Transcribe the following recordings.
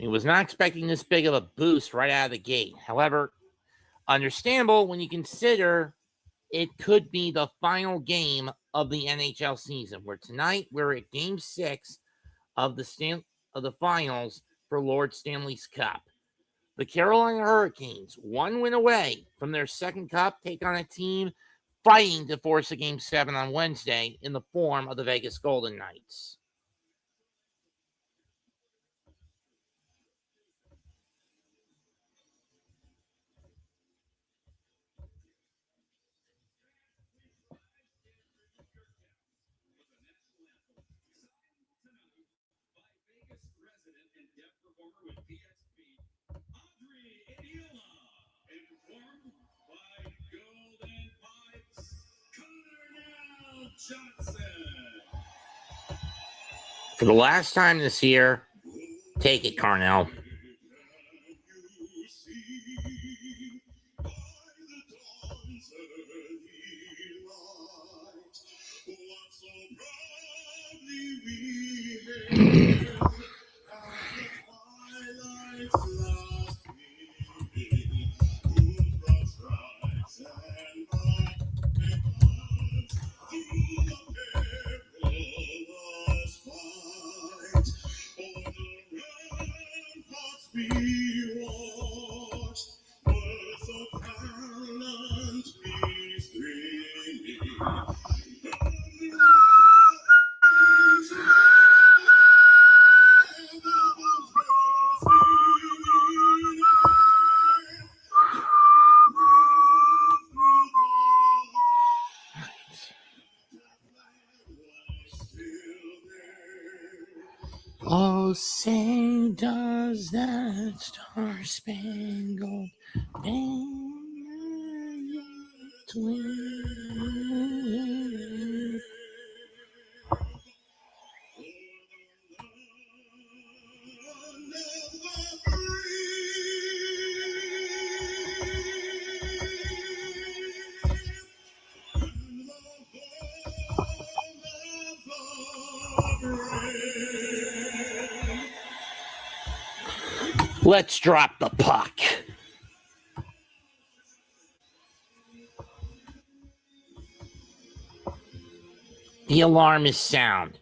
He was not expecting this big of a boost right out of the gate. However, understandable when you consider it could be the final game of the NHL season, where tonight we're at Game 6 of the finals for Lord Stanley's Cup. The Carolina Hurricanes, one win away from their second cup, take on a team fighting to force a Game 7 on Wednesday in the form of the Vegas Golden Knights. For the last time this year, take it, Carnell. Oh, say does that star-spangled banner twin. Let's drop the puck. The alarm is sound.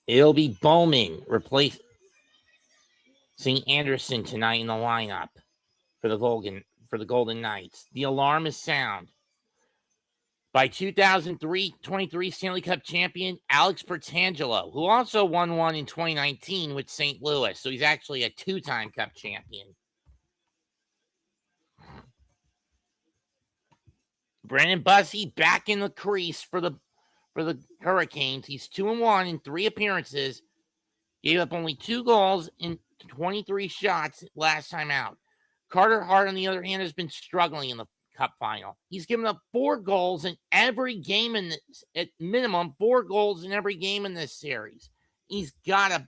It'll be Bowman replacing Anderson tonight in the lineup for the Golden Knights. The alarm is sound. By 2023 Stanley Cup champion Alex Pietrangelo, who also won one in 2019 with St. Louis. So he's actually a two-time Cup champion. Brandon Bussi back in the crease for the Hurricanes. He's 2-1 in 3 appearances. Gave up only 2 goals in 23 shots last time out. Carter Hart, on the other hand, has been struggling in the Cup final. He's given up 4 goals in every game in this, at minimum 4 goals in every game in this series. He's got to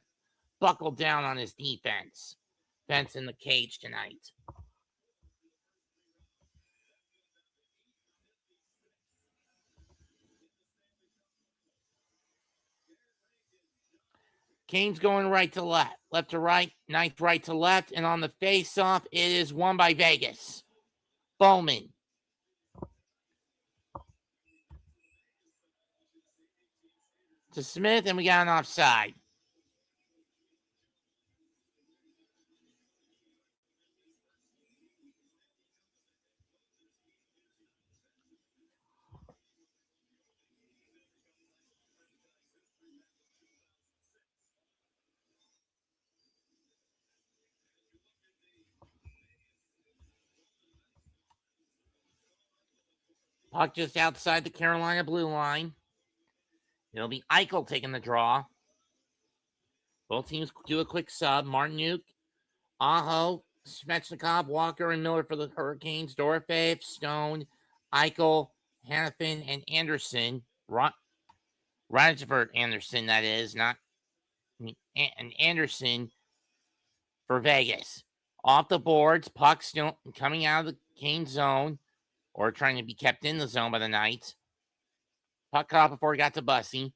buckle down on his defense. Fence in the cage tonight. Kane's going right to left, left to right, Knight right to left, and on the face-off, it is won by Vegas. Bowman. To Smith, and we got an offside. Puck just outside the Carolina blue line. It'll be Eichel taking the draw. Both teams do a quick sub. Martinuk, Aho, Svechnikov, Walker, and Miller for the Hurricanes. Dorofeev, Stone, Eichel, Hannafin, and Anderson. Radford Anderson, that is, not and Anderson for Vegas. Off the boards, puck still coming out of the Kane zone, or trying to be kept in the zone by the Knights. Puck cut off before he got to Bussy.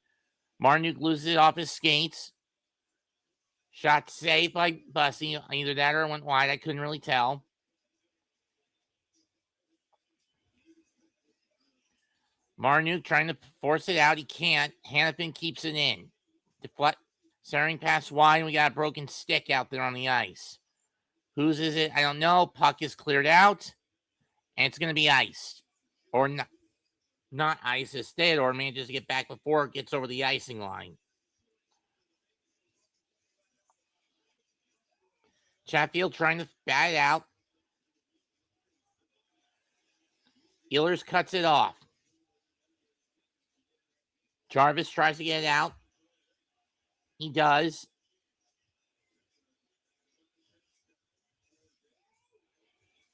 Martinuk loses it off his skates. Shot saved by Bussy. Either that or it went wide. I couldn't really tell. Martinuk trying to force it out. He can't. Hannafin keeps it in. Deflect. Centering pass wide, and we got a broken stick out there on the ice. Whose is it? I don't know. Puck is cleared out, and it's going to be iced. Or not ice instead, or manages to get back before it gets over the icing line. Chatfield trying to bat it out. Ehlers cuts it off. Jarvis tries to get it out. He does.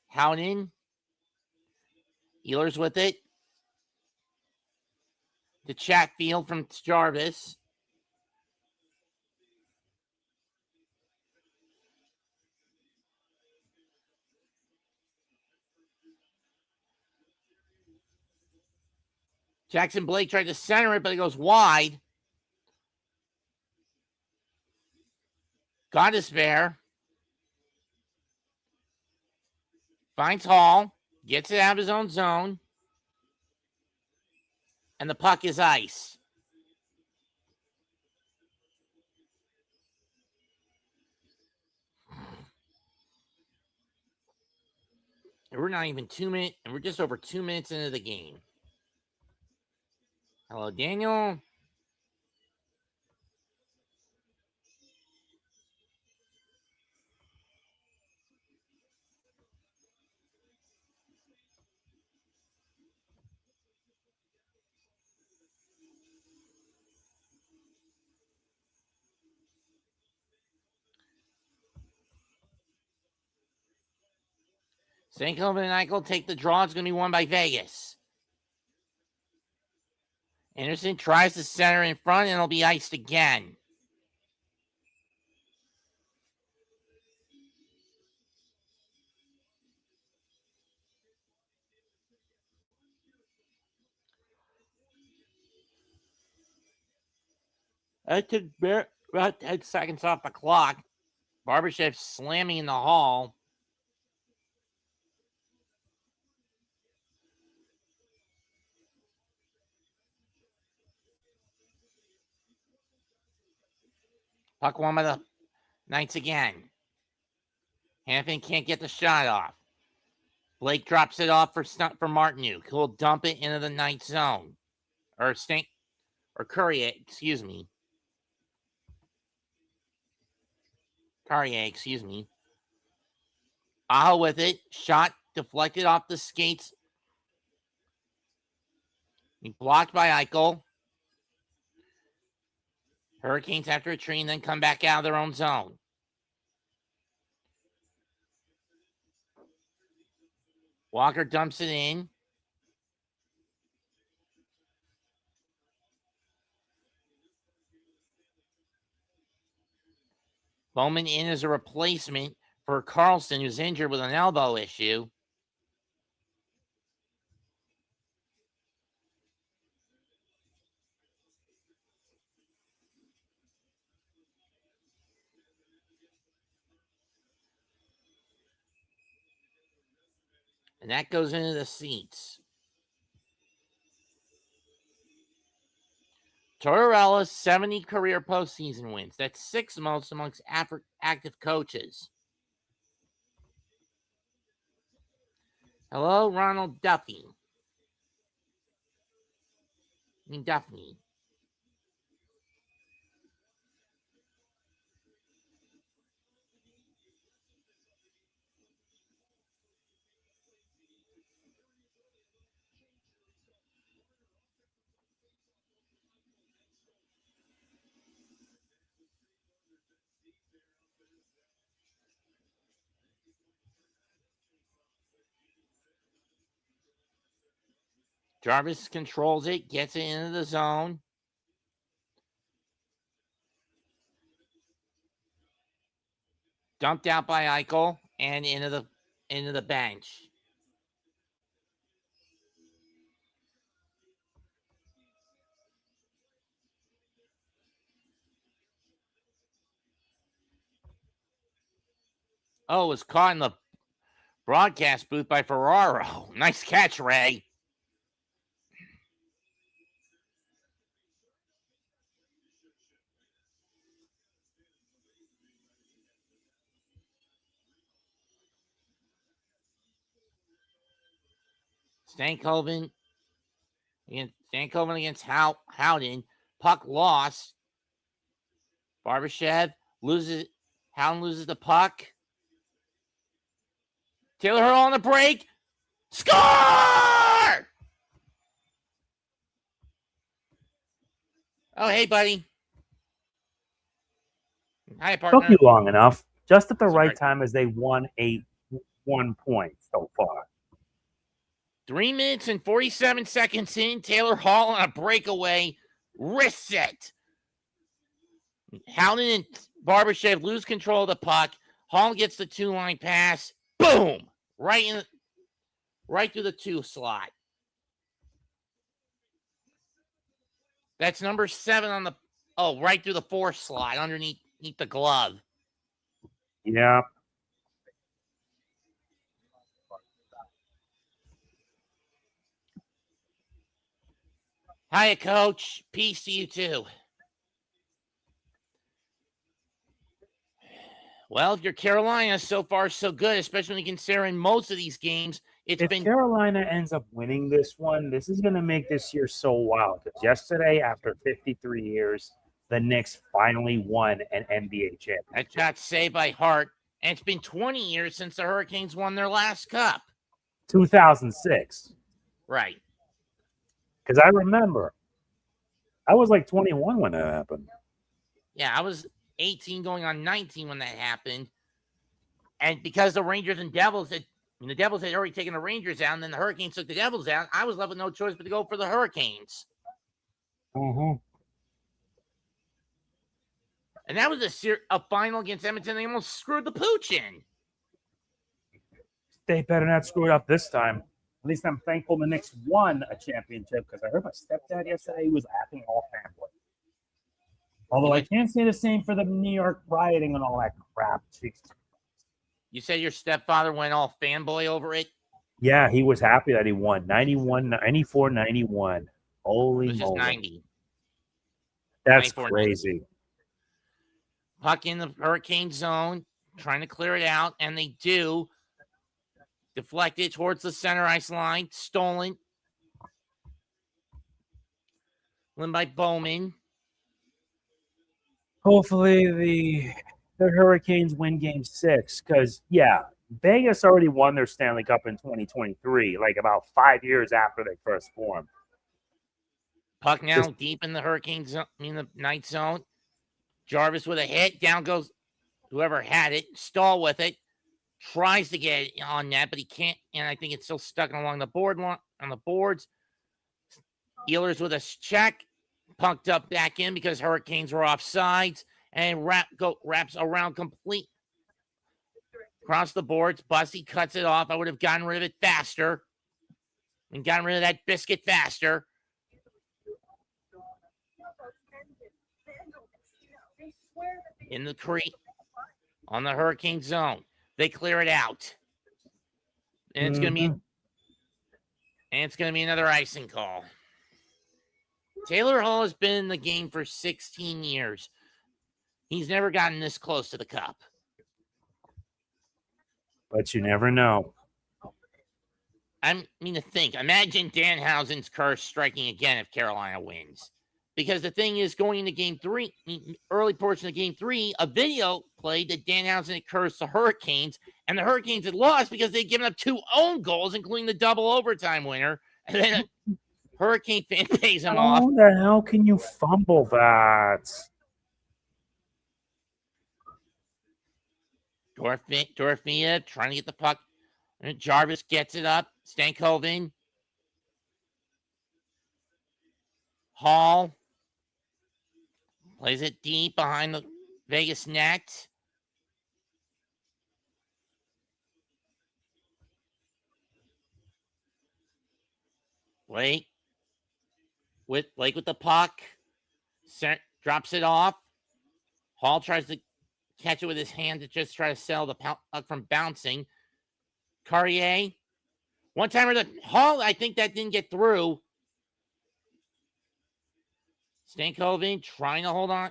Howden. Ehlers with it. To Chatfield from Jarvis. Jackson Blake tried to center it, but it goes wide. Got his bear. Finds Hall. Gets it out of his own zone. And the puck is ice. And we're not even 2 minutes, and we're just over 2 minutes into the game. Hello, Daniel. Stankoven and Eichel take the draw. It's going to be won by Vegas. Anderson tries to center in front, and it'll be iced again. That took about 10 seconds off the clock. Barbashev slamming in the hall. Puck won by the Knights again. Hannafin can't get the shot off. Blake drops it off for Martinuk, who will dump it into the Knights zone. Or Courier, excuse me. Aho with it. Shot deflected off the skates. He blocked by Eichel. Hurricanes after a tree and then come back out of their own zone. Walker dumps it in. Bowman in as a replacement for Carlson, who's injured with an elbow issue. And that goes into the seats. Tortorella's 70 career postseason wins. That's 6th most amongst active coaches. Hello, Ronald Duffy. Duffy. Jarvis controls it, gets it into the zone. Dumped out by Eichel and into the bench. Oh, it was caught in the broadcast booth by Ferraro. Nice catch, Ray. Stankoven against Howden. Puck lost. Barbashev loses. Howden loses the puck. Taylor Hall on the break. Score! Oh, hey, buddy. Hi, partner. Took you long enough. Just at the right time as they won 1 point so far. 3 minutes and 47 seconds in. Taylor Hall on a breakaway. Wrist set. Howden and Barbashev lose control of the puck. Hall gets the 2-line pass. Boom! Right through the 2 slot. That's number 7 on the right through the 4 slot underneath the glove. Yeah. Hiya, Coach. Peace to you too. Well, if you're Carolina, so far so good, especially when you consider in most of these games, if Carolina ends up winning this one, this is going to make this year so wild. Because yesterday, after 53 years, the Knicks finally won an NBA championship. That got saved by Hart, and it's been 20 years since the Hurricanes won their last cup. 2006. Right. Because I remember, I was like 21 when that happened. Yeah, I was 18 going on 19 when that happened. And because the Rangers and Devils had already taken the Rangers out, and then the Hurricanes took the Devils out, I was left with no choice but to go for the Hurricanes. Mm-hmm. And that was a final against Edmonton. They almost screwed the pooch in. They better not screw it up this time. At least I'm thankful the Knicks won a championship, because I heard my stepdad yesterday, he was acting all fanboy. Although I can't say the same for the New York rioting and all that crap. Jeez. You said your stepfather went all fanboy over it? Yeah, he was happy that he won. 91, 94, 91. Holy it was just moly. 90. That's crazy. 90. Puck in the Hurricane zone, trying to clear it out, and they do. Deflected towards the center ice line. Stolen. Win by Bowman. Hopefully the Hurricanes win Game 6, because, yeah, Vegas already won their Stanley Cup in 2023, like about 5 years after they first formed. Puck now deep in the Hurricane zone, in the night zone. Jarvis with a hit. Down goes whoever had it. Stahl with it. Tries to get it on net, but he can't. And I think it's still stuck along the board on the boards. Ehlers with a check. Punked up back in because Hurricanes were offsides. And wraps around complete across the boards. Bussy cuts it off. I would have gotten rid of it faster. And gotten rid of that biscuit faster. In the creek. On the Hurricane zone. They clear it out. And it's gonna be another icing call. Taylor Hall has been in the game for 16 years. He's never gotten this close to the cup. But you never know. I mean, to think. Imagine Danhausen's curse striking again if Carolina wins. Because the thing is, going into Game 3, early portion of Game 3, a video played that Danhausen had cursed the Hurricanes, and the Hurricanes had lost because they'd given up 2 own goals, including the double overtime winner. And then a Hurricane fan pays him off. How the hell can you fumble that? Dorofeyev trying to get the puck. And Jarvis gets it up. Stankoven. Hall. Plays it deep behind the Vegas net. Blake with the puck. Drops it off. Hall tries to catch it with his hand to just try to sell the puck from bouncing. Carrier. One timer to Hall. I think that didn't get through. Stankoven trying to hold on.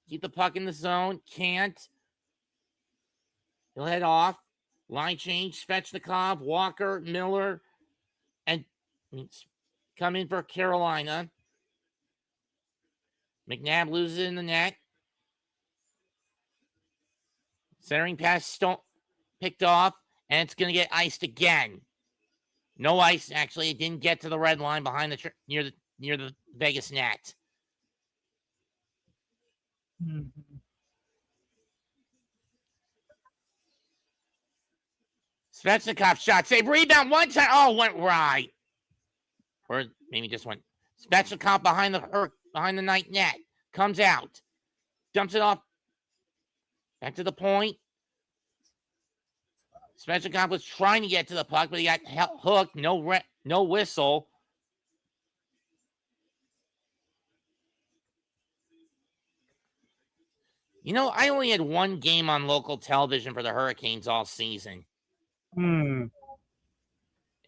Keep the puck in the zone. Can't. He'll head off. Line change. Svechnikov, Walker, Miller, and come in for Carolina. McNabb loses it in the net. Centering pass picked off, and it's going to get iced again. No ice. Actually, it didn't get to the red line behind the near the Vegas net. Mm-hmm. Svechnikov shot. Save. Rebound. One time. Oh, went right. Or maybe just went. Svechnikov behind the night net. Comes out. Dumps it off. Back to the point. Svechnikov was trying to get to the puck, but he got hooked. No whistle. You know, I only had one game on local television for the Hurricanes all season.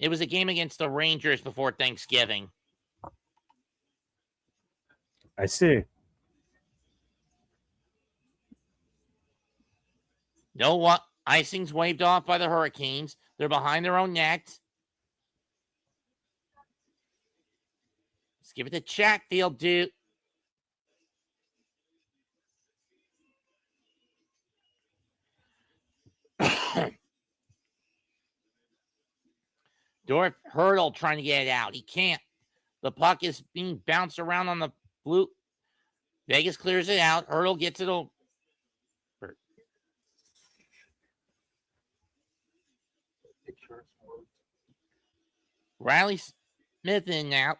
It was a game against the Rangers before Thanksgiving. I see. No what? Icing's waved off by the Hurricanes. They're behind their own net. Let's give it to Chatfield, dude. Dorf Hurdle trying to get it out. He can't. The puck is being bounced around on the blue. Vegas clears it out. Hurdle gets it over. Riley Smith in now.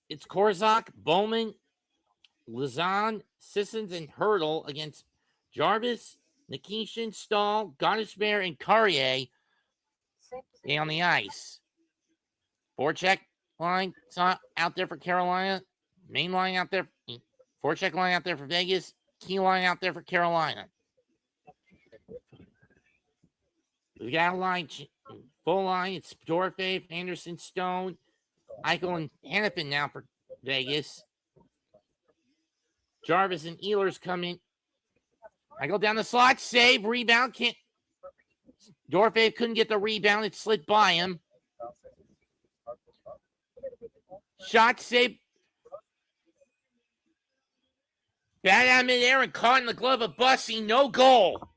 It's Korzak, Bowman, Lazan, Sissons, and Hurdle against Jarvis, Nikishin, Stahl, Gottesbeer, and Carrier on the ice. Forecheck line out there for Carolina. Main line out there. Forecheck line out there for Vegas. Key line out there for Carolina. We got a line, full line. It's Dorfe, Anderson, Stone, Eichel, and Hannafin now for Vegas. Jarvis and Ehlers come in. I go down the slot, save, rebound. Can't. Dorfe couldn't get the rebound. It slid by him. Shot, save. Bad out midair and caught in the glove of Bussy. No goal.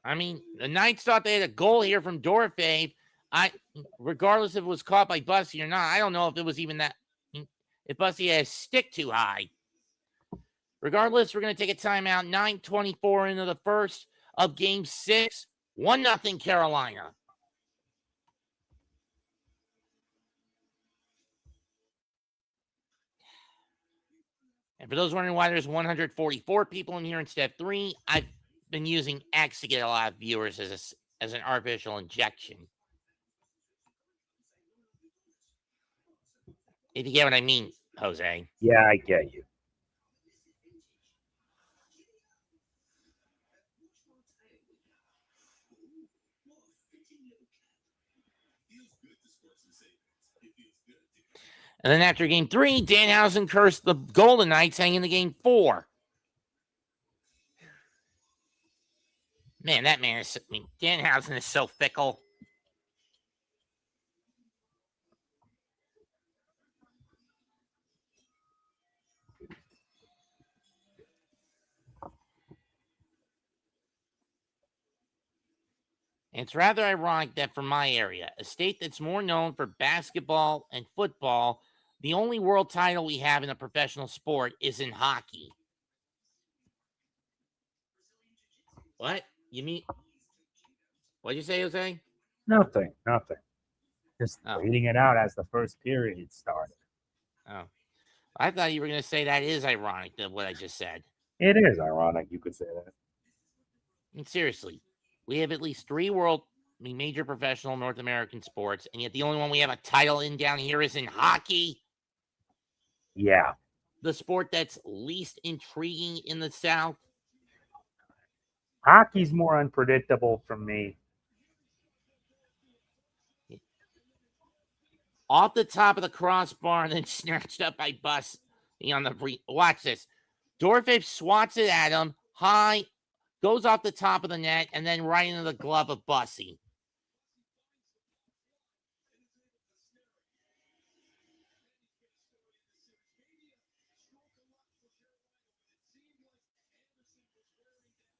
I mean, the Knights thought they had a goal here from Dorfe. Regardless if it was caught by Bussy or not, I don't know if it was even that. If Bussy had a stick too high. Regardless, we're going to take a timeout. 9:24 into the first of Game 6. 1-0 Carolina. And for those wondering why there's 144 people in here instead of 3, I've been using X to get a lot of viewers as an artificial injection. If you get what I mean, Jose. Yeah, I get you. And then after Game 3, Danhausen cursed the Golden Knights hanging to Game 4. Man, that man is, Danhausen is so fickle. And it's rather ironic that for my area, a state that's more known for basketball and football, the only world title we have in a professional sport is in hockey. What? You mean? What'd you say, Jose? Nothing. Just reading it out as the first period started. Oh. I thought you were going to say that is ironic, what I just said. It is ironic you could say that. And seriously, we have at least 3 world major professional North American sports, and yet the only one we have a title in down here is in hockey. Yeah. The sport that's least intriguing in the South. Hockey's more unpredictable for me. Off the top of the crossbar and then snatched up by Buss on the watch this. Dorfich swats it at him high, goes off the top of the net, and then right into the glove of Bussy.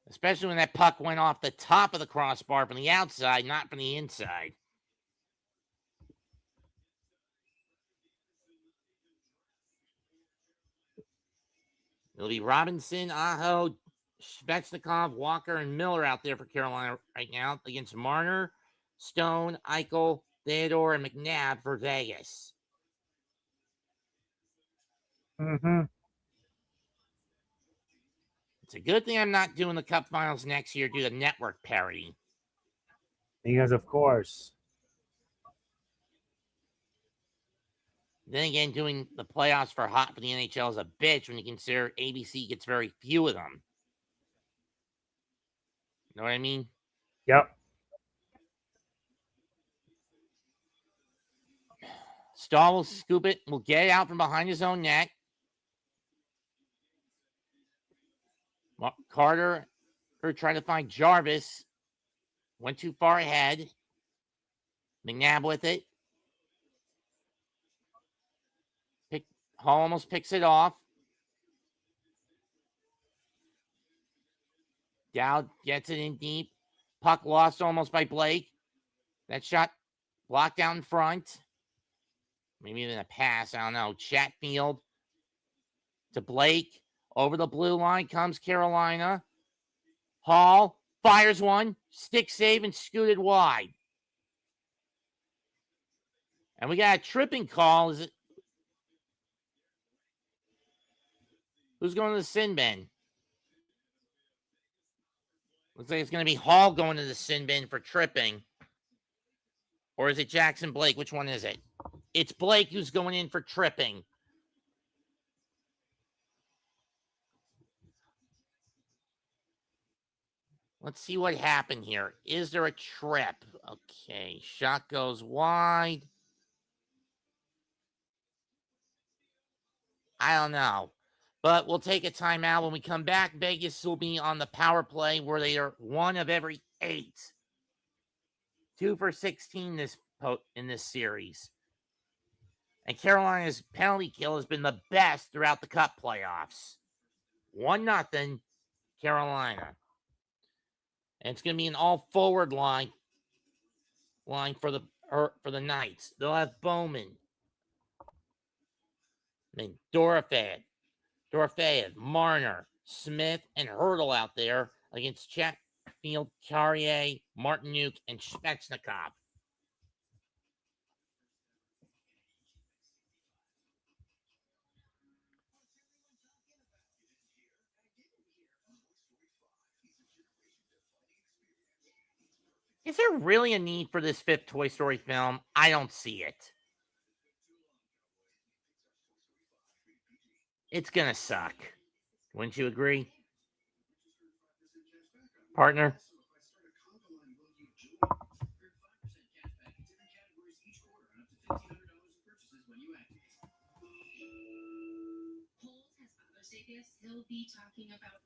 Especially when that puck went off the top of the crossbar from the outside, not from the inside. It'll be Robinson, Aho, Svechnikov, Walker, and Miller out there for Carolina right now against Marner, Stone, Eichel, Theodore, and McNabb for Vegas. Mm-hmm. It's a good thing I'm not doing the Cup Finals next year due to network parity. Because, of course. Then again, doing the playoffs for the NHL is a bitch when you consider ABC gets very few of them. Know what I mean? Yep. Stahl will scoop it. Will get it out from behind his own net. Carter trying to find Jarvis. Went too far ahead. McNabb with it. Hall almost picks it off. Dowd gets it in deep. Puck lost almost by Blake. That shot blocked out in front. Maybe even a pass. I don't know. Chatfield to Blake. Over the blue line comes Carolina. Hall fires one. Stick save and scooted wide. And we got a tripping call. Is it? Who's going to the sin bin? Looks like it's going to be Hall going to the sin bin for tripping. Or is it Jackson Blake? Which one is it? It's Blake who's going in for tripping. Let's see what happened here. Is there a trip? Okay, shot goes wide. I don't know. But we'll take a timeout. When we come back, Vegas will be on the power play where they are 1 of every 8. 2 for 16 in this series. And Carolina's penalty kill has been the best throughout the Cup playoffs. 1-0 Carolina. And it's going to be an all-forward line for the Knights. They'll have Bowman. Dorofeyev, Marner, Smith, and Hurdle out there against Chatfield, Carrier, Martinuk, and Svechnikov. Is there really a need for this 5th Toy Story film? I don't see it. It's going to suck. Wouldn't you agree? Partner?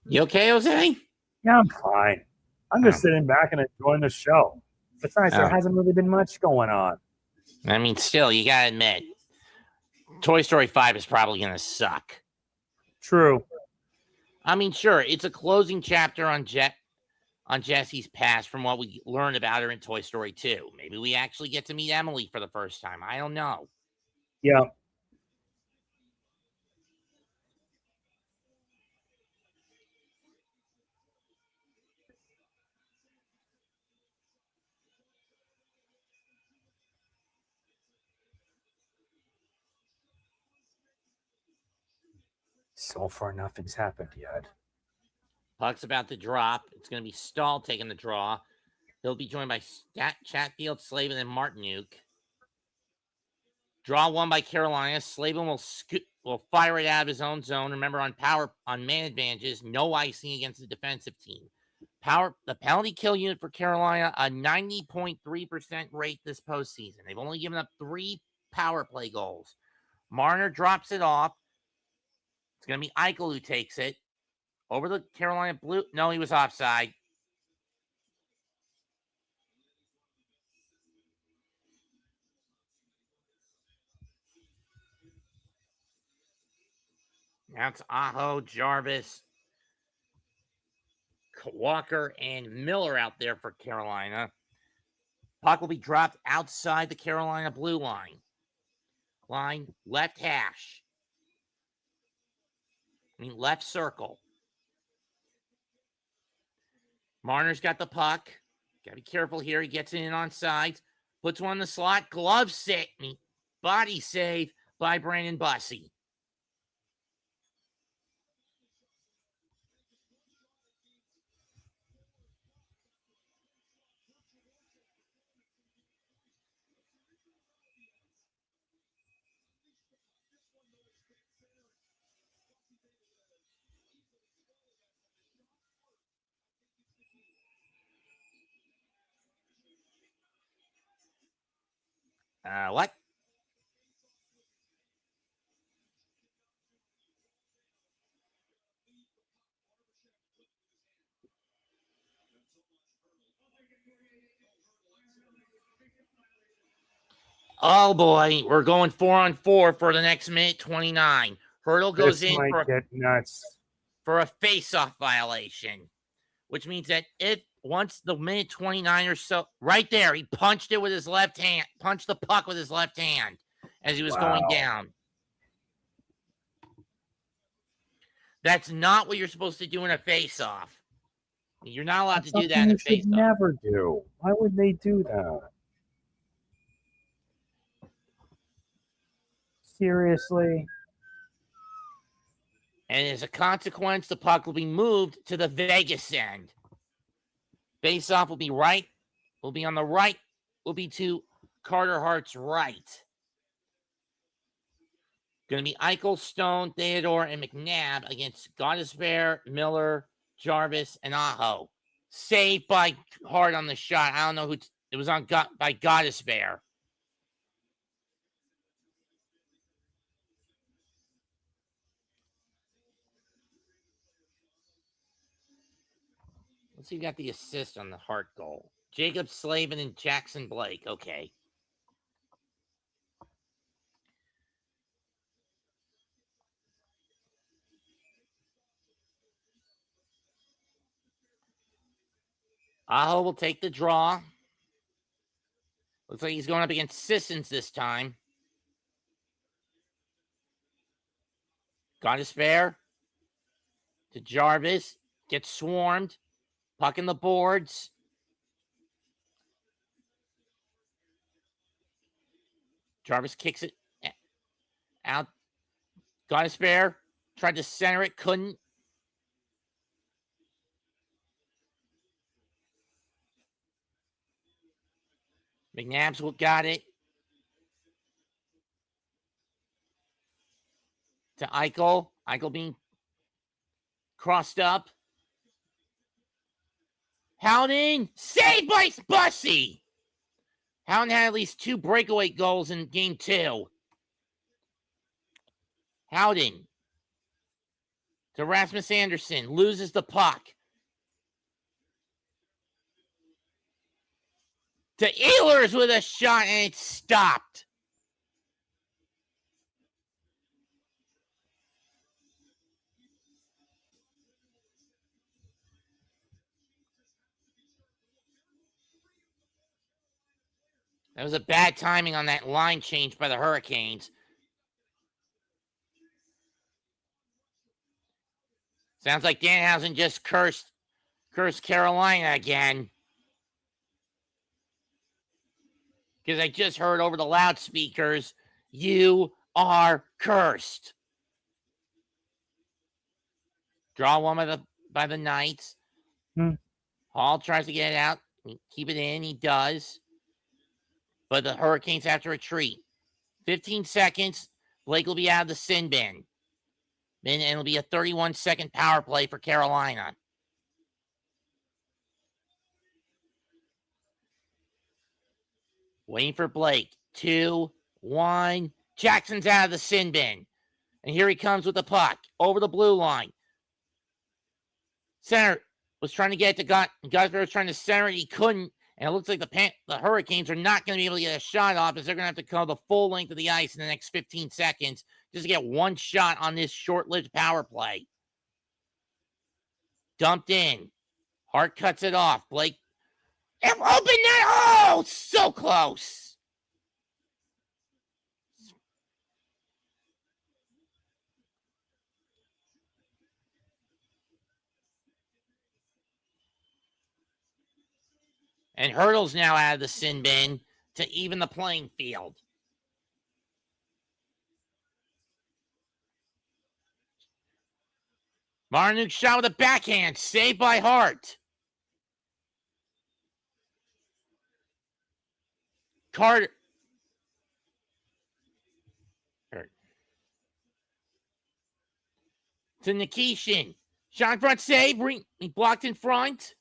You okay, Jose? Yeah, I'm fine. I'm just sitting back and enjoying the show. Besides, there hasn't really been much going on. I mean, still, you got to admit, Toy Story 5 is probably going to suck. True. I mean, sure, it's a closing chapter on Jessie's past from what we learned about her in Toy Story 2. Maybe we actually get to meet Emily for the first time. I don't know. Yeah. So far, nothing's happened yet. Puck's about to drop. It's going to be Stahl taking the draw. He'll be joined by Chatfield, Slavin, and Martinuk. Draw one by Carolina. Slavin will fire it out of his own zone. Remember, on man advantages, no icing against the defensive team. The penalty kill unit for Carolina, a 90.3% rate this postseason. They've only given up 3 power play goals. Marner drops it off. It's going to be Eichel who takes it. Over the Carolina Blue. No, he was offside. Now it's Aho, Jarvis, Walker, and Miller out there for Carolina. Puck will be dropped outside the Carolina blue line. Left hash. Left circle. Marner's got the puck. Got to be careful here. He gets it in on sides. Puts one in the slot. Glove set. Body save by Brandon Bussey. What? Oh boy, we're going 4-on-4 for the next minute 29. Hurdle goes This in might get nuts. for a face-off violation, which means that once the minute 29 or so, right there, he punched it with his left hand, punched the puck with his left hand as he was going down. That's not what you're supposed to do in a face-off. You're not allowed to do that in a face-off. Never do. Why would they do that? Seriously? And as a consequence, the puck will be moved to the Vegas end. Face-off will be on the right, will be to Carter Hart's right. Going to be Eichel, Stone, Theodore, and McNabb against Godesbear, Miller, Jarvis, and Aho. Saved by Hart on the shot. I don't know who it was on by Godesbear. Let's see who got the assist on the Hart goal. Jacob Slavin and Jackson Blake. Okay. Aho will take the draw. Looks like he's going up against Sissons this time. Godesbear to Jarvis. Gets swarmed. Puck in the boards. Jarvis kicks it out. Godesbear tried to center it. Couldn't. McNabb's got it. To Eichel. Eichel being crossed up. Howden. Saved by Bussey. Howden had at least 2 breakaway goals in game 2. Howden. To Rasmus Anderson. Loses the puck. To Ehlers with a shot, and it's stopped. That was a bad timing on that line change by the Hurricanes. Sounds like Danhausen just cursed Carolina again. Because I just heard over the loudspeakers, you are cursed. Draw one by the Knights. Hall tries to get it out. Keep it in. He does. But the Hurricanes have to retreat. 15 seconds. Blake will be out of the sin bin. Then it'll be a 31-second power play for Carolina. Waiting for Blake. 2, 1. Jackson's out of the sin bin. And here he comes with the puck. Over the blue line. Center was trying to get it to Gosper was trying to center it. He couldn't. And it looks like the Hurricanes are not going to be able to get a shot off as they're going to have to cover the full length of the ice in the next 15 seconds just to get one shot on this short-lived power play. Dumped in. Hart cuts it off. Blake. Open net. Oh, so close. And Hurdle's now out of the sin bin to even the playing field. Marnuk shot with a backhand. Saved by Hart. Carter. To Nikishin. Shot in front save. He blocked in front.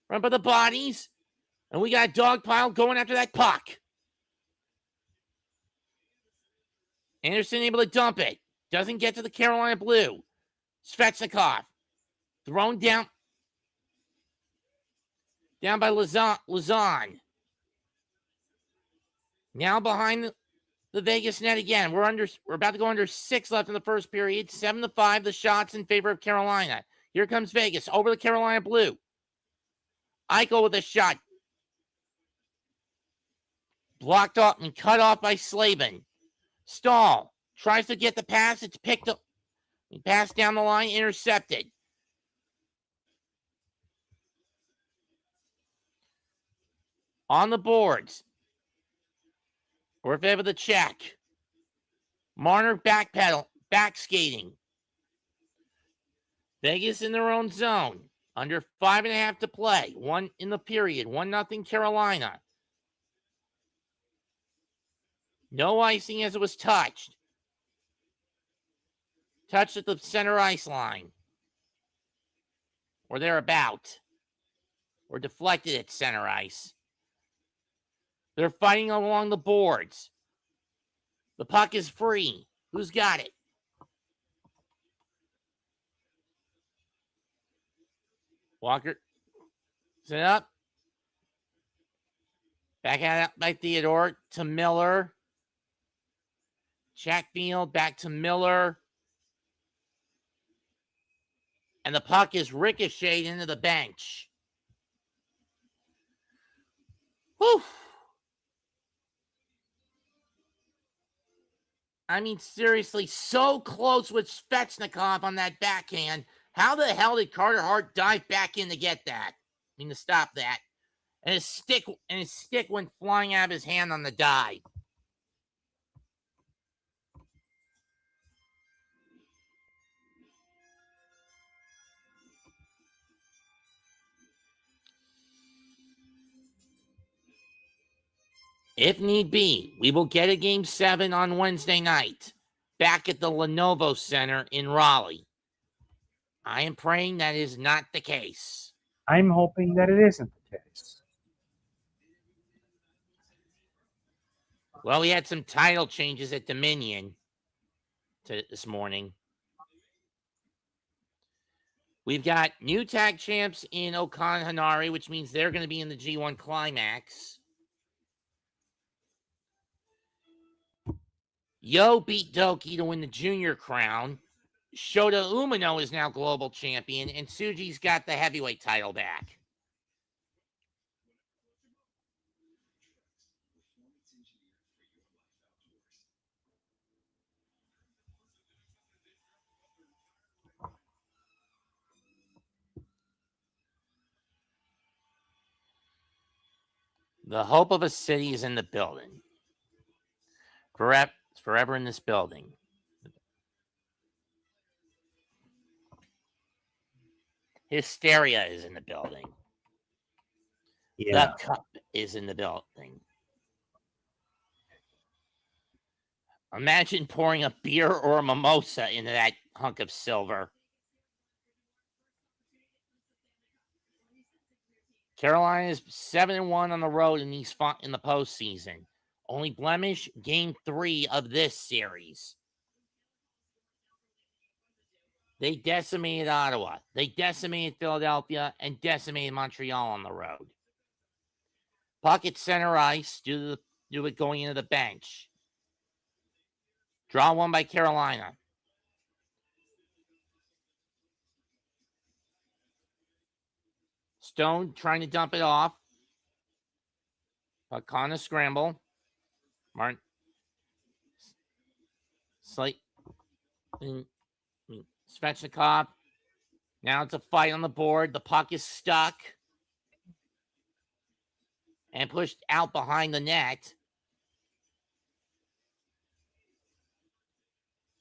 Run by the bodies. And we got a dog pile going after that puck. Anderson able to dump it. Doesn't get to the Carolina Blue. Svechnikov. Thrown down. Down by Lazan. Now behind the Vegas net again. We're about to go under 6 left in the first period. 7-5, the shots in favor of Carolina. Here comes Vegas over the Carolina Blue. Eichel with a shot. Blocked off and cut off by Slavin. Stahl tries to get the pass. It's picked up. He passed down the line, intercepted. On the boards. Orfev with a check. Marner back skating. Vegas in their own zone. Under 5.5 to play. 1 in the period. 1-0 Carolina. No icing as it was touched. Touched at the center ice line. Or thereabout. Or deflected at center ice. They're fighting along the boards. The puck is free. Who's got it? Walker. Set up. Back out by Theodore to Miller. Chatfield back to Miller. And the puck is ricocheted into the bench. Whew. I mean, seriously, so close with Svechnikov on that backhand. How the hell did Carter Hart dive back in to get that? I mean, to stop that. And his stick went flying out of his hand on the dive. If need be, we will get a Game 7 on Wednesday night, back at the Lenovo Center in Raleigh. I am praying that is not the case. I'm hoping that it isn't the case. Well, we had some title changes at Dominion this morning. We've got new tag champs in Okan Hanari, which means they're going to be in the G1 Climax. Yo beat Doki to win the junior crown. Shota Umino is now global champion, and Tsuji's got the heavyweight title back. The hope of a city is in the building. Forever in this building. Hysteria is in the building. Yeah. The cup is in the building. Imagine pouring a beer or a mimosa into that hunk of silver. Carolina is 7-1 on the road in the postseason. Only blemish, game 3 of this series. They decimated Ottawa. They decimated Philadelphia and decimated Montreal on the road. Puck at center ice due to it going into the bench. Draw one by Carolina. Stone trying to dump it off. Puck on a scramble. Martin. Slate. Svechnikov. Now it's a fight on the board. The puck is stuck and pushed out behind the net.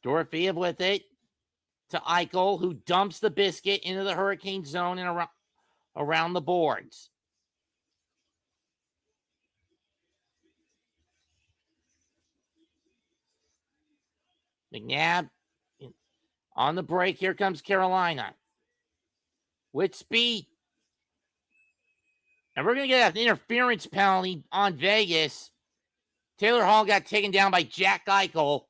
Dorofeev with it to Eichel, who dumps the biscuit into the Hurricane zone and around the boards. McNabb on the break. Here comes Carolina with speed. And we're going to get an interference penalty on Vegas. Taylor Hall got taken down by Jack Eichel.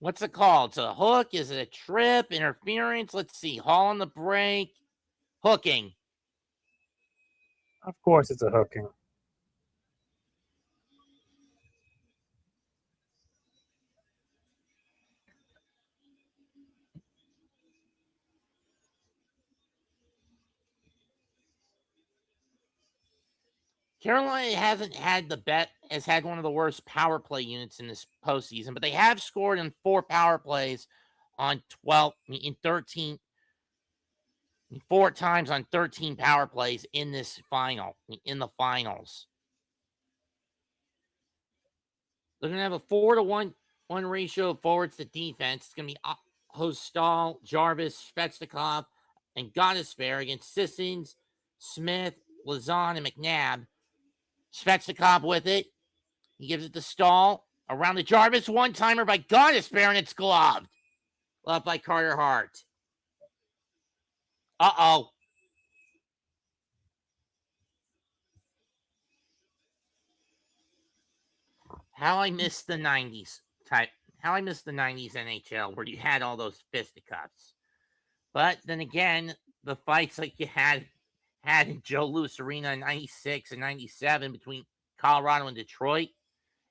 What's it called? It's a hook? Is it a trip? Interference? Let's see. Hall on the break. Hooking. Of course it's a hooking. Carolina has had one of the worst power play units in this postseason, but they have scored in 4 power plays on 13, 4 times on 13 power plays in the finals. They're going to have a 4-to-1 ratio of forwards to defense. It's going to be Hostal, Jarvis, Svechnikov, and Godespair against Sissons, Smith, Lazan, and McNabb. Svechnikov with it. He gives it to Stahl. Around the Jarvis, one-timer by Godespair, and it's gloved. Left by Carter Hart. Uh-oh. How I missed the 90s NHL where you had all those fisticuffs. But then again, the fights like you had in Joe Louis Arena in 96 and 97 between Colorado and Detroit.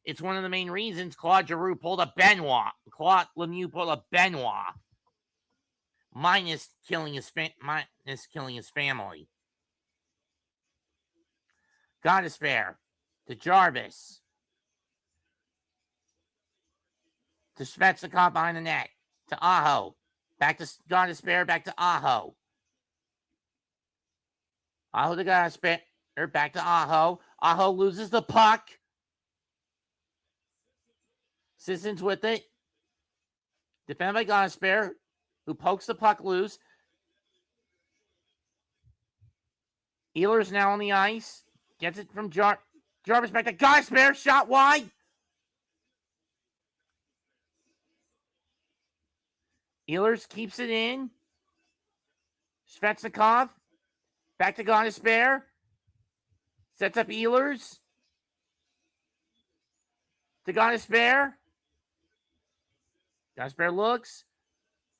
It's one of the main reasons Claude Giroux pulled a Benoit. Claude Lemieux pulled a Benoit. Minus killing his family. Godespair to Jarvis. To Svechnikov behind the net. To Aho. Back to Godespair. Back to Aho. Aho to Godespair. Back to Aho. Aho loses the puck. Sissons with it. Defended by Godespair, who pokes the puck loose. Ehlers now on the ice. Gets it from Jarvis back to Godespair. Shot wide. Ehlers keeps it in. Svechnikov. Back to Godespair. Sets up Ehlers. To Godespair. Godespair looks.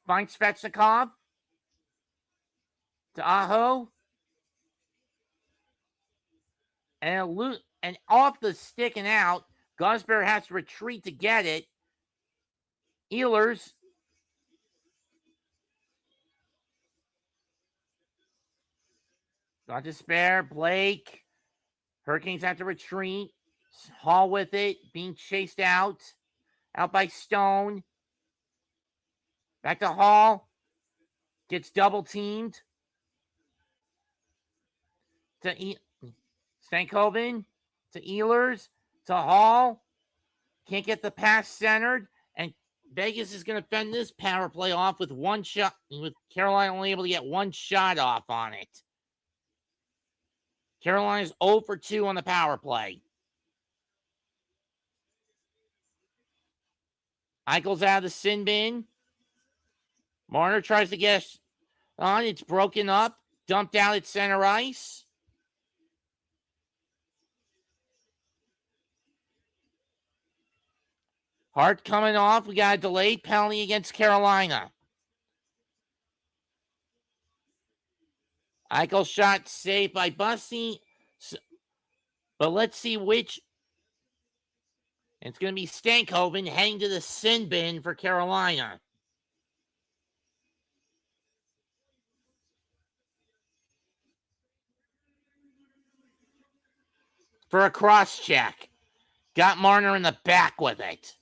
Finds Svechnikov. To Aho. And off the stick and out. Godespair has to retreat to get it. Ehlers. Godespair, Blake. Hurricanes have to retreat. Hall with it. Being chased out. Out by Stone. Back to Hall. Gets double teamed. To Stankoven. To Ehlers. To Hall. Can't get the pass centered. And Vegas is going to fend this power play off with one shot, with Carolina only able to get one shot off on it. Carolina's 0 for 2 on the power play. Eichel's out of the sin bin. Marner tries to get on. It's broken up. Dumped out at center ice. Hart coming off. We got a delayed penalty against Carolina. Eichel shot saved by Bussy. But let's see which. It's going to be Stankoven heading to the sin bin for Carolina. For a cross check. Got Marner in the back with it.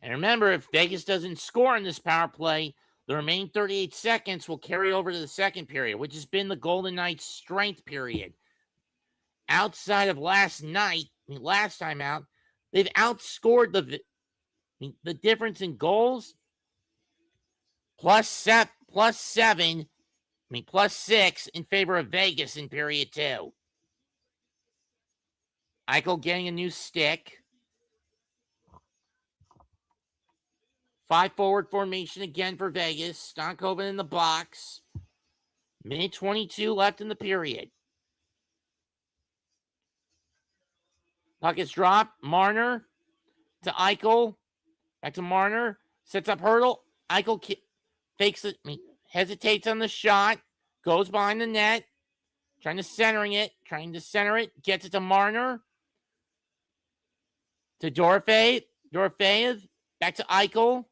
And remember, if Vegas doesn't score in this power play, the remaining 38 seconds will carry over to the second period, which has been the Golden Knights' strength period. Outside of last night, last time out, they've outscored the difference in goals plus 7, plus 6 in favor of Vegas in period 2. Eichel getting a new stick. 5 forward formation again for Vegas. Stankoven in the box. Minute 22 left in the period. Puck is dropped. Marner to Eichel. Back to Marner. Sets up Hurdle. Eichel fakes it. Hesitates on the shot. Goes behind the net. Trying to center it. Gets it to Marner. To Dorofeev. Dorofeev. Back to Eichel.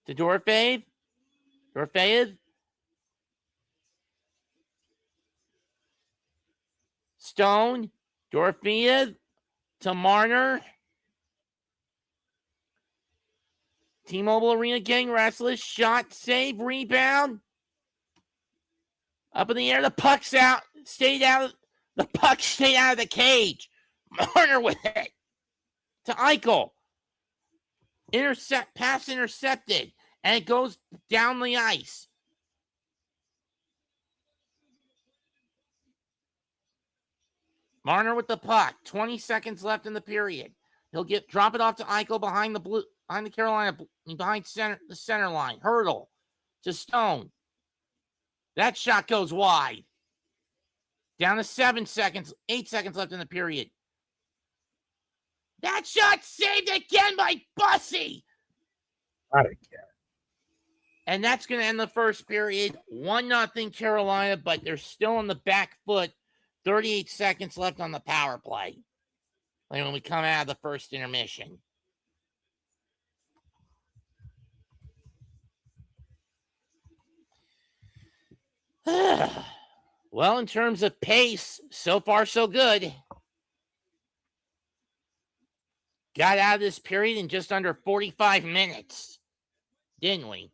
To Dorofeev. Dorofeev. Stone. Dorofeev. To Marner. T-Mobile Arena getting restless. Shot, save, rebound. Up in the air. The puck's out. The puck stayed out of the cage. Marner with it. To Eichel. Pass intercepted. And it goes down the ice. Marner with the puck. 20 seconds left in the period. He'll drop it off to Eichel behind the Carolina, behind the center line. Hurdle to Stone. That shot goes wide. Down to 8 seconds left in the period. That shot saved again by Bussy. Not again. And that's going to end the first period. 1-0 Carolina, but they're still on the back foot. 38 seconds left on the power play. Like when we come out of the first intermission. Well, in terms of pace, so far so good. Got out of this period in just under 45 minutes, didn't we?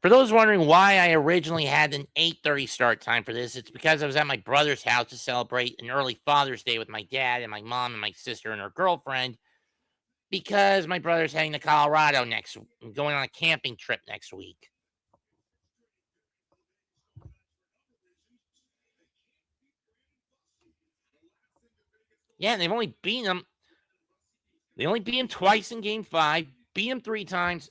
For those wondering why I originally had an 8:30 start time for this, it's because I was at my brother's house to celebrate an early Father's Day with my dad and my mom and my sister and her girlfriend, because my brother's heading to Colorado going on a camping trip next week. Yeah, they've only beaten him. They only beat him twice in Game 5, beat him 3 times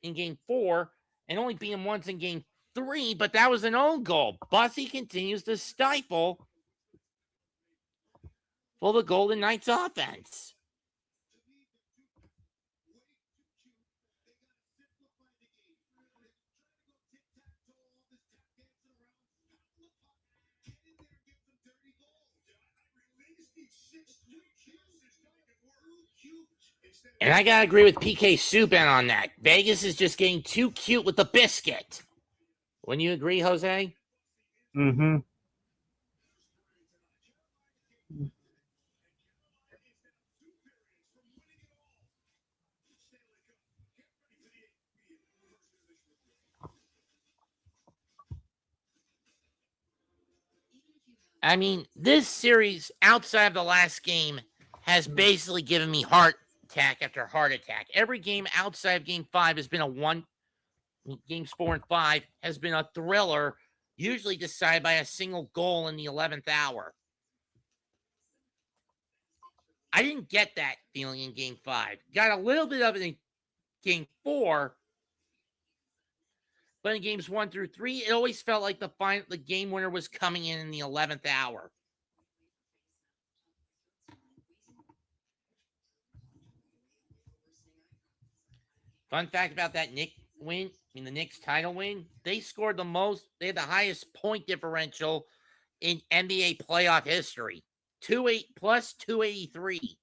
in Game 4, and only beat him once in Game 3, but that was an own goal. Bussy continues to stifle for the Golden Knights offense. And I got to agree with PK Subban on that. Vegas is just getting too cute with the biscuit. Wouldn't you agree, Jose? Mm-hmm. I mean, this series outside of the last game has basically given me heart attack after heart attack. Every game outside of game 5 has been a one. Games 4 and 5 has been a thriller, usually decided by a single goal in the 11th hour. I didn't get that feeling in game 5. Got a little bit of it in game 4. But in games 1 through 3, it always felt like the game winner was coming in the 11th hour. Fun fact about that Knicks win, the Knicks title win, they scored the most, they had the highest point differential in NBA playoff history. 283.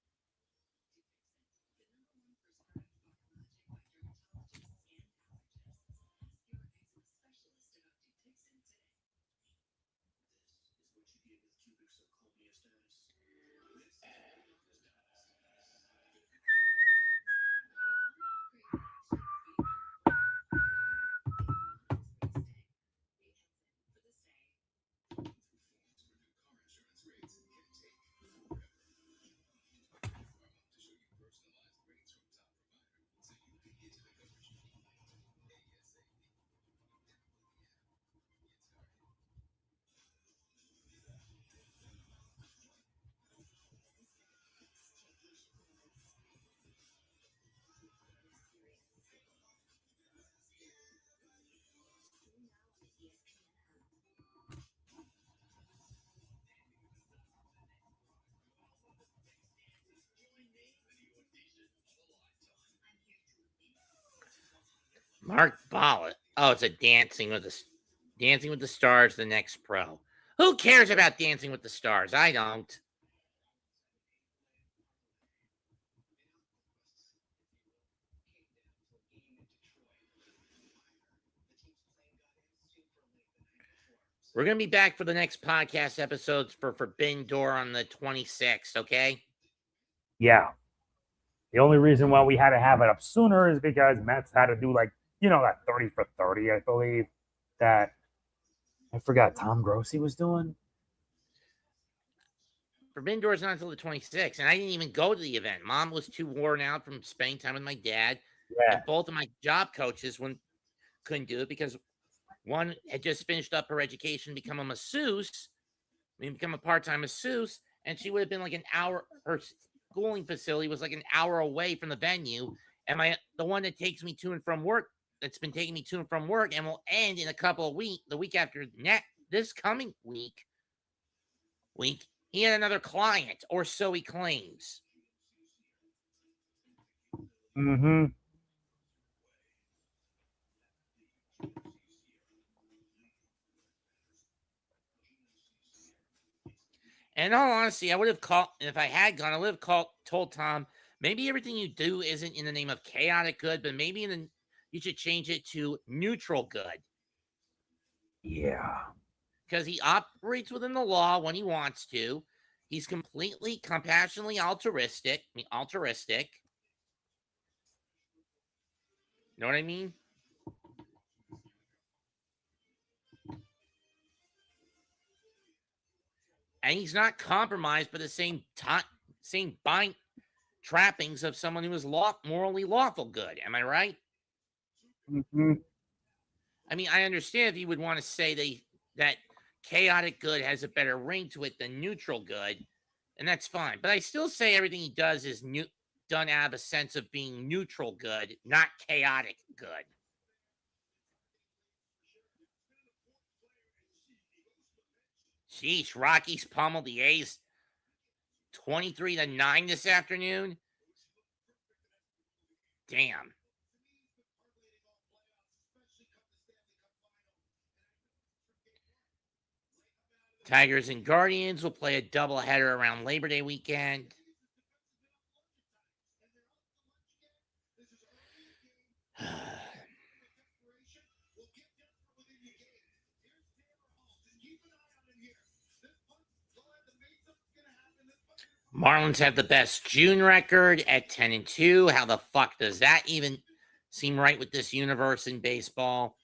Mark Ballot. Oh, it's a Dancing with the Stars, the next pro. Who cares about Dancing with the Stars? I don't. We're going to be back for the next podcast episodes for Forbidden Door on the 26th, okay? Yeah. The only reason why we had to have it up sooner is because Mets had to do that 30 for 30, I believe, that I forgot Tom Grossi was doing. Forbidden Door is not until the 26th, and I didn't even go to the event. Mom was too worn out from spending time with my dad, and both of my job coaches couldn't do it because one had just finished up her education, become a part-time masseuse, and she would have been like an hour. Her schooling facility was like an hour away from the venue, and the one that takes me to and from work, that's been taking me to and from work, and will end in a couple of weeks. The week after this coming week, he had another client, or so he claims. Mm-hmm. And in all honesty, I would have called, if I had gone, I would have told Tom, maybe everything you do isn't in the name of chaotic good, but maybe you should change it to neutral good. Yeah. Because he operates within the law when he wants to. He's completely, compassionately altruistic. You know what I mean? And he's not compromised by the same trappings of someone who is morally lawful good. Am I right? Mm-hmm. I mean, I understand if you would want to say that chaotic good has a better ring to it than neutral good, and that's fine. But I still say everything he does is done out of a sense of being neutral good, not chaotic good. Sheesh, Rockies pummeled the A's 23-9 this afternoon. Damn. Tigers and Guardians will play a doubleheader around Labor Day weekend. Marlins have the best June record at 10-2. How the fuck does that even seem right with this universe in baseball?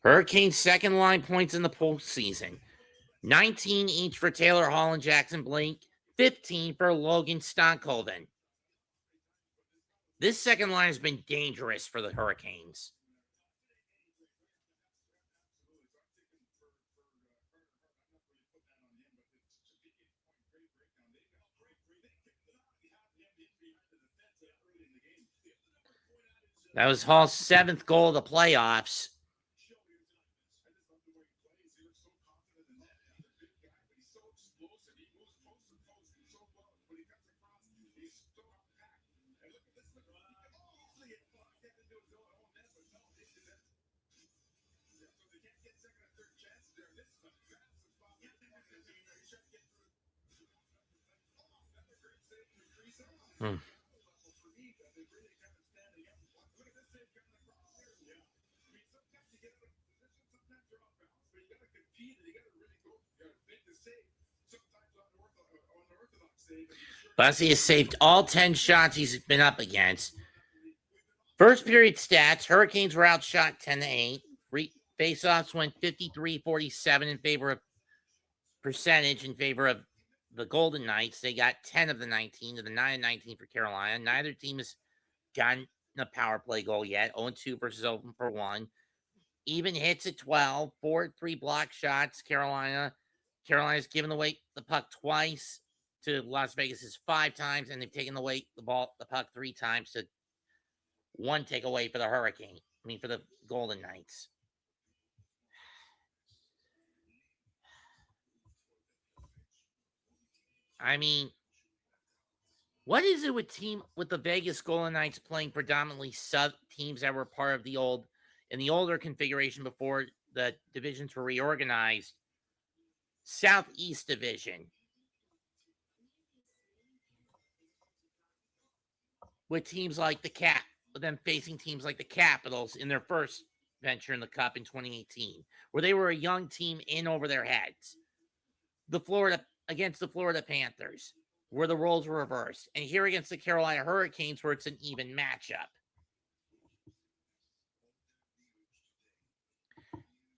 Hurricanes second line points in the postseason. 19 each for Taylor Hall and Jackson Blake, 15 for Logan Stonkholden. This second line has been dangerous for the Hurricanes. That was Hall's 7th goal of the playoffs. Bussy has saved all 10 shots he's been up against. First period stats, Hurricanes were outshot 10-8. Faceoffs went 53-47 in favor of percentage in favor of the Golden Knights. They got 10 of the 19 to the 9-19 for Carolina. Neither team has gotten a power play goal yet. 0-2 versus 0-1. Even hits at 12. 4-3 block shots. Carolina's given away the puck twice to Las Vegas 5 times, and they've taken away the puck 3 times to 1 takeaway for the Golden Knights. I mean, what is it with the Vegas Golden Knights playing predominantly sub teams that were part of the older configuration before the divisions were reorganized? Southeast Division. With teams like them facing teams like the Capitals in their first venture in the Cup in 2018, where they were a young team in over their heads. Against the Florida Panthers, where the roles were reversed. And here against the Carolina Hurricanes, where it's an even matchup.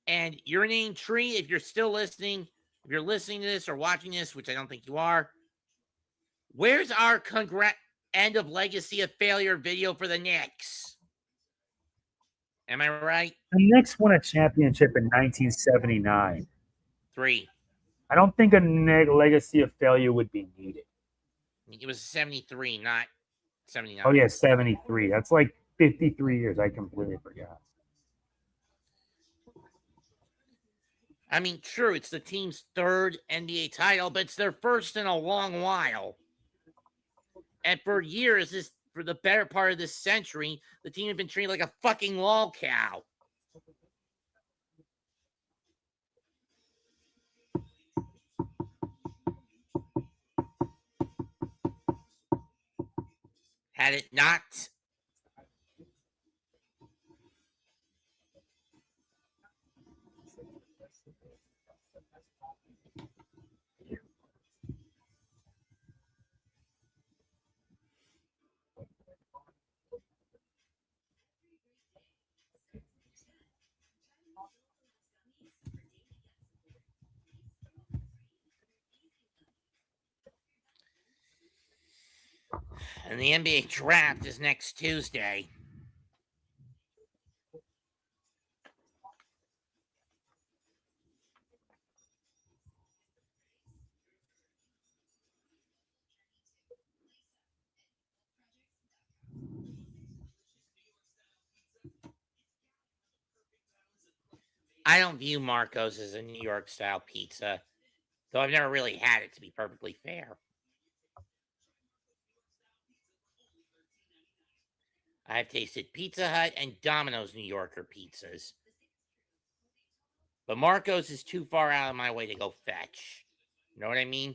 And your name tree, if you're still listening, if you're listening to this or watching this, which I don't think you are, where's our end of legacy of failure video for the Knicks? Am I right? The Knicks won a championship in 1979. 3. I don't think a legacy of failure would be needed. It was 73, not 79. Oh, yeah, 73. That's like 53 years. I completely forgot. I mean, true, it's the team's 3rd NBA title, but it's their first in a long while. And for years, for the better part of this century, the team had been treated like a fucking lol cow. Had it not and the NBA draft is next Tuesday. I don't view Marco's as a New York style pizza, though I've never really had it, to be perfectly fair. I've tasted Pizza Hut and Domino's New Yorker pizzas. But Marco's is too far out of my way to go fetch. You know what I mean?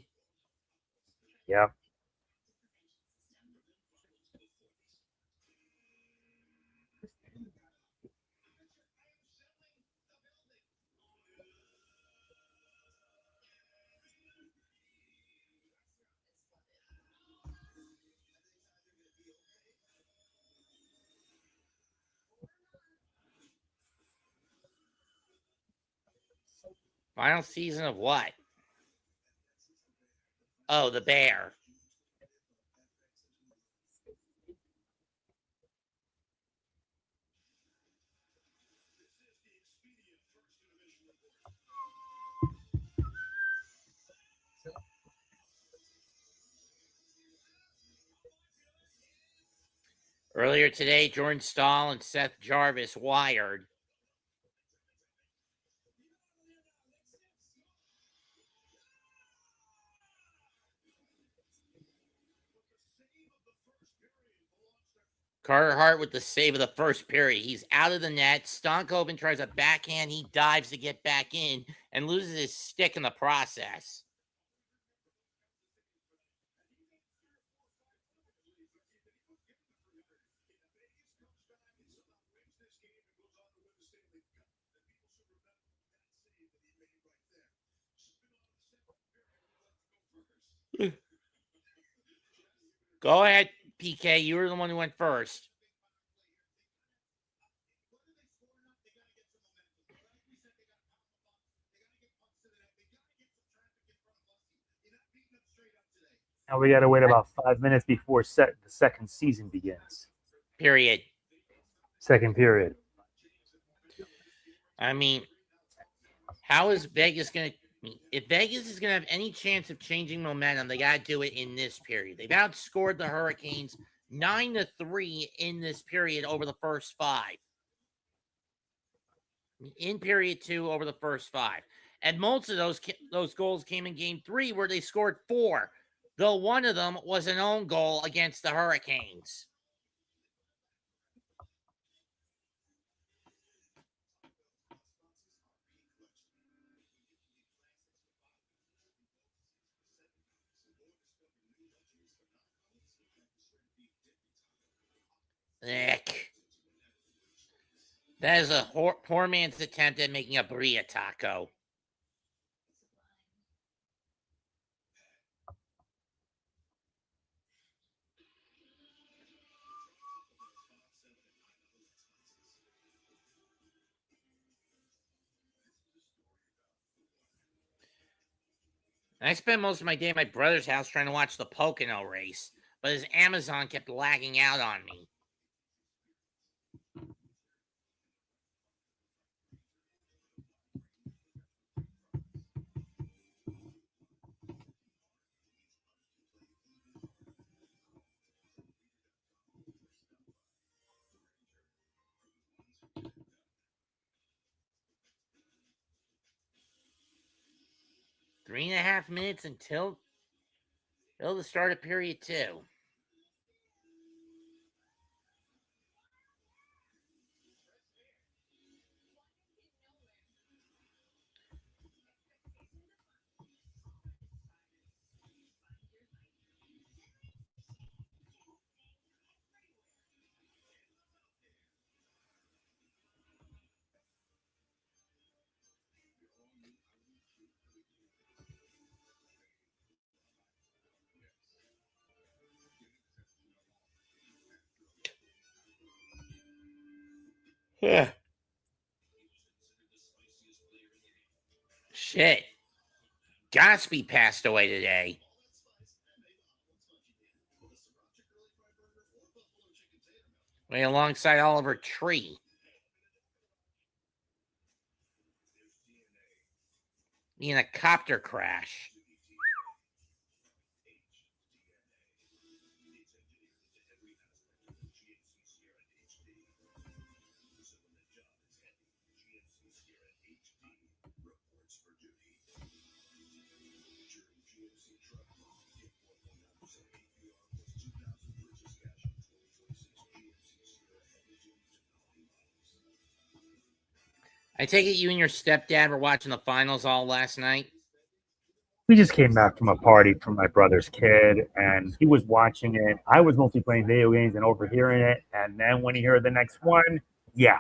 Yeah. Final season of what? Oh, the Bear. Earlier today, Jordan Stahl and Seth Jarvis wired. Carter Hart with the save of the first period. He's out of the net. Stankoven tries a backhand. He dives to get back in and loses his stick in the process. Go ahead, PK. You were the one who went first. Now we got to wait about 5 minutes before the second season begins. Period. Second period. I mean, how is Vegas going to... If Vegas is going to have any chance of changing momentum, they got to do it in this period. They've outscored the Hurricanes 9-3 in this period over the first 5. In period 2 over the first 5. And most of those goals came in game 3 where they scored 4, though one of them was an own goal against the Hurricanes. Ick. That is a poor man's attempt at making a birria taco. I spent most of my day at my brother's house trying to watch the Pocono race, but his Amazon kept lagging out on me. Three and a half minutes until the start of period 2. Yeah. Shit. Gatsby passed away today. Right alongside Oliver Tree. In a copter crash. I take it you and your stepdad were watching the finals all last night? We just came back from a party for my brother's kid, and he was watching it. I was mostly playing video games and overhearing it. And then when he heard the next one, yeah,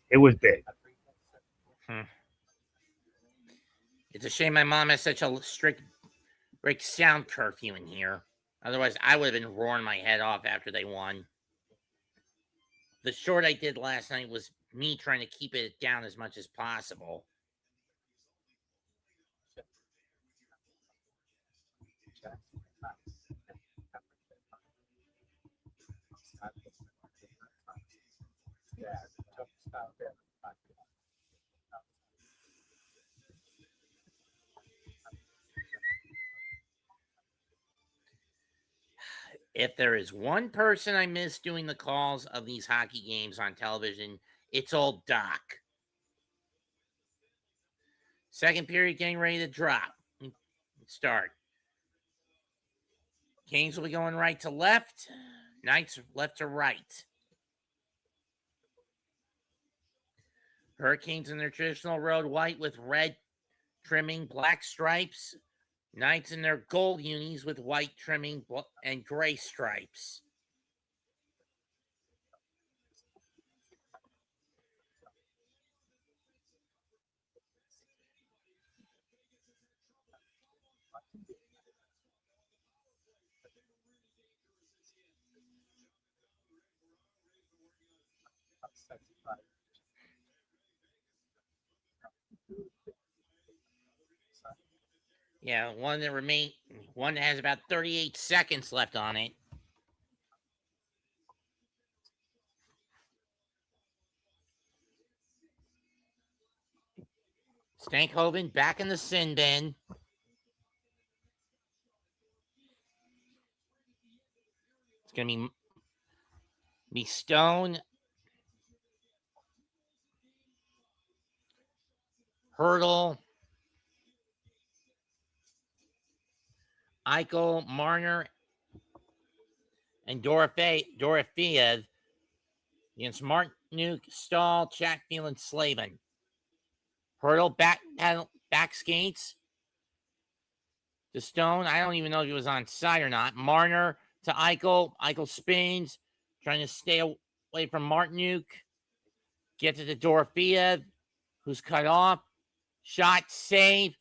it was big. It's a shame my mom has such a strict sound curfew in here. Otherwise, I would have been roaring my head off after they won. The short I did last night was me trying to keep it down as much as possible. If there is one person I miss doing the calls of these hockey games on television, it's old Doc. Second period getting ready to drop. Start. Canes will be going right to left. Knights left to right. Hurricanes in their traditional road white with red trimming, black stripes. Knights in their gold unis with white trimming and gray stripes. Yeah, one that has about 38 seconds left on it. Stankhoven back in the sin bin. It's going to be Stone, Hurdle, Eichel, Marner, and Dorothea against Martinook, Stahl, Chatfield, and Slavin. Hurdle back skates to Stone. I don't even know if he was on side or not. Marner to Eichel. Eichel spins, trying to stay away from Martinook. Gets it to Dorothea, who's cut off. Shot, save,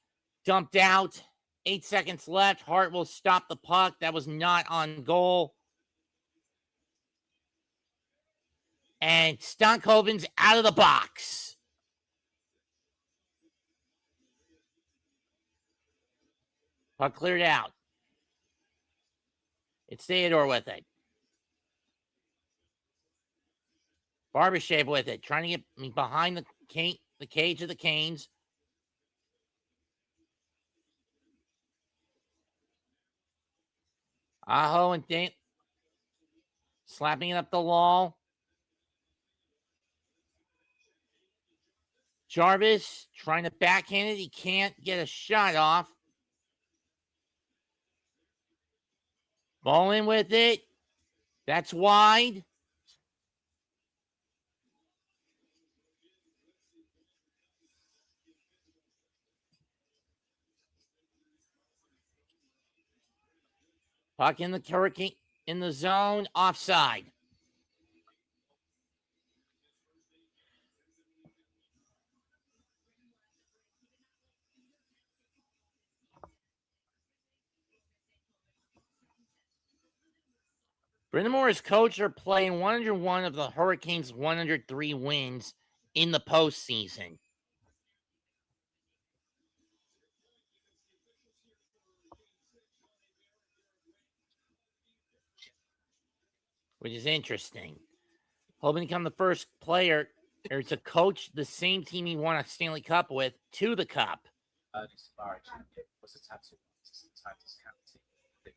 dumped out. 8 seconds left. Hart will stop the puck. That was not on goal. And Stankhoven's out of the box. Puck cleared out. It's Theodore with it. Barbashev with it, trying to get behind the cage of the Canes. Aho and Dan slapping it up the wall. Jarvis trying to backhand it. He can't get a shot off. Ball in with it. That's wide. Puck in the Hurricane in the zone. Offside. Brind'Amour's coach are playing 101 of the Hurricanes' 103 wins in the postseason. Which is interesting. Hoping to become the first player or to coach the same team he won a Stanley Cup with to the Cup.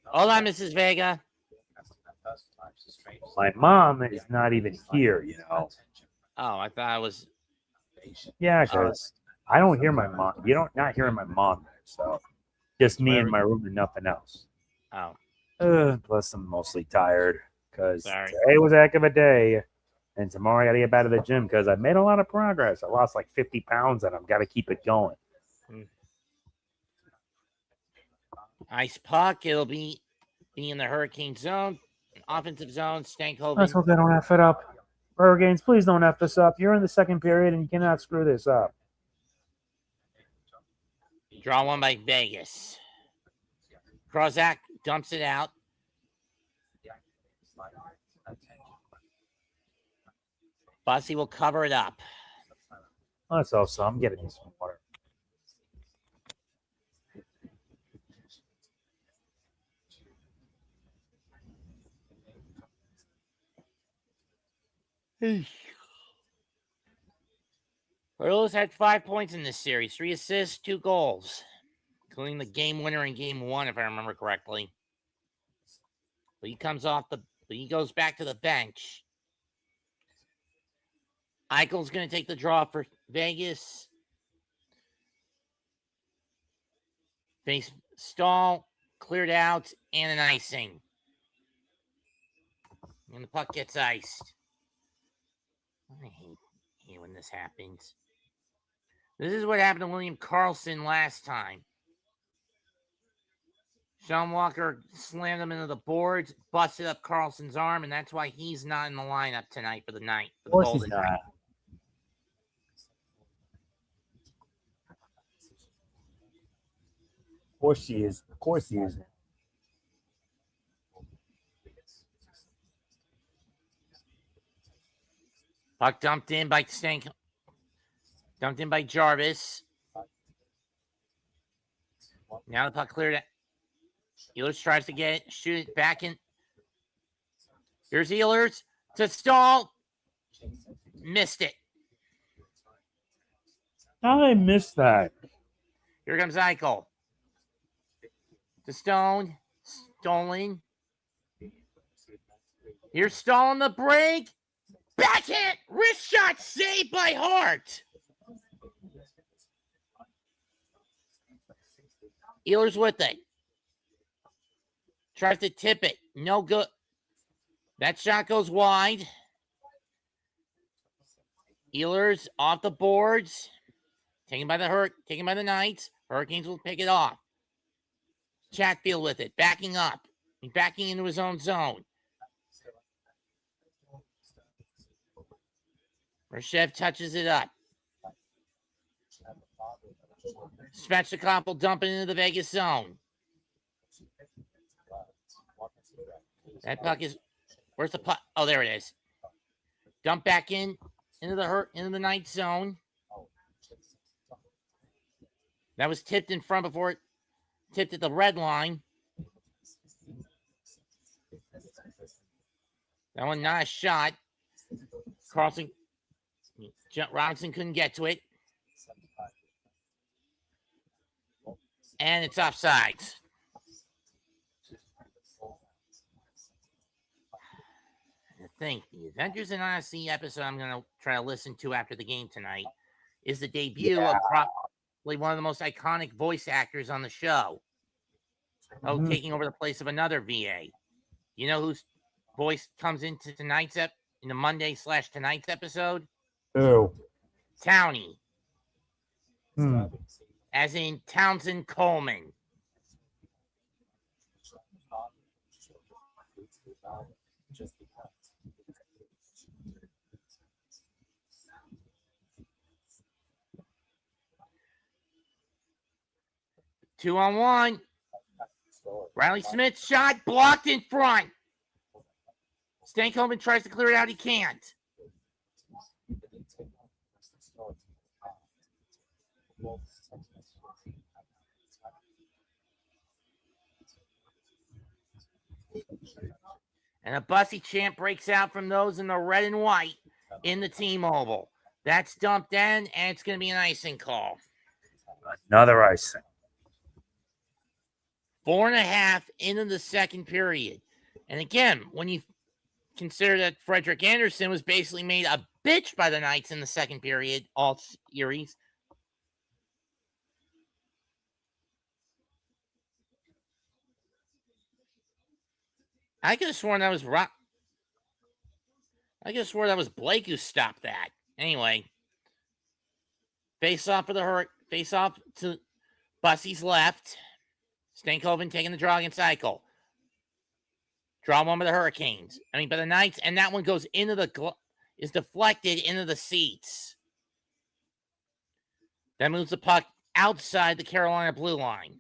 Hola, Mrs. Vega. My mom is not even here, you know. Oh, I thought I was. Yeah, because I don't hear my mom. You don't not hearing my mom, so just me in my room and nothing else. Oh. Plus, I'm mostly tired because today was a heck of a day, and tomorrow I got to get back to the gym because I made a lot of progress. I lost like 50 pounds, and I've got to keep it going. Ice puck. It'll be in the Hurricane zone, offensive zone. Stankhoven. Let's hope they don't F it up. Hurricanes, please don't F this up. You're in the second period, and you cannot screw this up. Draw one by Vegas. Krozak dumps it out. Bussy will cover it up. Let's hope so. I'm getting some water. Orioles had 5 points in this series, 3 assists, 2 goals, including the game winner in game 1, if I remember correctly. But he goes back to the bench. Eichel's going to take the draw for Vegas. Face Stahl cleared out and an icing. And the puck gets iced. I hate when this happens. This is what happened to William Karlsson last time. Sean Walker slammed him into the boards, busted up Karlsson's arm, and that's why he's not in the lineup tonight for the night. Of course he's not. Of course he is. Of course he is. Puck dumped in by Stank. Dumped in by Jarvis. Now the puck cleared out. Ehlers tries to get it, shoot it back in. Here's Ehlers to Stahl. Missed it. How did I miss that? Here comes Eichel. To Stone. Stolen. Here's Stahl on the break. Backhand. Wrist shot saved by Hart. Ehlers with it. Tries to tip it. No good. That shot goes wide. Ehlers off the boards. Taken by the Knights. Hurricanes will pick it off. Chatfield with it. Backing up. He's backing into his own zone. Rashev touches it up. Svechnikov will dump it into the Vegas zone. That puck is. Where's the puck? Oh, there it is. Dump back into the Knights zone. That was tipped in front before it tipped at the red line. That one not a shot. Robinson couldn't get to it. And it's offsides. The Adventures in Odyssey episode I'm going to try to listen to after the game tonight is the debut of probably one of the most iconic voice actors on the show. Taking over the place of another VA. You know whose voice comes into in the Monday/tonight's episode? Who? Townie. As in Townsend Coleman. Two on one. Riley Smith shot blocked in front. Stankoven tries to clear it out. He can't. And a Bussy chant breaks out from those in the red and white in the T-Mobile. That's dumped in, and it's going to be an icing call. Another icing. 4.5 into the second period. And again, when you consider that Frederick Anderson was basically made a bitch by the Knights in the second period, all series. I could have sworn that was Rock. I could have sworn that was Blake who stopped that. Anyway, face off to Bussy's left. Stankoven taking the draw against Eichel. Draw one by the Hurricanes. By the Knights, and that one goes into is deflected into the seats. That moves the puck outside the Carolina blue line.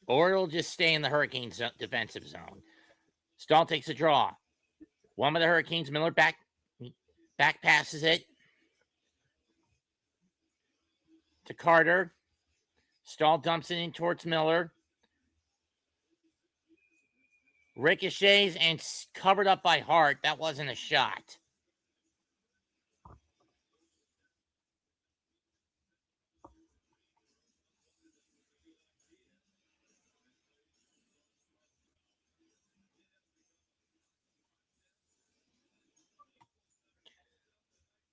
Or it'll just stay in the Hurricanes' defensive zone. Stahl takes a draw. One by the Hurricanes. Miller back Back passes it to Carter. Stahl dumps it in towards Miller. Ricochets and covered up by Hart. That wasn't a shot.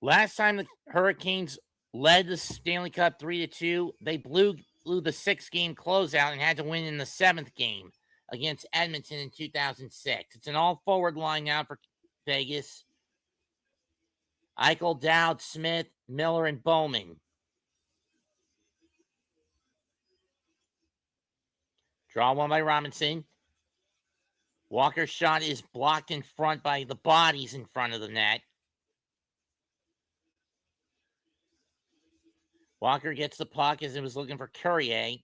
Last time the Hurricanes led the Stanley Cup 3-2, they blew the 6-game closeout and had to win in the 7th game against Edmonton in 2006. It's an all-forward line now for Vegas. Eichel, Dowd, Smith, Miller, and Bowman. Draw one by Robinson. Walker's shot is blocked in front by the bodies in front of the net. Walker gets the puck as it was looking for Courier.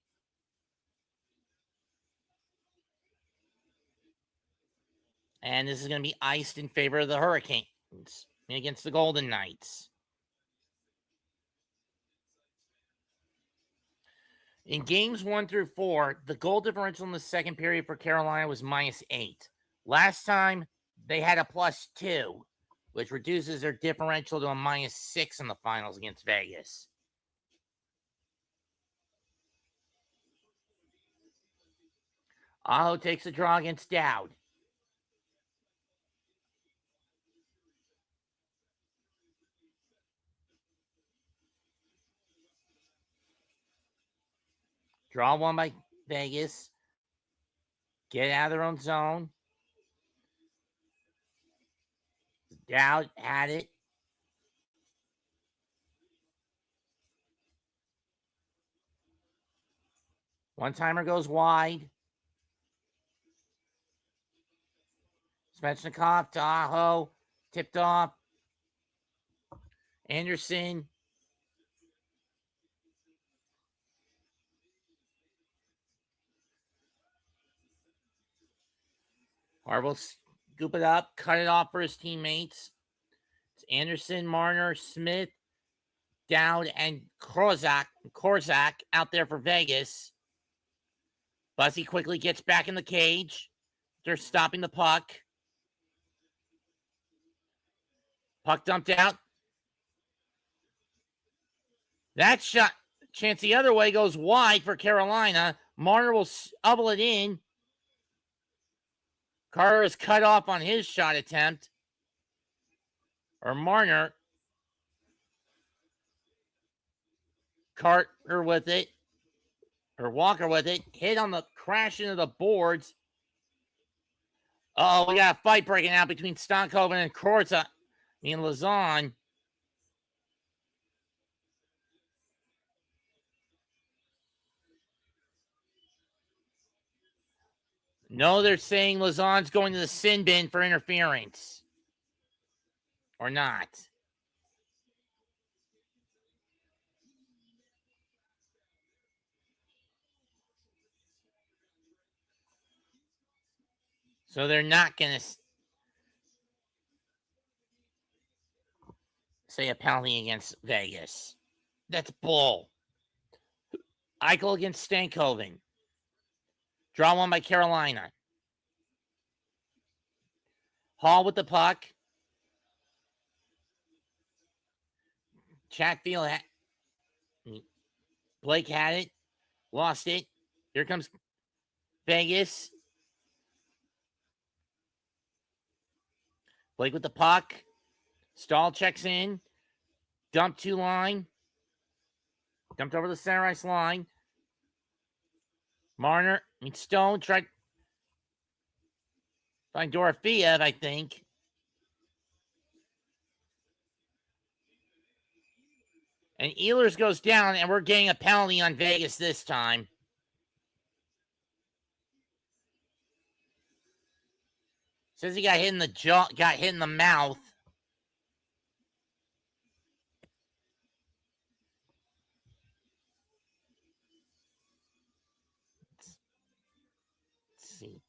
And this is going to be iced in favor of the Hurricanes against the Golden Knights. In games 1 through 4, the goal differential in the second period for Carolina was -8. Last time, they had a +2, which reduces their differential to a -6 in the finals against Vegas. Aho takes a draw against Dowd. Draw one by Vegas. Get out of their own zone. Dowd had it. One-timer goes wide. Svechnikov to Aho. Tipped off. Anderson. Harville scoop it up. Cut it off for his teammates. It's Anderson, Marner, Smith, Dowd, and Korzak out there for Vegas. Bussy quickly gets back in the cage. They're stopping the puck. Puck dumped out. That shot, chance the other way, goes wide for Carolina. Marner will shovel it in. Carter is cut off on his shot attempt. Or Marner. Carter with it. Or Walker with it. Hit on the crash into the boards. Oh, we got a fight breaking out between Stankoven and Korza. And Lazan. No, they're saying Lazan's going to the sin bin for interference. Or not. So they're not going to say a penalty against Vegas. That's bull. Eichel against Stankoven. Draw one by Carolina. Hall with the puck. Chatfield Blake had it. Lost it. Here comes Vegas. Blake with the puck. Stahl checks in. Dump 2 line. Dumped over the center ice line. Stone tried. Find Dorofeev, I think. And Ehlers goes down, and we're getting a penalty on Vegas this time. Says he got hit in the jaw, got hit in the mouth. Let's see.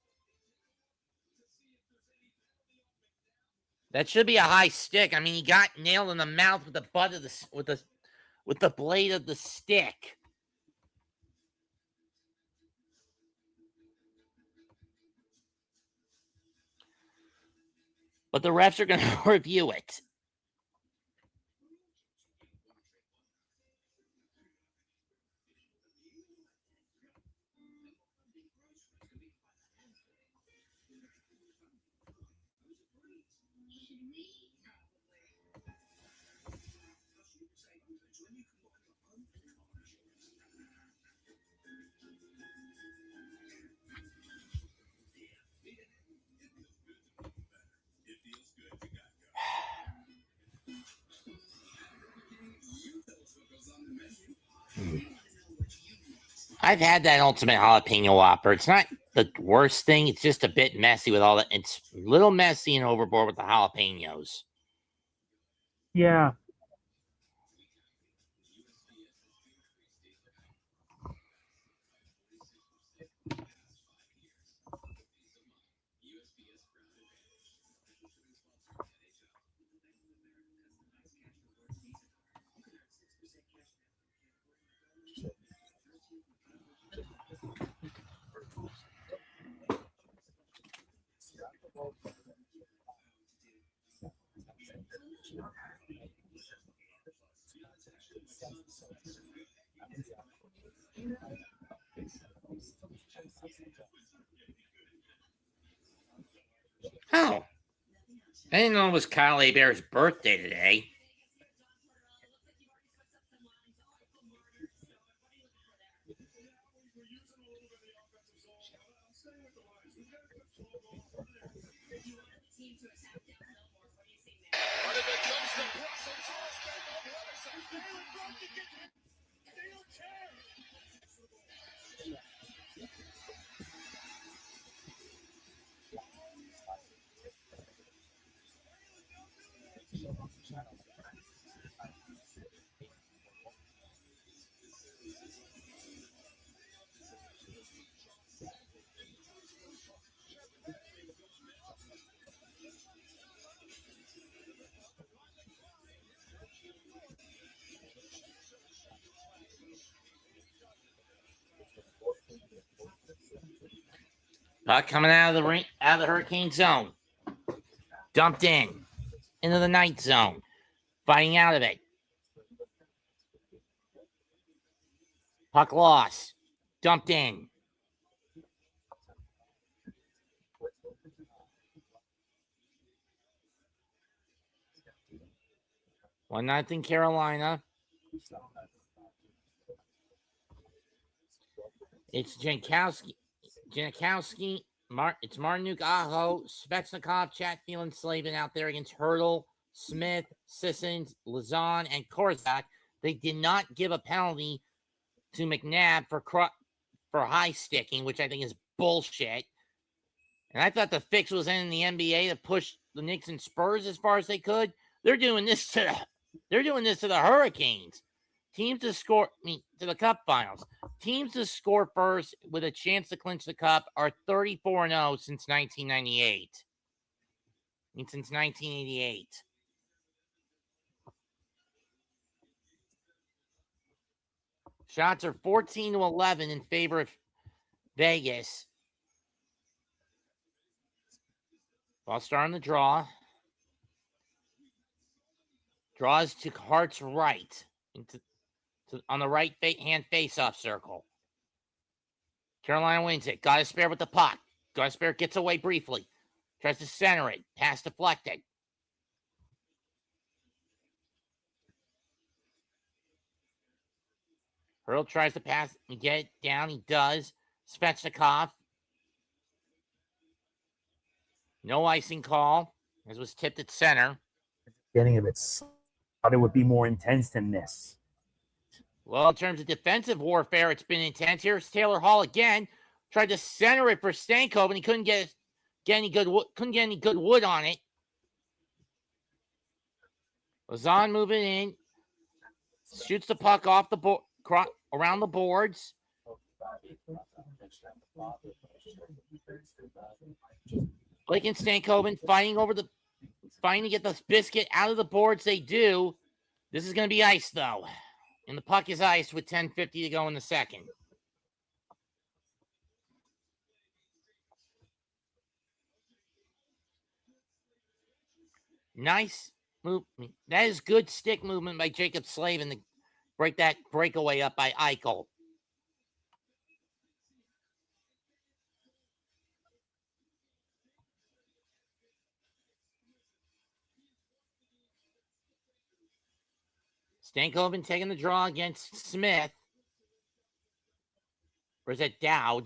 That should be a high stick. I mean, he got nailed in the mouth with the butt of with the blade of the stick. But the refs are going to review it. I've had that ultimate jalapeno whopper. It's not the worst thing. It's just a bit messy with all that. It's a little messy and overboard with the jalapenos. Yeah. Oh. I didn't know it was Kyle Hebert's birthday today. Puck coming out of the ring, out of the Hurricane zone. Dumped in into the night zone. Fighting out of it. Puck lost. Dumped in. One nothing Carolina. It's Jankowski. It's Martinuk, Aho, Svechnikov, Chatfield, and Slavin out there against Hurdle, Smith, Sissons, Lazan, and Korzak. They did not give a penalty to McNabb for high sticking, which I think is bullshit. And I thought the fix was in the NBA to push the Knicks and Spurs as far as they could. They're doing this to the Hurricanes. Teams to score, to the Cup Finals. Teams to score first with a chance to clinch the Cup are 34-0 since 1998. Since 1988. Shots are 14-11 in favor of Vegas. Ball starting the draw. Draws to Hart's right on the right hand face-off circle. Carolina wins it. Got to spare with the puck. Got to spare, gets away briefly. Tries to center it. Pass deflected. Hurdle tries to pass and get it down. He does. Svechnikov. No icing call, as was tipped at center. Getting a bit. Thought it would be more intense than this. Well, in terms of defensive warfare, it's been intense. Here's Taylor Hall again. Tried to center it for Stankoven, and he couldn't get any good wood on it. Lazan moving in. Shoots the puck off the board, around the boards. Blake and Stankoven fighting finally get the biscuit out of the boards. They do. This is going to be ice, though. And the puck is iced with 10:50 to go in the second. Nice move. That is good stick movement by Jacob Slavin to break that breakaway up by Eichel. Stankoven taking the draw against Smith. Or is that Dowd?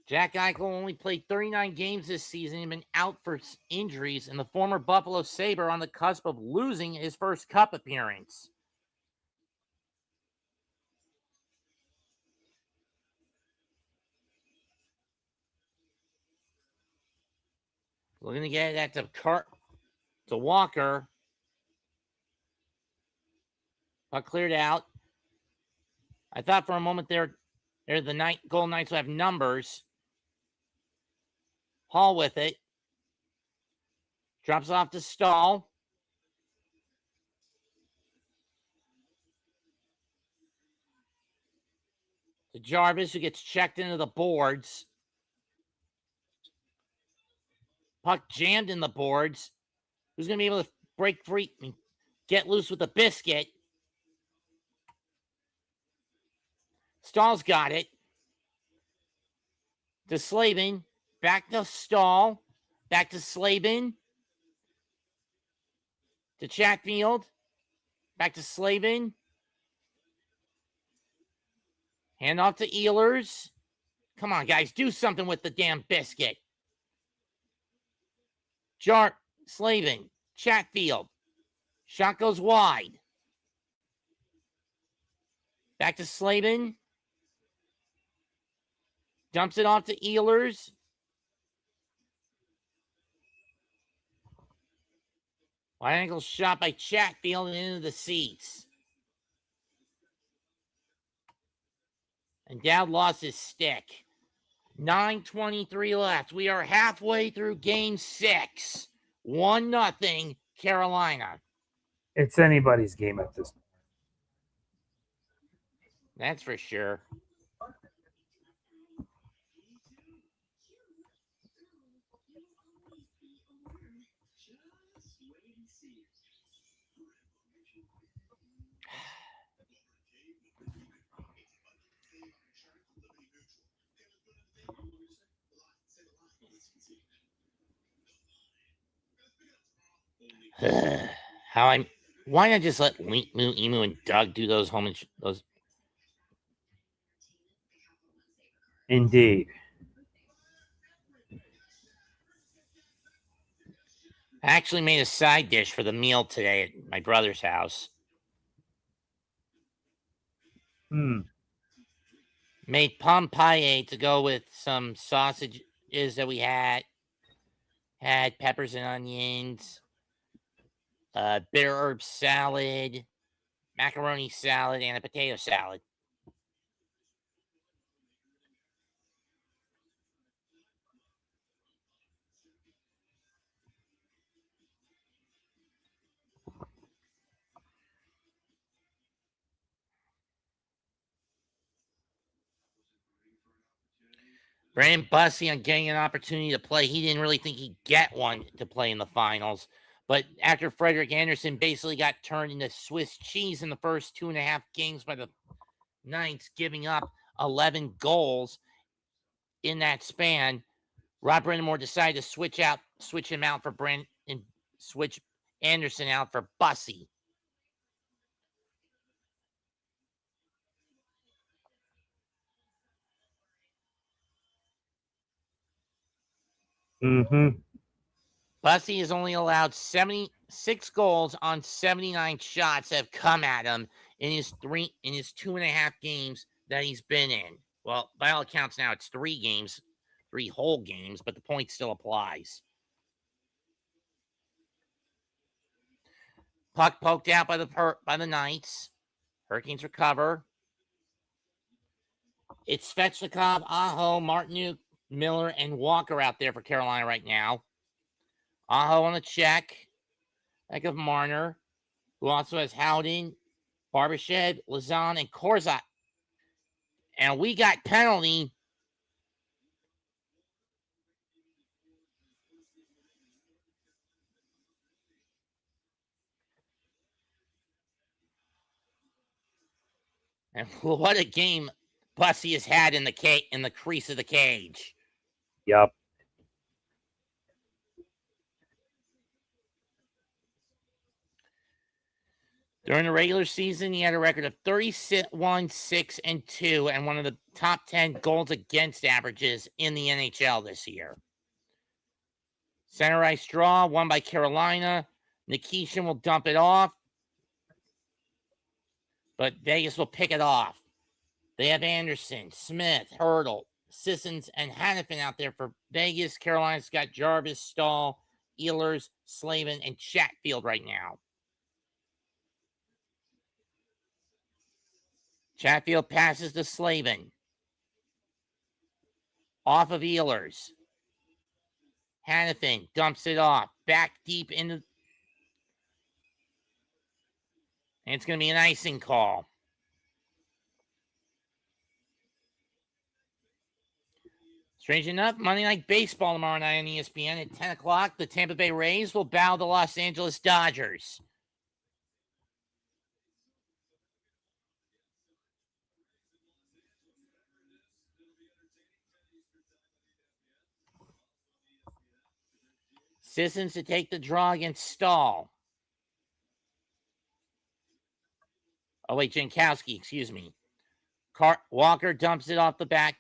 Jack Eichel only played 39 games this season and been out for injuries, and the former Buffalo Sabre on the cusp of losing his first cup appearance. Looking to get that to Walker. Puck cleared out. I thought for a moment they're the Golden Knights will have numbers. Hall with it. Drops off to Stahl. To Jarvis, who gets checked into the boards. Puck jammed in the boards. Who's going to be able to break free, get loose with the biscuit? Stahl's got it. To Slavin. Back to Stahl. Back to Slavin. To Chatfield. Back to Slavin. Hand off to Ehlers. Come on, guys. Do something with the damn biscuit. Slavin. Chatfield. Shot goes wide. Back to Slavin. Dumps it off to Ehlers. Wide angle shot by Chatfield and into the seats. And Dowd lost his stick. 9:23 left. We are halfway through game 6. 1-0 Carolina. It's anybody's game at this point. That's for sure. Why not just let Emu and Doug do those those? Indeed. I actually made a side dish for the meal today at my brother's house. Made pomme paille to go with some sausages that we had peppers and onions, bitter herb salad, macaroni salad, and a potato salad. Brandon Bussey on getting an opportunity to play. He didn't really think he'd get one to play in the finals. But after Frederik Andersen basically got turned into Swiss cheese in the first 2.5 games by the Knights, giving up 11 goals in that span, Rob Brindamore decided to switch him out for and switch Andersen out for Bussey. Bussey has only allowed 76 goals on 79 shots that have come at him in his 2.5 games that he's been in. Well, by all accounts now it's 3 games, 3 whole games, but the point still applies. Puck poked out by the Knights. Hurricanes recover. It's Svechnikov, Aho, Martinuk, Miller, and Walker out there for Carolina right now. Aho on the check. Back of Marner, who also has Howden, Barbashev, Lazan, and Korzak. And we got penalty. And what a game Bussy has had in the crease of the cage. Yep. During the regular season, he had a record of 31, 6, and 2, and one of the top 10 goals against averages in the NHL this year. Center ice draw, won by Carolina. Nikishin will dump it off, but Vegas will pick it off. They have Anderson, Smith, Hurdle, Sissons, and Hannafin out there for Vegas. Carolina's got Jarvis, Stahl, Ehlers, Slavin, and Chatfield right now. Chatfield passes to Slavin. Off of Ehlers. Hannafin dumps it off. Back deep into... And it's going to be an icing call. Strange enough, Monday Night Baseball tomorrow night on ESPN at 10 o'clock. The Tampa Bay Rays will bow the Los Angeles Dodgers. Sissons to take the draw against Stahl. Oh, wait, Jankowski, excuse me. Walker dumps it off the back,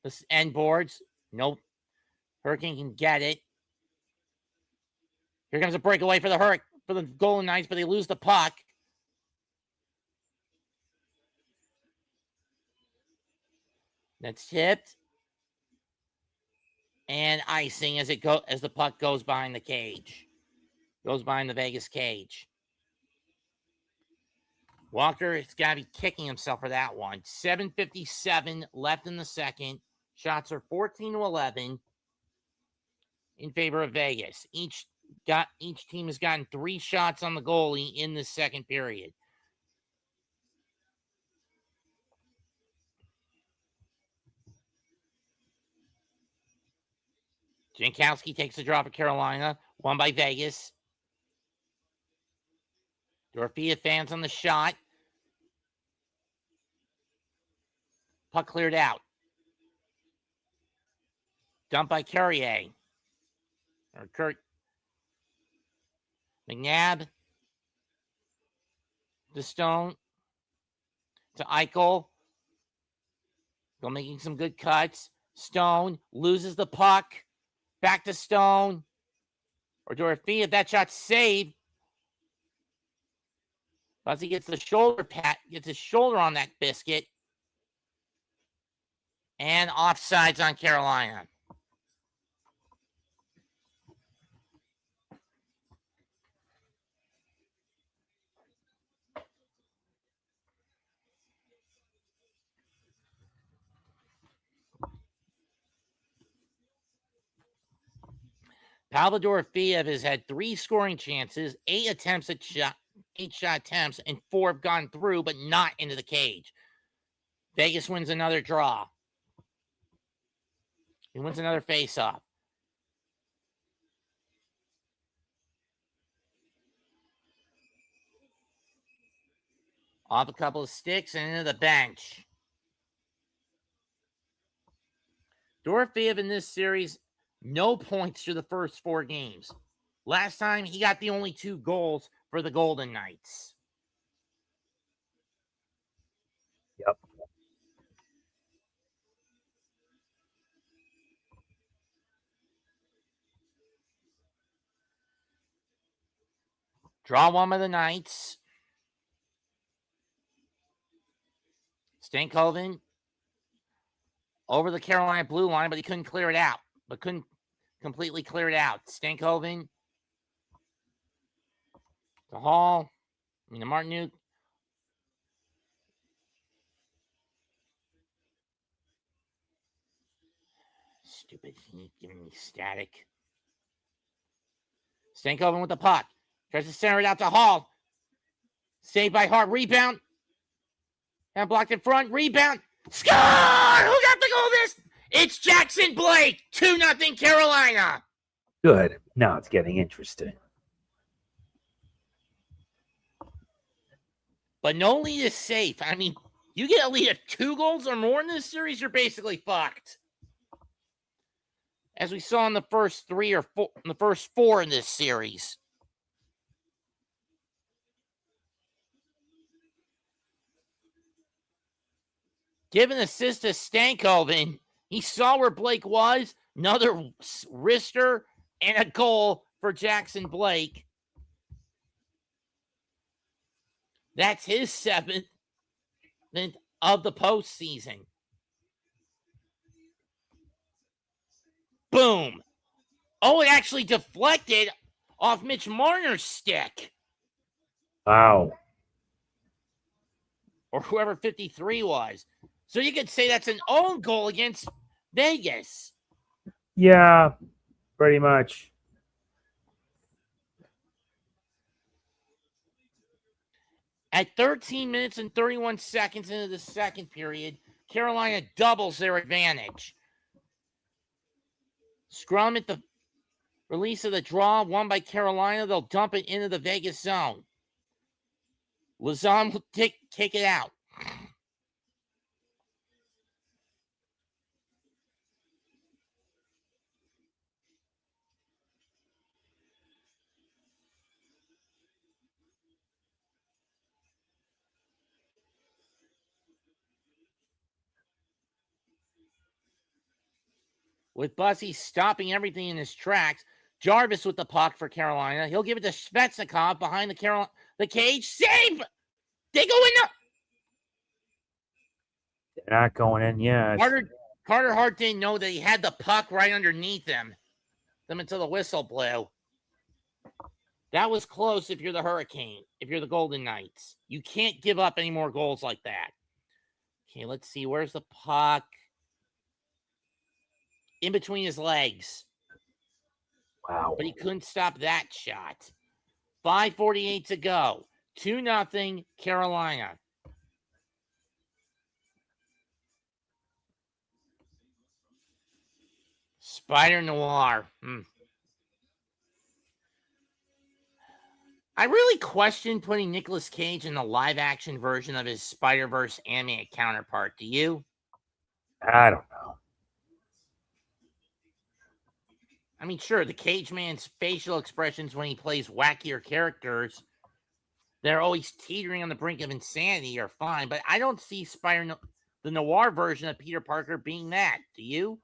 the end boards. Nope. Hurricane can get it. Here comes a breakaway for the Golden Knights, but they lose the puck. That's tipped. And icing as the puck goes behind the cage. Goes behind the Vegas cage. Walker has got to be kicking himself for that one. 7:57 left in the second. Shots are 14-11 in favor of Vegas. Each team has gotten 3 shots on the goalie in the second period. Jankowski takes the draw for Carolina, won by Vegas. Dorothea fans on the shot. Puck cleared out. Dumped by Carrier. Or Kurt. McNabb. To Stone. To Eichel. Still making some good cuts. Stone loses the puck. Back to Stone. Or Dorothea. That shot's saved. As he gets the shoulder pat, gets his shoulder on that biscuit. And offsides on Carolina. Pavel Dorofeev has had 3 scoring chances, 8 shot attempts, and 4 have gone through, but not into the cage. Vegas wins another draw. He wins another faceoff. Off a couple of sticks and into the bench. Dorofeev in this series, no points through the first 4 games. Last time, he got the only 2 goals for the Golden Knights. Yep. Draw one by the Knights. Stankoven over the Carolina blue line, but he couldn't clear it out. But couldn't completely clear it out. Stankoven to Hall. To Martinuk. Stupid. He giving me static. Stankoven with the puck. Tries to center it out to Hall. Saved by Hart. Rebound. And blocked in front. Rebound. Score! Who got the goal this? It's Jackson Blake. 2-0 Carolina. Good. Now it's getting interesting. But no lead is safe. I mean, you get a lead of 2 goals or more in this series, you're basically fucked. As we saw in the first 3 or 4, in the first 4 in this series. Give an assist to Stankoven. He saw where Blake was. Another wrister and a goal for Jackson Blake. That's his 7th of the postseason. Boom. Oh, it actually deflected off Mitch Marner's stick. Wow. Or whoever 53 was. So you could say that's an own goal against Vegas. Yeah, pretty much. At 13 minutes and 31 seconds into the second period, Carolina doubles their advantage. Scrum at the release of the draw, won by Carolina. They'll dump it into the Vegas zone. Lazan will take it out. With Bussy stopping everything in his tracks, Jarvis with the puck for Carolina. He'll give it to Svechnikov behind the cage. Save! They go in there. They're not going in yet. Carter Hart didn't know that he had the puck right underneath them until the whistle blew. That was close if you're the Hurricane, if you're the Golden Knights. You can't give up any more goals like that. Okay, let's see. Where's the puck? In between his legs. Wow. But he couldn't stop that shot. 5:48 to go. 2-0 Carolina. Spider Noir. I really question putting Nicolas Cage in the live-action version of his Spider-Verse animated counterpart. Do you? I don't know. I mean, sure, the Cage Man's facial expressions when he plays wackier characters, they're always teetering on the brink of insanity are fine, but I don't see the Noir version of Peter Parker being that. Do you?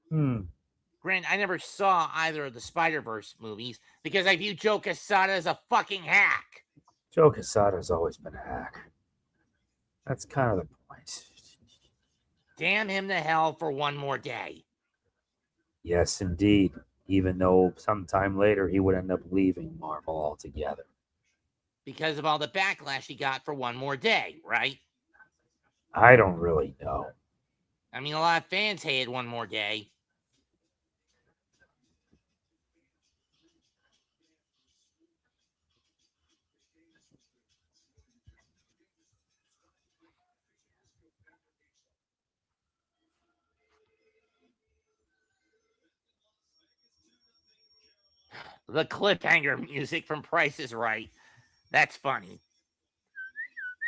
Grant, I never saw either of the Spider-Verse movies because I view Joe Quesada as a fucking hack. Joe Quesada's always been a hack. That's kind of the point. Damn him to hell for one more day. Yes, indeed. Even though sometime later he would end up leaving Marvel altogether. Because of all the backlash he got for one more day, right? I don't really know. I mean, a lot of fans hated One More Day. The cliffhanger music from Price is Right. That's funny.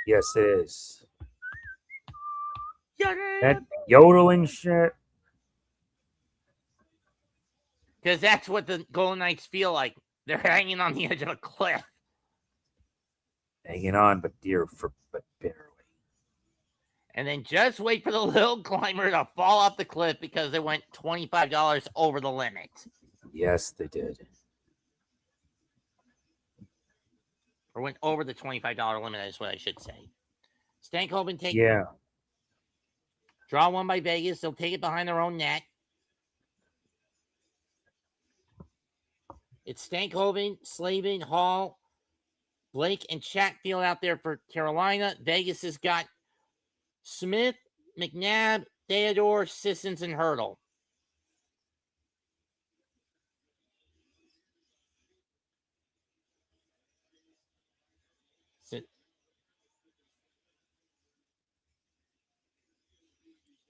Yes, it is. That yodeling shit. Because that's what the Golden Knights feel like. They're hanging on the edge of a cliff. Hanging on, but barely. And then just wait for the little climber to fall off the cliff because they went $25 over the limit. Yes, they did. Or went over the $25 limit, is what I should say. Stankoven take draw one by Vegas. They'll take it behind their own net. It's Stankoven, Slavin, Hall, Blake, and Chatfield out there for Carolina. Vegas has got Smith, McNabb, Theodore, Sissons, and Hurdle.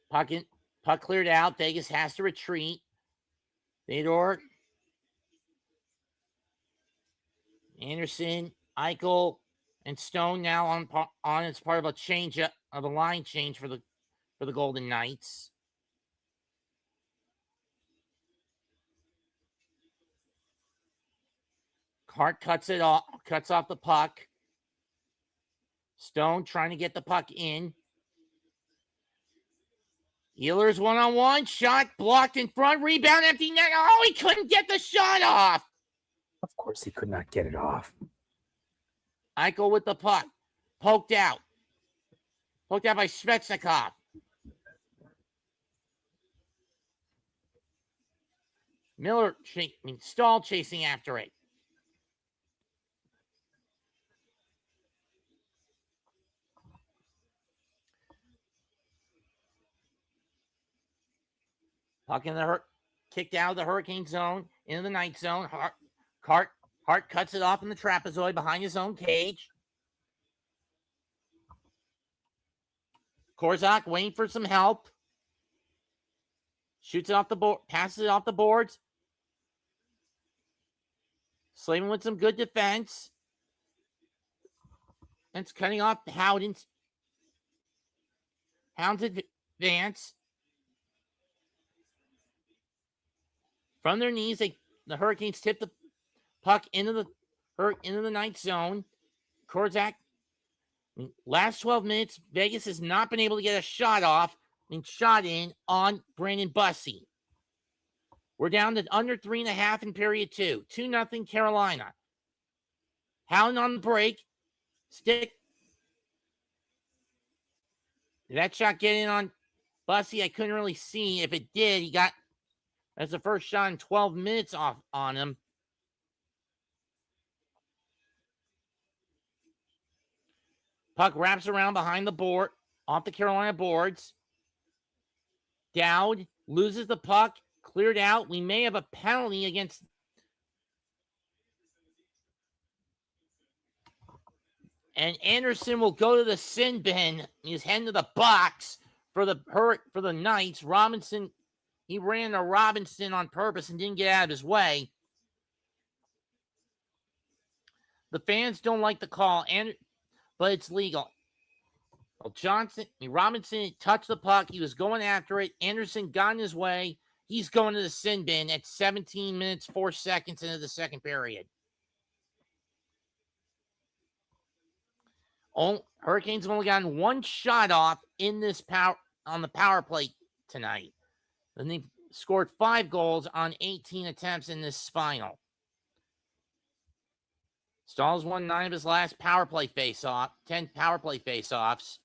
Puck cleared out. Vegas has to retreat. Theodore, Anderson, Eichel, and Stone now on as part of a change of a line change for the Golden Knights. Hart cuts off the puck. Stone trying to get the puck in. Ehlers one-on-one. Shot blocked in front. Rebound, empty net. Oh, he couldn't get the shot off. Of course he could not get it off. Eichel with the puck. Poked out. Poked out by Svechnikov. Miller, Stahl chasing after it. Puck in the kicked out of the Hurricane zone into the Knight zone. Hart cuts it off in the trapezoid behind his own cage. Korzak waiting for some help. Shoots it off the board, passes it off the boards. Slavin with some good defense. And it's cutting off Hound's advance. From their knees, the Hurricanes tip the puck into the Knight zone. Korzak, last 12 minutes, Vegas has not been able to get a shot off. Shot in on Brandon Bussey. We're down to under 3.5 in period 2. 2-0 Carolina. Hound on the break. Stick. Did that shot get in on Bussey? I couldn't really see. If it did, that's the first shot in 12 minutes off on him. Puck wraps around behind the board, off the Carolina boards. Dowd loses the puck, cleared out. We may have a penalty against. And Anderson will go to the sin bin. He's heading to the box for the Knights. Robinson, he ran to Robinson on purpose and didn't get out of his way. The fans don't like the call, but it's legal. Well, Robinson touched the puck. He was going after it. Anderson got in his way. He's going to the sin bin at 17 minutes, 4 seconds into the second period. Hurricanes have only gotten one shot off in this on the power play tonight. And they've scored 5 goals on 18 attempts in this final. Stahl's won 9 of his last power play face-off, 10 power play face-offs.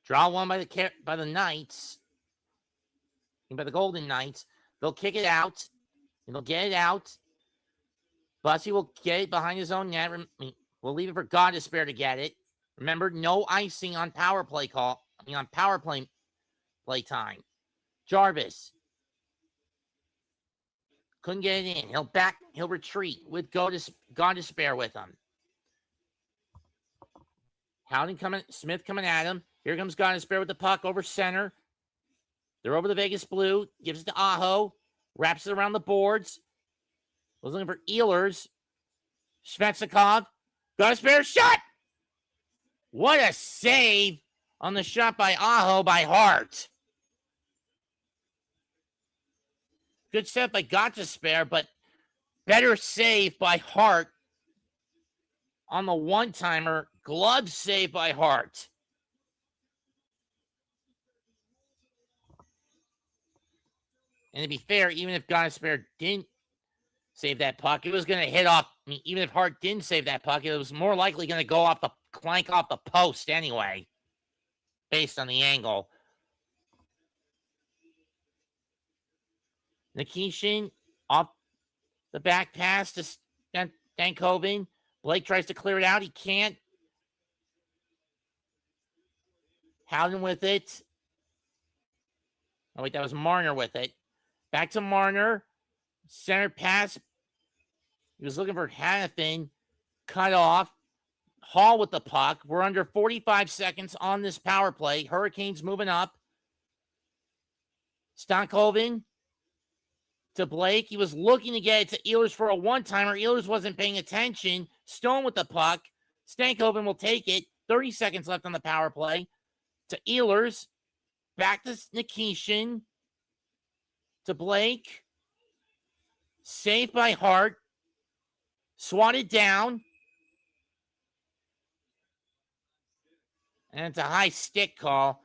Draw one by the Knights, by the Golden Knights. They'll kick it out, and they'll get it out. Bussey will get it behind his own net. We'll leave it for God to spare to get it. Remember, no icing on power play on power play time. Jarvis couldn't get it in. He'll retreat with God to spare with him. Smith coming at him. Here comes God to spare with the puck over center. They're over the Vegas Blue. Gives it to Aho. Wraps it around the boards. Was looking for Ehlers. Svechnikov. God to spare shot. What a save on the shot by Aho by Hart. Good set by God to spare, but better save by Hart on the one-timer. Glove save by Hart. And to be fair, even if God to spare didn't save that puck, it was going to hit off. Even if Hart didn't save that puck, it was more likely going to go off the clank off the post anyway, based on the angle. Nikishin off the back pass to Stankoven. Blake tries to clear it out. He can't. Howden with it. Oh, wait, that was Marner with it. Back to Marner. Center pass. He was looking for Hannafin, cut off. Hall with the puck. We're under 45 seconds on this power play. Hurricanes moving up. Stankoven to Blake. He was looking to get it to Ehlers for a one-timer. Ehlers wasn't paying attention. Stone with the puck. Stankoven will take it. 30 seconds left on the power play. To Ehlers. Back to Nikishin. To Blake. Saved by Hart. Swatted down. And it's a high stick call.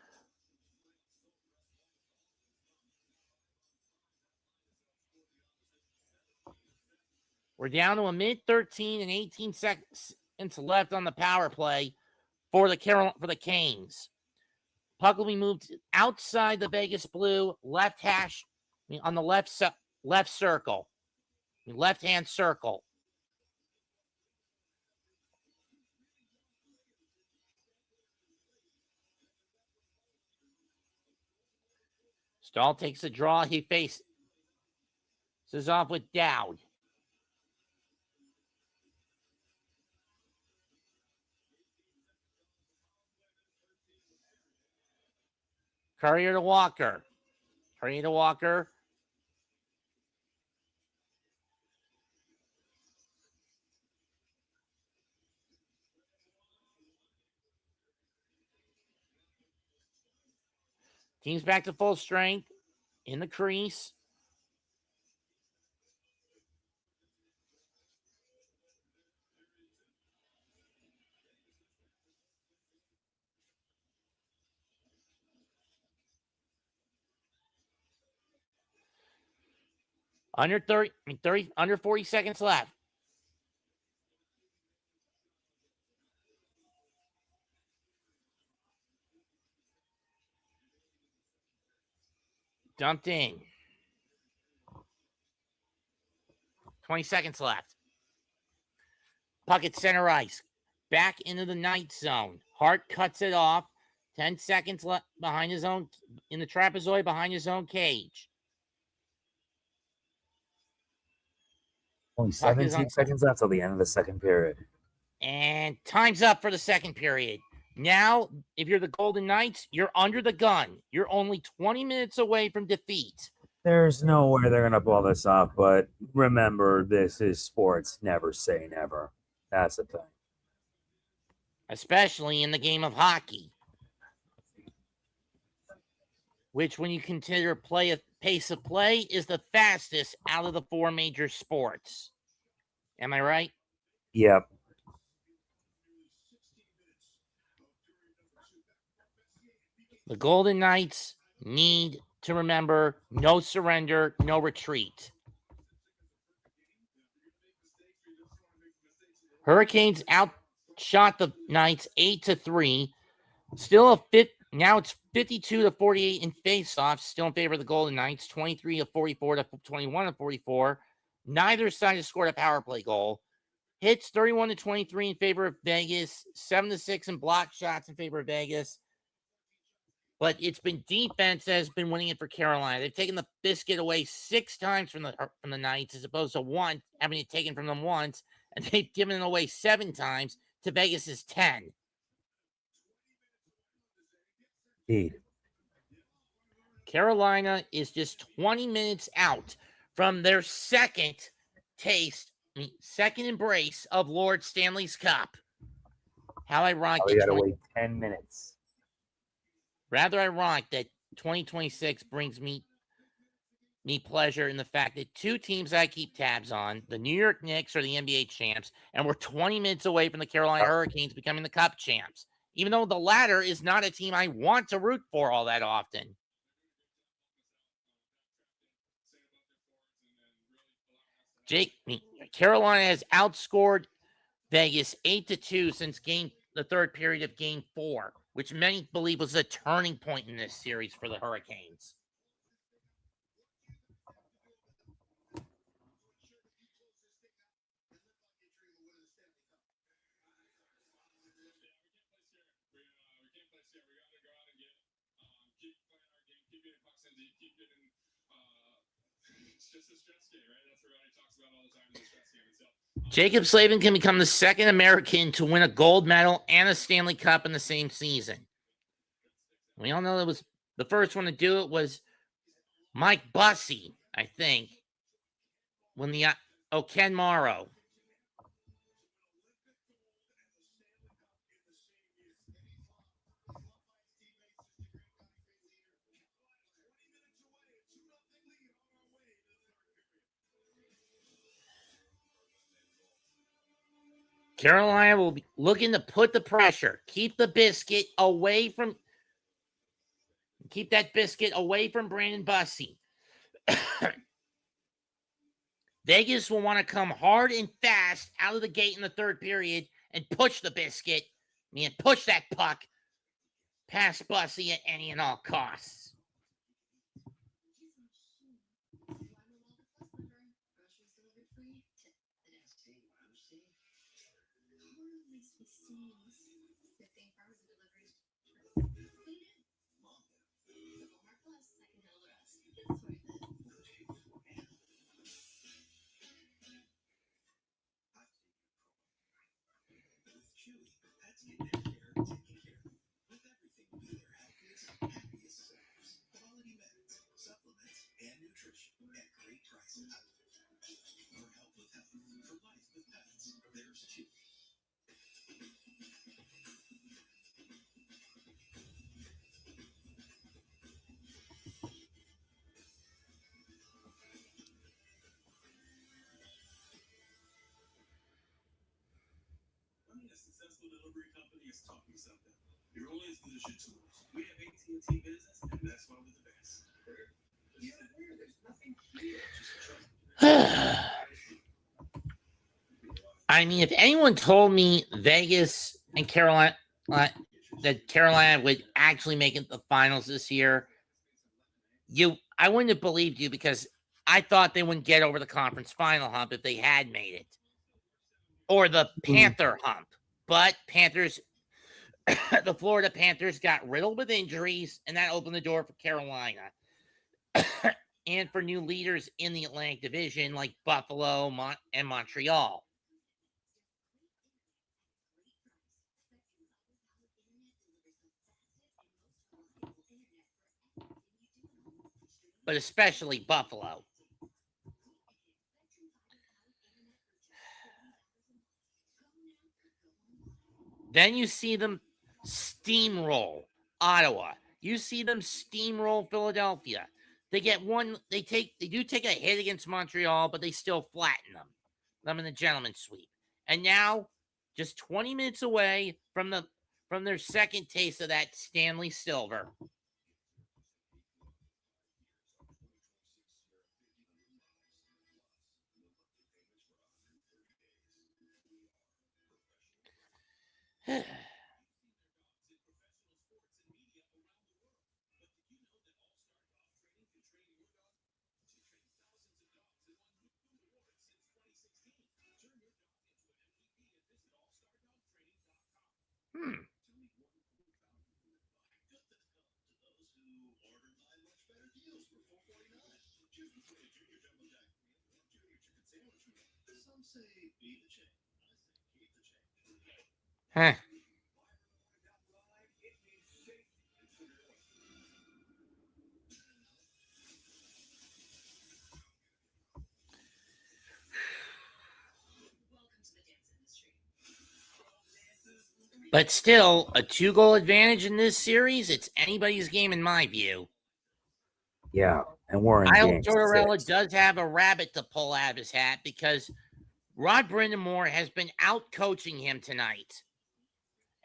We're down to a minute 13 and 18 seconds left on the power play for the Canes. Puck will be moved outside the Vegas blue, left hash, on the left circle, left-hand circle. Stahl takes a draw. He faces off with Dowd. Courier to Walker. Team's back to full strength in the crease. Under 40 seconds left. Dumped in. 20 seconds left. Puck at center ice. Back into the night zone. Hart cuts it off. 10 seconds left behind his own, in the trapezoid behind his own cage. Only 17 seconds left till the end of the second period. And time's up for the second period. Now, if you're the Golden Knights, you're under the gun. You're only 20 minutes away from defeat. There's no way they're going to pull this off, but remember, this is sports. Never say never. That's the thing. Especially in the game of hockey, which, when you consider pace of play, is the fastest out of the four major sports. Am I right? Yep. The Golden Knights need to remember no surrender, no retreat. Hurricanes outshot the Knights 8-3. Now it's 52-48 in faceoffs, still in favor of the Golden Knights. 23-44 to 21-44. Neither side has scored a power play goal. Hits 31-23 in favor of Vegas. 7-6 in block shots in favor of Vegas. But it's been defense that has been winning it for Carolina. They've taken the biscuit away 6 times from the Knights, as opposed to one having it taken from them once, and they've given it away 7 times to Vegas's 10. Indeed. Carolina is just 20 minutes out from their second embrace of Lord Stanley's Cup. How ironic! We gotta wait 10 minutes. Rather ironic that 2026 brings me pleasure in the fact that 2 teams I keep tabs on, the New York Knicks are the NBA champs, and we're 20 minutes away from the Carolina Hurricanes becoming the Cup champs, even though the latter is not a team I want to root for all that often. Carolina has outscored Vegas 8-2 since the third period of Game 4, which many believe was a turning point in this series for the Hurricanes. Jacob Slavin can become the second American to win a gold medal and a Stanley Cup in the same season. We all know that was the first one to do it was Mike Bussey, I think. When Ken Morrow. Carolina will be looking to put the pressure, keep that biscuit away from Brandon Bussey. Vegas will want to come hard and fast out of the gate in the third period and push the biscuit, push that puck past Bussey at any and all costs. I mean, if anyone told me Vegas and Carolina that Carolina would actually make it the finals this year, I wouldn't have believed you because I thought they wouldn't get over the conference final hump if they had made it, or the Panther hump. But the Florida Panthers got riddled with injuries, and that opened the door for Carolina and for new leaders in the Atlantic Division like Buffalo and Montreal. But especially Buffalo. Then you see them steamroll Ottawa. You see them steamroll Philadelphia. They get one. They do take a hit against Montreal, but they still flatten them in the gentleman's sweep. And now, just 20 minutes away from their second taste of that Stanley Silver. Huh. But still, a 2-goal advantage in this series, it's anybody's game in my view. Yeah, and we're in I game hope Tortorella 6. does have a rabbit to pull out of his hat because Rod Brindamore has been out coaching him tonight.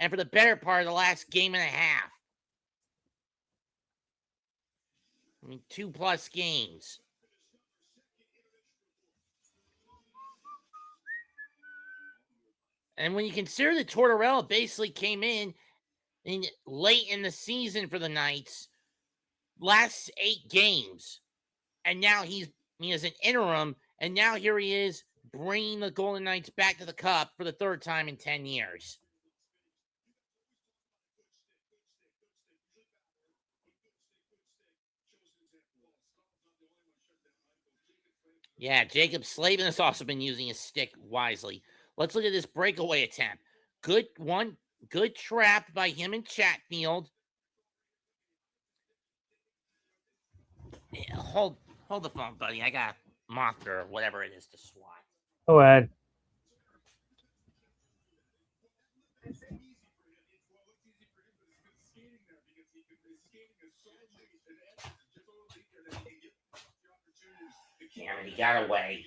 And for the better part of the last game and a half. 2+ games. And when you consider that Tortorella basically came in late in the season for the Knights, last 8 games, and now he is an interim, and now here he is bringing the Golden Knights back to the Cup for the 3rd time in 10 years. Yeah, Jacob Slavin has also been using his stick wisely. Let's look at this breakaway attempt. Good trap by him and Chatfield. Yeah, hold the phone, buddy. I got a monster or whatever it is to swat. Go ahead. Damn it, he got away.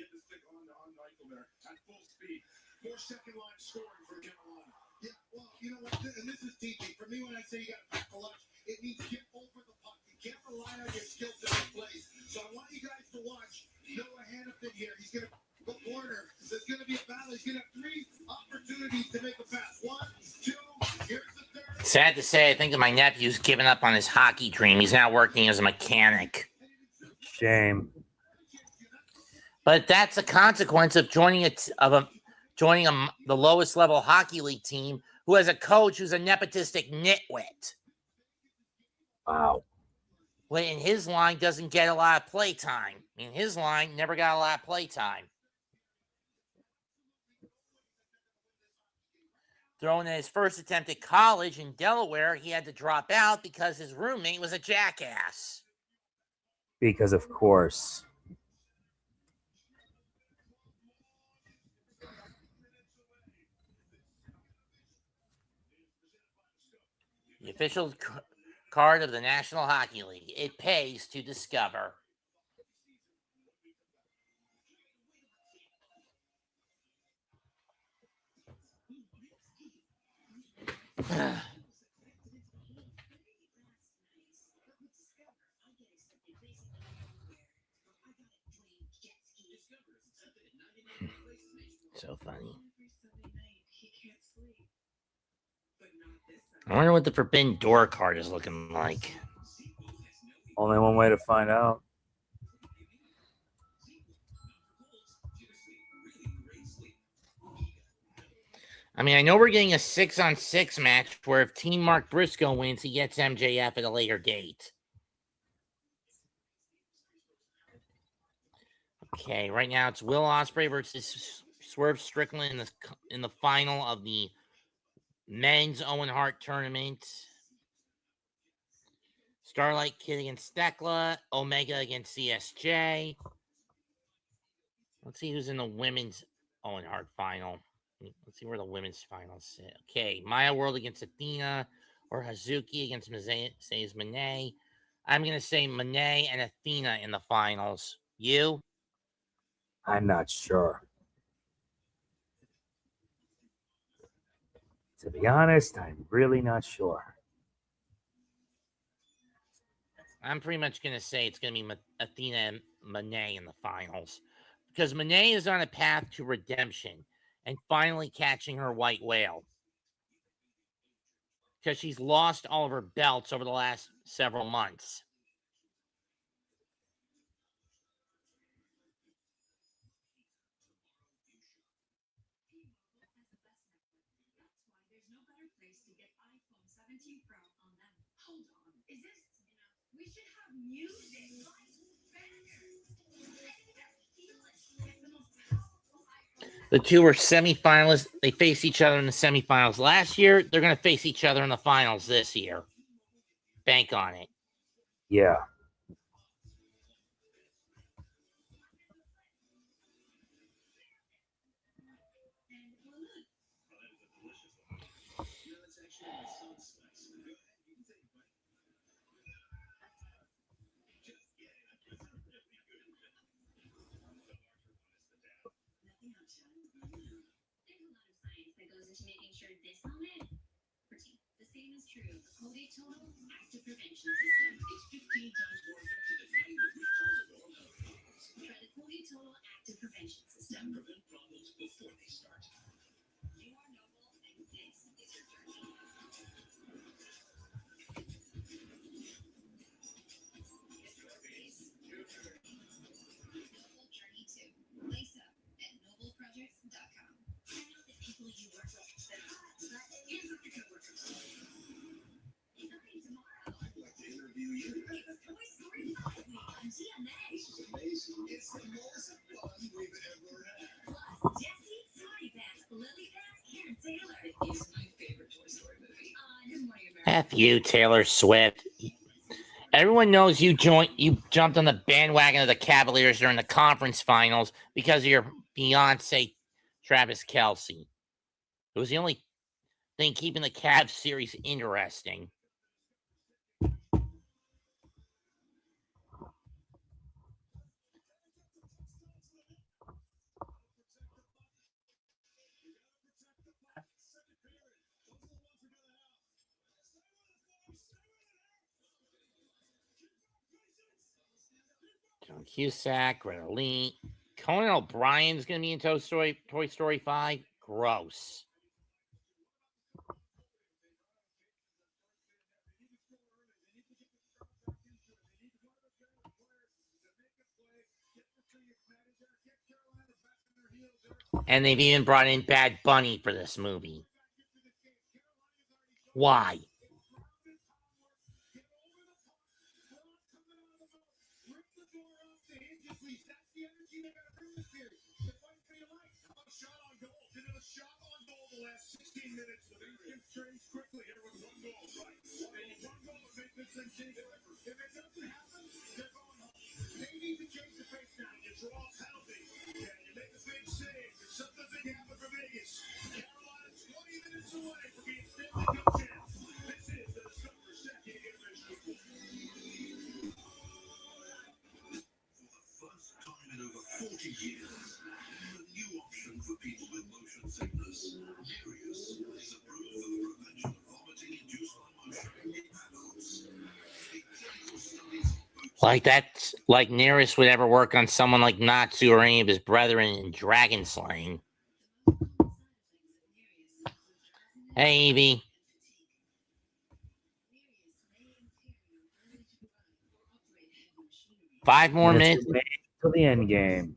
Second line scoring for Carolina. Yeah, well, you know what? And this is teaching. For me, when I say you got to pack a lunch, it means get over the puck. You can't rely on your skills to make plays. So I want you guys to watch Noah Hannafin here. He's going to go corner. There's going to be a battle. He's going to have 3 opportunities to make a pass. 1, 2, here's the third. Sad to say, I think that my nephew's given up on his hockey dream. He's now working as a mechanic. Shame. But that's a consequence of joining the lowest level hockey league team who has a coach who's a nepotistic nitwit. Wow. Well, in his line doesn't get a lot of play time. In his line, never got a lot of play time. Throwing in his first attempt at college in Delaware, he had to drop out because his roommate was a jackass. Because of course. The official card of the National Hockey League. It pays to discover. So funny. I wonder what the Forbidden Door card is looking like. Only one way to find out. I mean, I know we're getting a 6-on-6 match where if Team Mark Briscoe wins, he gets MJF at a later date. Okay, right now it's Will Ospreay versus Swerve Strickland in the final of the men's Owen Hart tournament. Starlight Kid against Thekla, Omega against CSJ. Let's see who's in the women's Owen Hart final. Let's see where the women's finals sit. Okay, Maya World against Athena or Hazuki against says Monet. I'm going to say Monet and Athena in the finals. You? I'm not sure. To be honest, I'm really not sure. I'm pretty much going to say it's going to be Athena and Monet in the finals. Because Monet is on a path to redemption and finally catching her white whale. Because she's lost all of her belts over the last several months. The two were semifinalists. They faced each other in the semifinals last year. They're going to face each other in the finals this year. Bank on it. Yeah. F you, Taylor Swift. Everyone knows you jumped on the bandwagon of the Cavaliers during the conference finals because of your fiance, Travis Kelce. It was the only thing keeping the Cavs series interesting. John Cusack, Raleigh. Conan O'Brien's going to be in Toy Story 5. Gross. And they've even brought in Bad Bunny for this movie. Why? Like that, like Nearest would ever work on someone like Natsu or any of his brethren in dragon slaying. Hey, Evie. Five more minutes till the end game.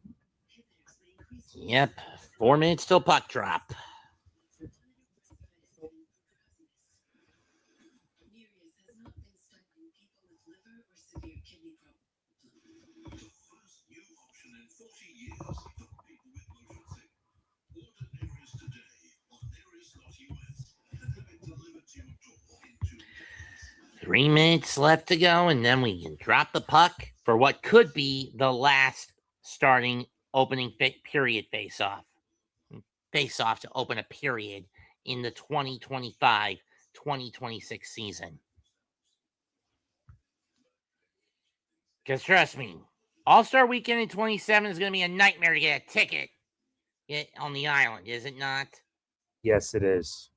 Yep, 4 minutes till puck drop. Three minutes left to go, and then we can drop the puck for what could be the last starting opening period face-off. Face-off to open a period in the 2025-2026 season. Because trust me, All-Star Weekend in 27 is going to be a nightmare to get a ticket on the island, is it not? Yes, it is.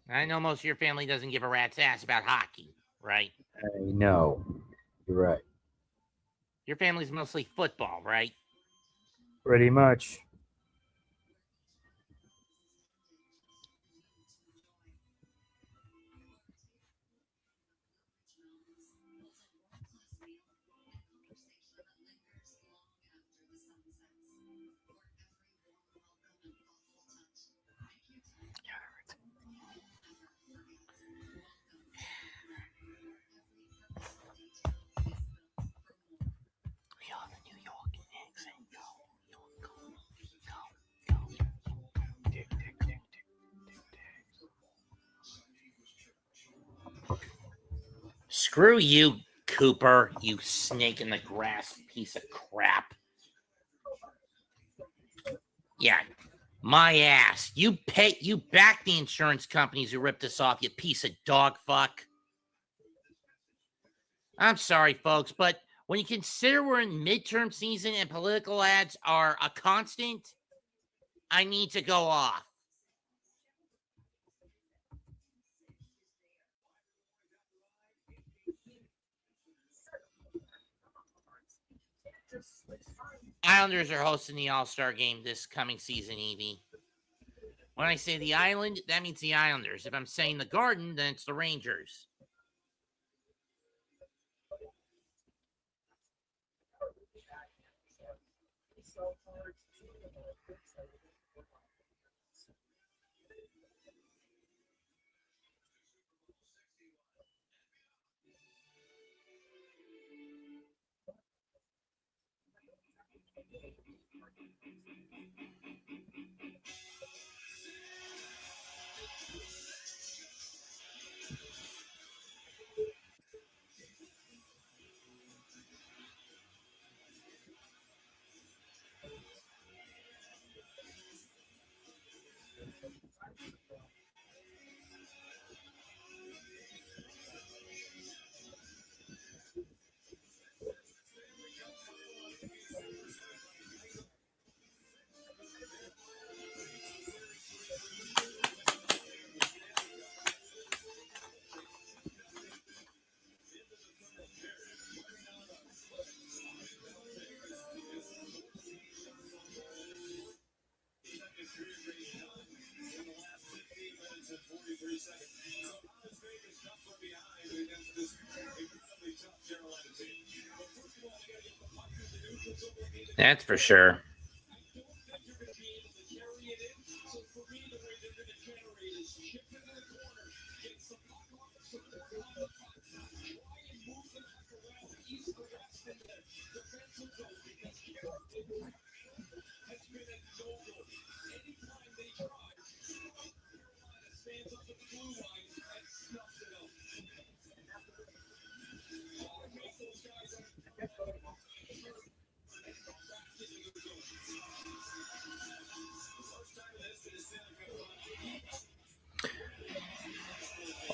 I know most of your family doesn't give a rat's ass about hockey, right? I know. You're right. Your family's mostly football, right? Pretty much. Screw you, Cooper, you snake in the grass piece of crap. Yeah, my ass. You back the insurance companies who ripped us off, you piece of dog fuck. I'm sorry, folks, but when you consider we're in midterm season and political ads are a constant, I need to go off. Islanders are hosting the All-Star game this coming season, Evie. When I say the Island, that means the Islanders. If I'm saying the Garden, then it's the Rangers. That's for sure.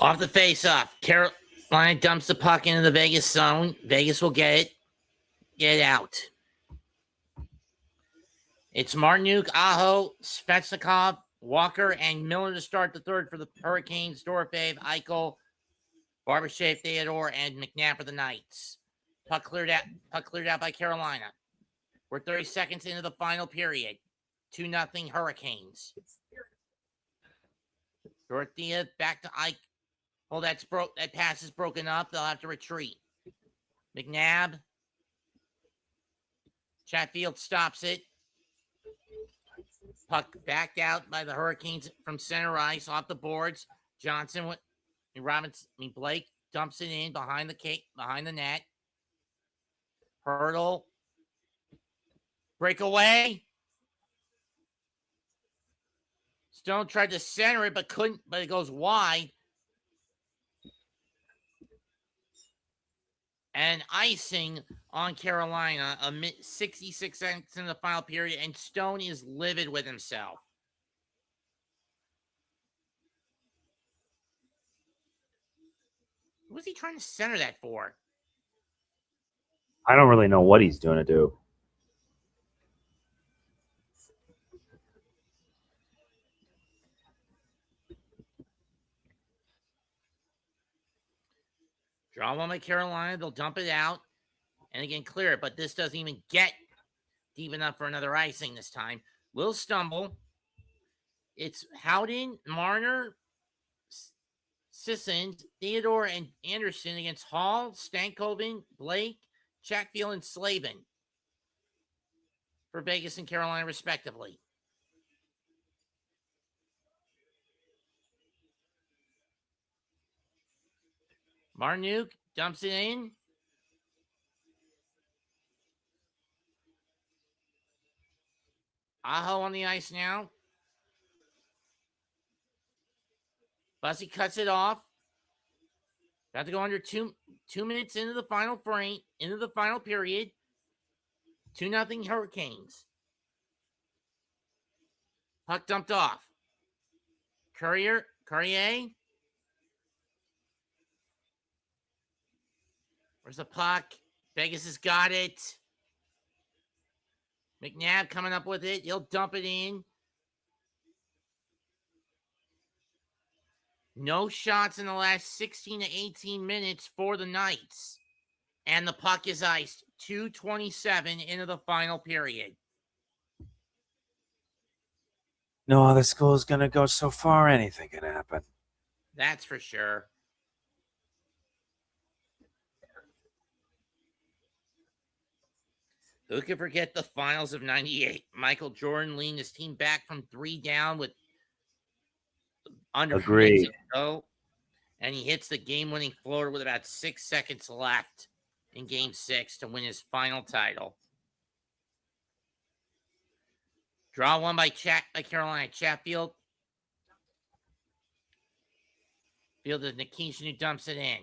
Off the face-off, Carolina dumps the puck into the Vegas zone. Vegas will get it out. It's Martinuk, Aho, Svechnikov, Walker, and Miller to start the third for the Hurricanes. Dorofeev, Eichel, Barbashev, Theodore, and McNabb for the Knights. Puck cleared out by Carolina. We're 30 seconds into the final period. 2-0 Hurricanes. Dorothea back to Eichel. Oh, that pass is broken up. They'll have to retreat. McNabb. Chatfield stops it. Puck backed out by the Hurricanes from center ice off the boards. Blake dumps it in behind the net. Hurdle. Breakaway. Stone tried to center it, but couldn't, but it goes wide. And icing on Carolina, 66 seconds in the final period, and Stone is livid with himself. What was he trying to center that for? I don't really know what he's doing to do. Draw one by Carolina. They'll dump it out and again clear it, but this doesn't even get deep enough for another icing this time. Little stumble. It's Howden, Marner, Sissons, Theodore, and Anderson against Hall, Stankoven, Blake, Chatfield, and Slavin for Vegas and Carolina, respectively. Martinuk dumps it in. Aho on the ice now. Bussy cuts it off. About to go under two minutes into the final frame, into the final period. 2-0 Hurricanes. Puck dumped off. Courier. Where's the puck? Vegas has got it. McNabb coming up with it. He'll dump it in. No shots in the last 16 to 18 minutes for the Knights. And the puck is iced. 2:27 into the final period. No other school is going to go so far. Anything can happen. That's for sure. Who could forget the finals of 98? Michael Jordan leading his team back from 3 down with under minutes to go. And he hits the game-winning floater with about 6 seconds left in Game 6 to win his final title. Draw one by Carolina. Chatfield. Field is Nikishin who dumps it in.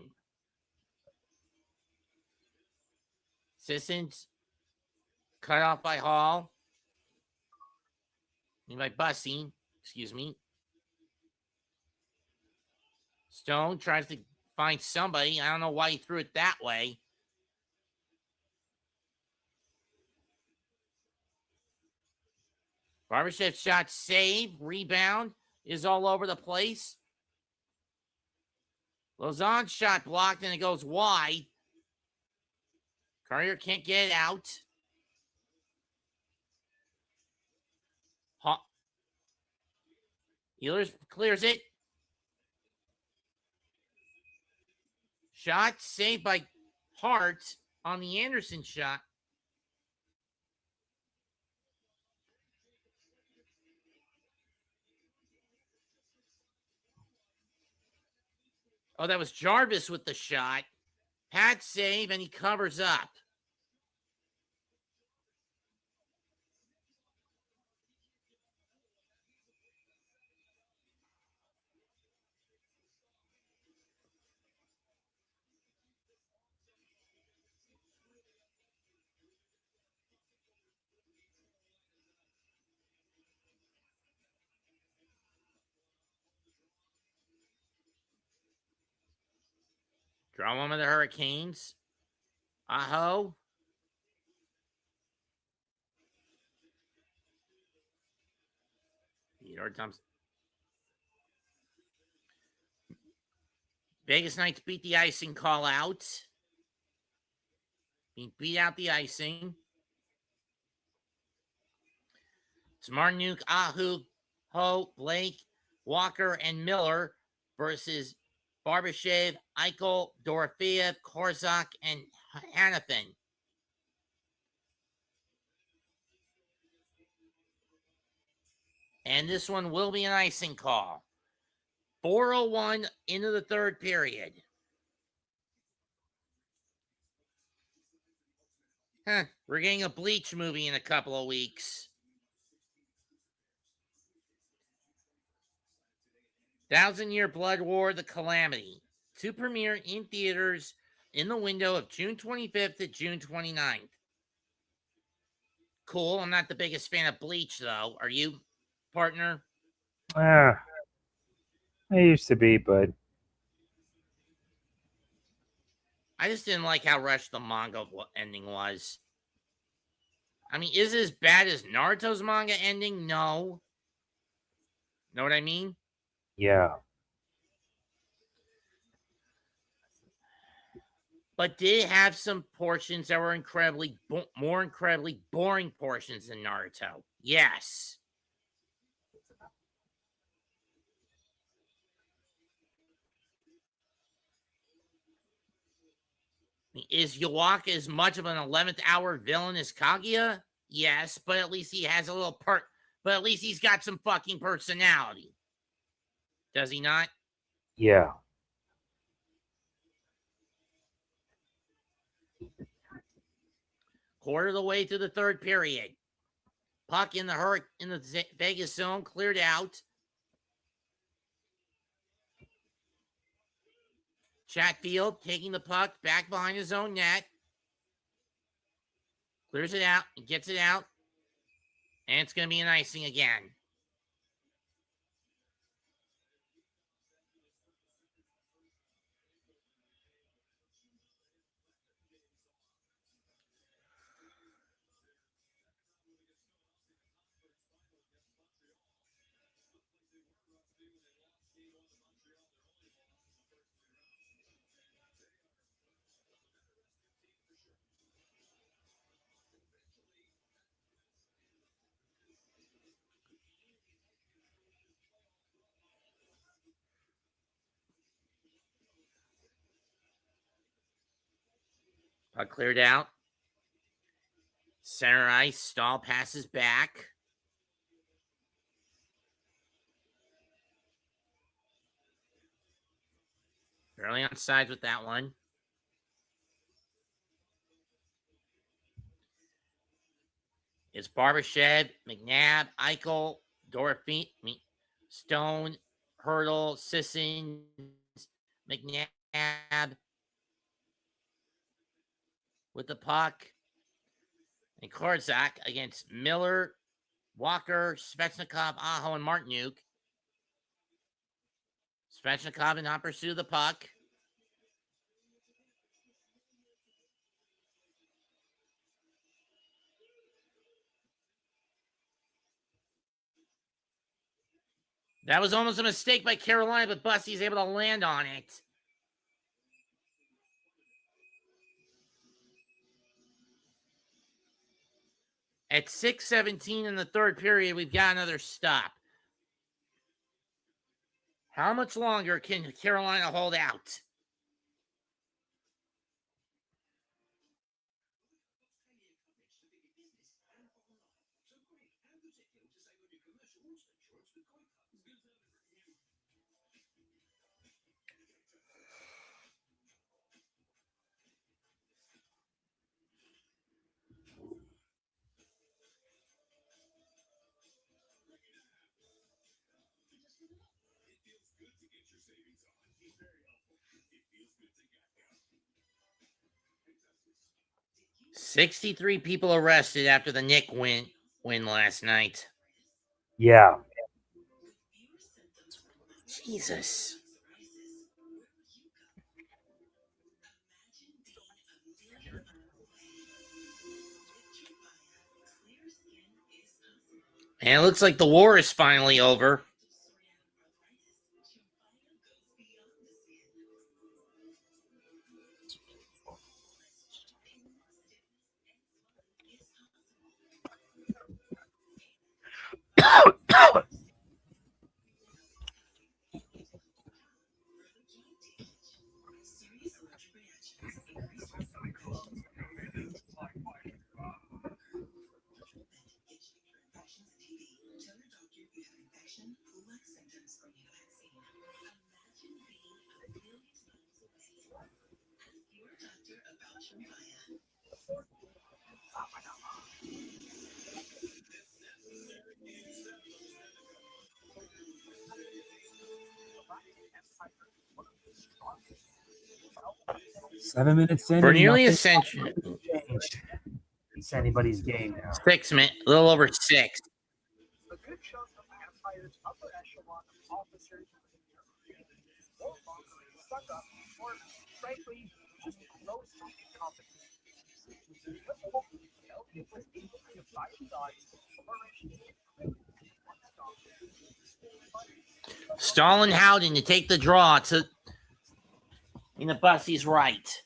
Sissons. Cut off by Hall. By Bussy. Excuse me. Stone tries to find somebody. I don't know why he threw it that way. Barbashev shot save. Rebound is all over the place. Lausanne shot blocked and it goes wide. Courier can't get it out. Ehlers clears it. Shot saved by Hart on the Anderson shot. Oh, that was Jarvis with the shot. Pat save, and he covers up. Draw one of the Hurricanes. Aho. Theodore Thompson. Vegas Knights beat the icing call out. He beat out the icing. It's Martinuk, Ahu, Ho, Blake, Walker, and Miller versus Barbashev, Eichel, Dorofeev, Korzak, and Hannafin. And this one will be an icing call. 4:01 into the third period. We're getting a Bleach movie in a couple of weeks. 1,000-Year Blood War, The Calamity. To premiere in theaters in the window of June 25th to June 29th. Cool. I'm not the biggest fan of Bleach, though. Are you, partner? I used to be, but I just didn't like how rushed the manga ending was. I mean, is it as bad as Naruto's manga ending? No. Know what I mean? yeah. But did it have some portions that were more incredibly boring portions than Naruto? Yes. Is Yawaka as much of an 11th hour villain as Kaguya? Yes, but at least he has a little but at least he's got some fucking personality. Does he not? Yeah. Quarter of the way through the third period. Puck in the Vegas zone, cleared out. Chatfield taking the puck back behind his own net. Clears it out and gets it out. And it's going to be an icing again. Puck cleared out. Center ice. Stahl passes back. Barely on sides with that one. It's Barbashev, McNabb, Eichel, Dorothy, Stone, Hurdle, Sissons, McNabb with the puck. And Korzak against Miller, Walker, Svechnikov, Aho, and Martinuk. Svechnikov in hot pursuit of the puck. That was almost a mistake by Carolina, but Busty's able to land on it. At 6:17 in the third period, we've got another stop. How much longer can Carolina hold out? $63 people arrested after the Knicks win last night. Yeah. Jesus. And it looks like the war is finally over. Seven minutes in. For and nearly a nothing century. changed. It's anybody's game now. 6 minutes, a little over 6. A good chunk of the Empire's upper echelon of officers no longer stuck up or, frankly, just grossly incompetent. Because of what it was able to defy the odds to flourish Stalin Howden to take the draw to in the Bussy's right.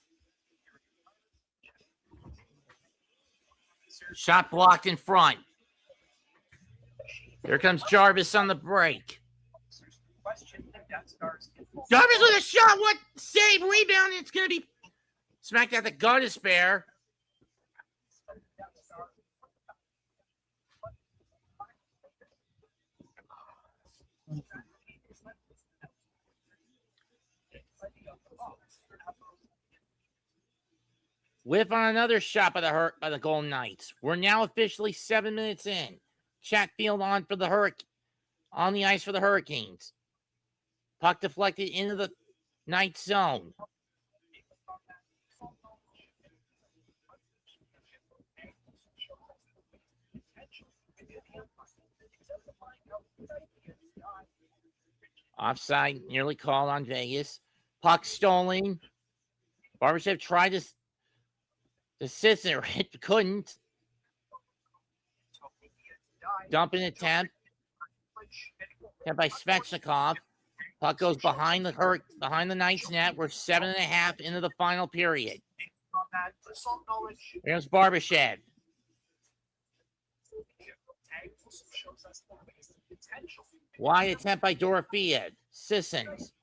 Shot blocked in front. Here comes Jarvis on the break. Jarvis with a shot. What? Save, rebound. It's going to be smacked at the gut of spare. Whiff on another shot by the Golden Knights. We're now officially 7 minutes in. Chatfield on the ice for the Hurricanes. Puck deflected into the Knights zone. Offside nearly called on Vegas. Puck stolen. Barbashev tried to assist it, couldn't. Dumping attempt. Attempt by Svechnikov. Puck goes behind the Knights net. We're 7.5 into the final period. Here's Barbashev. Wide attempt by Dorofeev. Sissons.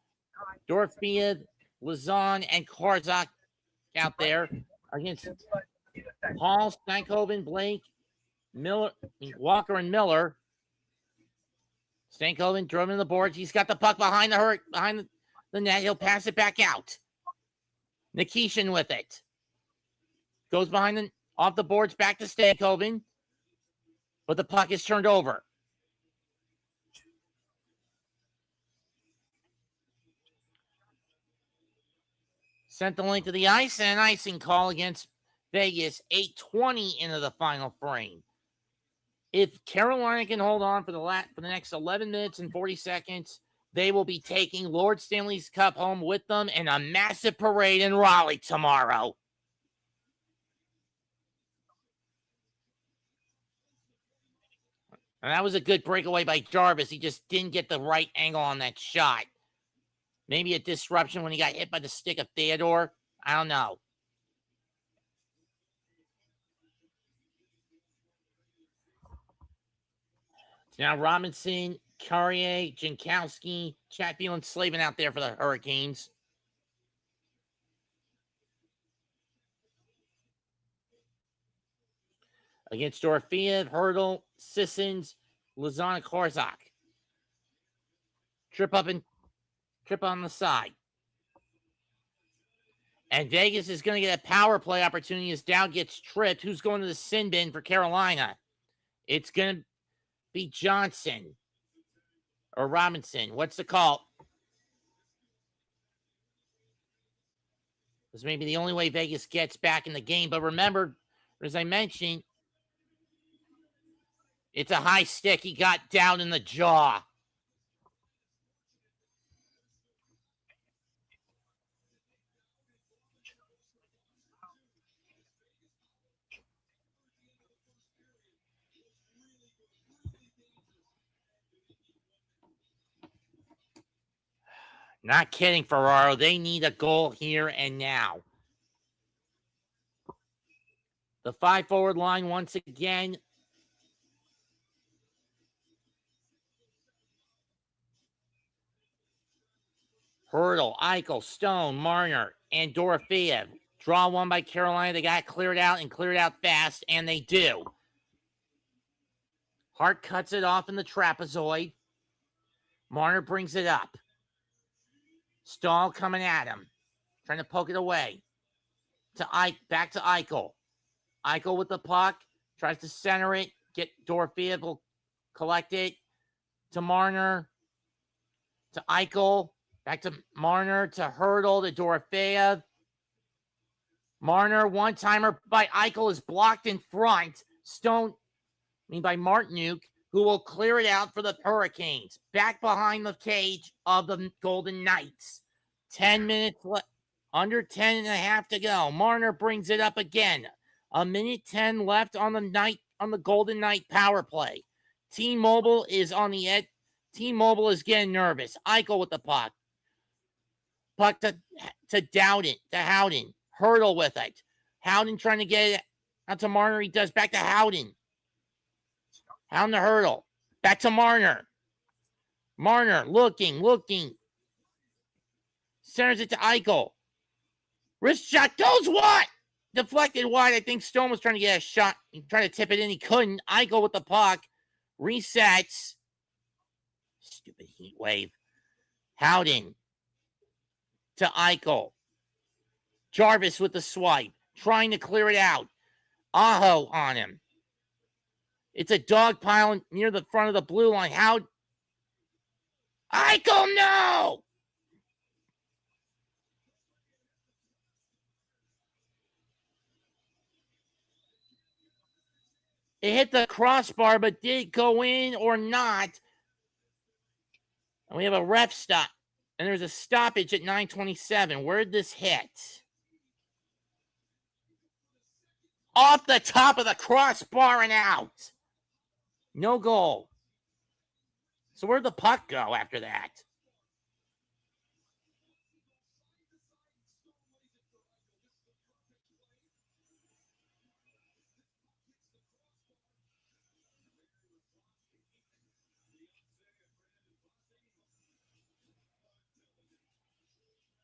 Dorofeev, Lazan, and Korzak out there against Hall, Stankoven, Blake, Miller, Walker, and Miller. Stankoven drove in the boards. He's got the puck behind the net. He'll pass it back out. Nikishin with it. Goes off the boards back to Stankoven. But the puck is turned over. Sent the link to the ice and an icing call against Vegas. 8:20 into the final frame. If Carolina can hold on for the next 11 minutes and 40 seconds, they will be taking Lord Stanley's Cup home with them in a massive parade in Raleigh tomorrow. And that was a good breakaway by Jarvis. He just didn't get the right angle on that shot. Maybe a disruption when he got hit by the stick of Theodore. I don't know. Now Robinson, Carrier, Jankowski, Chatfield, and Slavin out there for the Hurricanes. Against Dorofeev, Hurdle, Sissons, Lazan, Korzak. Trip on the side. And Vegas is going to get a power play opportunity as Dow gets tripped. Who's going to the sin bin for Carolina? It's going to be Johnson or Robinson. What's the call? This may be the only way Vegas gets back in the game. But remember, as I mentioned, it's a high stick. He got down in the jaw. Not kidding, Ferraro. They need a goal here and now. The 5-forward line once again. Hurdle, Eichel, Stone, Marner, and Dorofeev. Draw one by Carolina. They got cleared out and cleared out fast, and they do. Hart cuts it off in the trapezoid. Marner brings it up. Stahl coming at him. Trying to poke it away. Back to Eichel. Eichel with the puck. Tries to center it. Dorofeev will collect it. To Marner. To Eichel. Back to Marner. To Hurdle. To Dorofeev. Marner, one-timer by Eichel is blocked in front. By Martinuk, who will clear it out for the Hurricanes. Back behind the cage of the Golden Knights. 10 minutes left. Under 10 and a half to go. Marner brings it up again. 1:10 left on the Golden Knight power play. T-Mobile is on the edge. T-Mobile is getting nervous. Eichel with the puck. Puck to Dowden, to Howden. Hurdle with it. Howden trying to get it out to Marner. He does. Back to Howden. Howden to Hurdle. Back to Marner. Marner looking. Centers it to Eichel. Wrist shot goes wide. Deflected wide. I think Stone was trying to get a shot. He tried to tip it in. He couldn't. Eichel with the puck. Resets. Stupid heat wave. Howden to Eichel. Jarvis with the swipe. Trying to clear it out. Aho on him. It's a dog pile near the front of the blue line. Eichel, no! It hit the crossbar, but did it go in or not? And we have a ref stop. And there's a stoppage at 9:27. Where did this hit? Off the top of the crossbar and out. No goal. So where'd the puck go after that?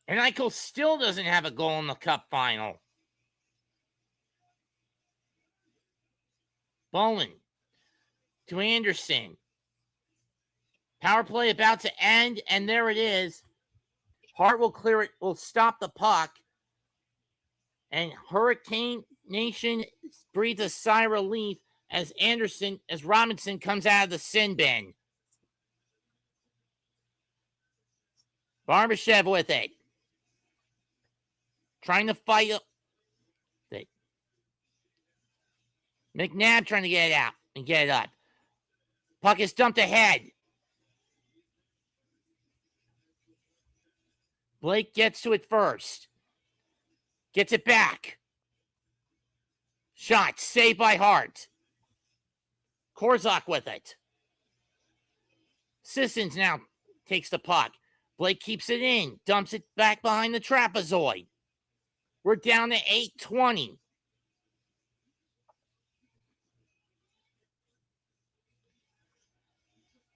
And Eichel still doesn't have a goal in the Cup final. Bowen to Anderson. Power play about to end, and there it is. Hart will clear it, will stop the puck. And Hurricane Nation breathes a sigh of relief as Robinson comes out of the sin bin. Barbashev with it. Trying to fight it. McNabb trying to get it out and get it up. Puck is dumped ahead. Blake gets to it first. Gets it back. Shot saved by Hart. Korzak with it. Sissons now takes the puck. Blake keeps it in. Dumps it back behind the trapezoid. We're down to 8:20.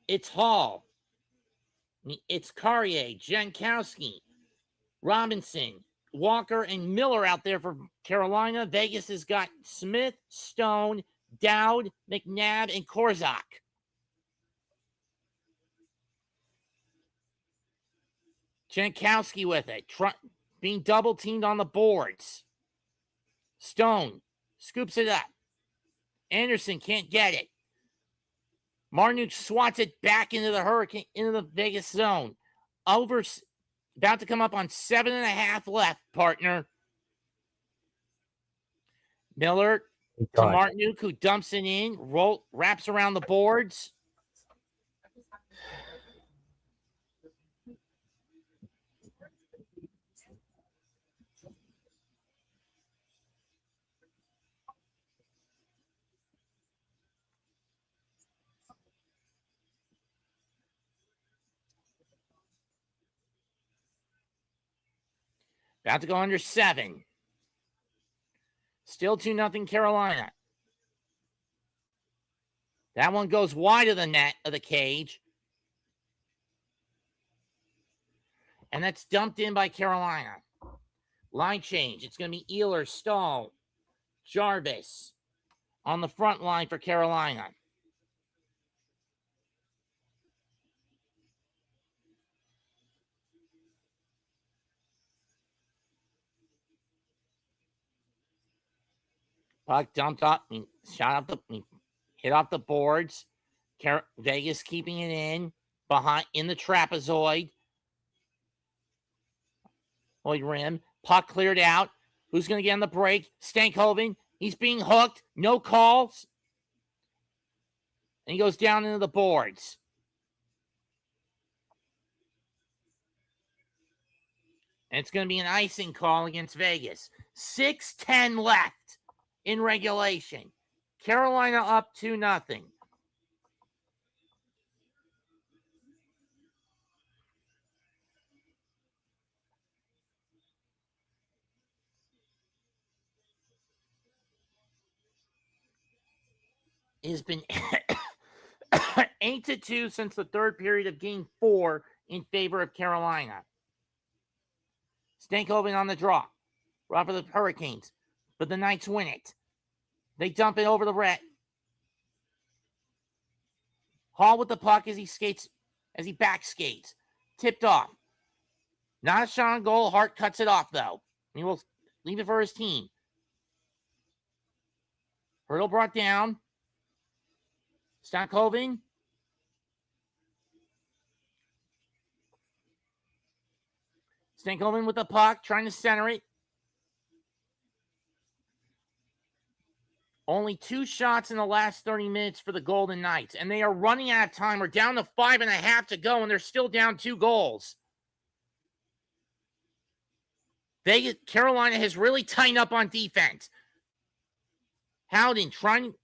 It's Hall. It's Carrier, Jankowski, Robinson, Walker, and Miller out there for Carolina. Vegas has got Smith, Stone, Dowd, McNabb, and Korzak. Jankowski with it, being double teamed on the boards. Stone scoops it up. Anderson can't get it. Martinuk swats it back into the Vegas zone. About to come up on 7.5 left, partner. Miller to God. Martinuk, who dumps it in, wraps around the boards. About to go under 7. Still 2-0 Carolina. That one goes wide of the net of the cage. And that's dumped in by Carolina. Line change. It's going to be Ehlers, Stahl, Jarvis on the front line for Carolina. Puck dumped up, shot up hit off the boards. Vegas keeping it in the trapezoid. Rim. Puck cleared out. Who's going to get on the break? Stankoven. He's being hooked. No calls. And he goes down into the boards. And it's going to be an icing call against Vegas. 6:10 left in regulation. Carolina up 2-0. It has been 8-2 since the third period of Game 4 in favor of Carolina. Stankoven on the draw. Draw for the Hurricanes. But the Knights win it. They dump it over the red. Hall with the puck as he back skates. Tipped off. Not a shot on goal. Hart cuts it off, though. He will leave it for his team. Hurdle brought down. Stankoven. Stankoven with the puck, trying to center it. Only 2 shots in the last 30 minutes for the Golden Knights, and they are running out of time. We're down to 5.5 to go, and they're still down 2 goals. Carolina has really tightened up on defense. Howden trying.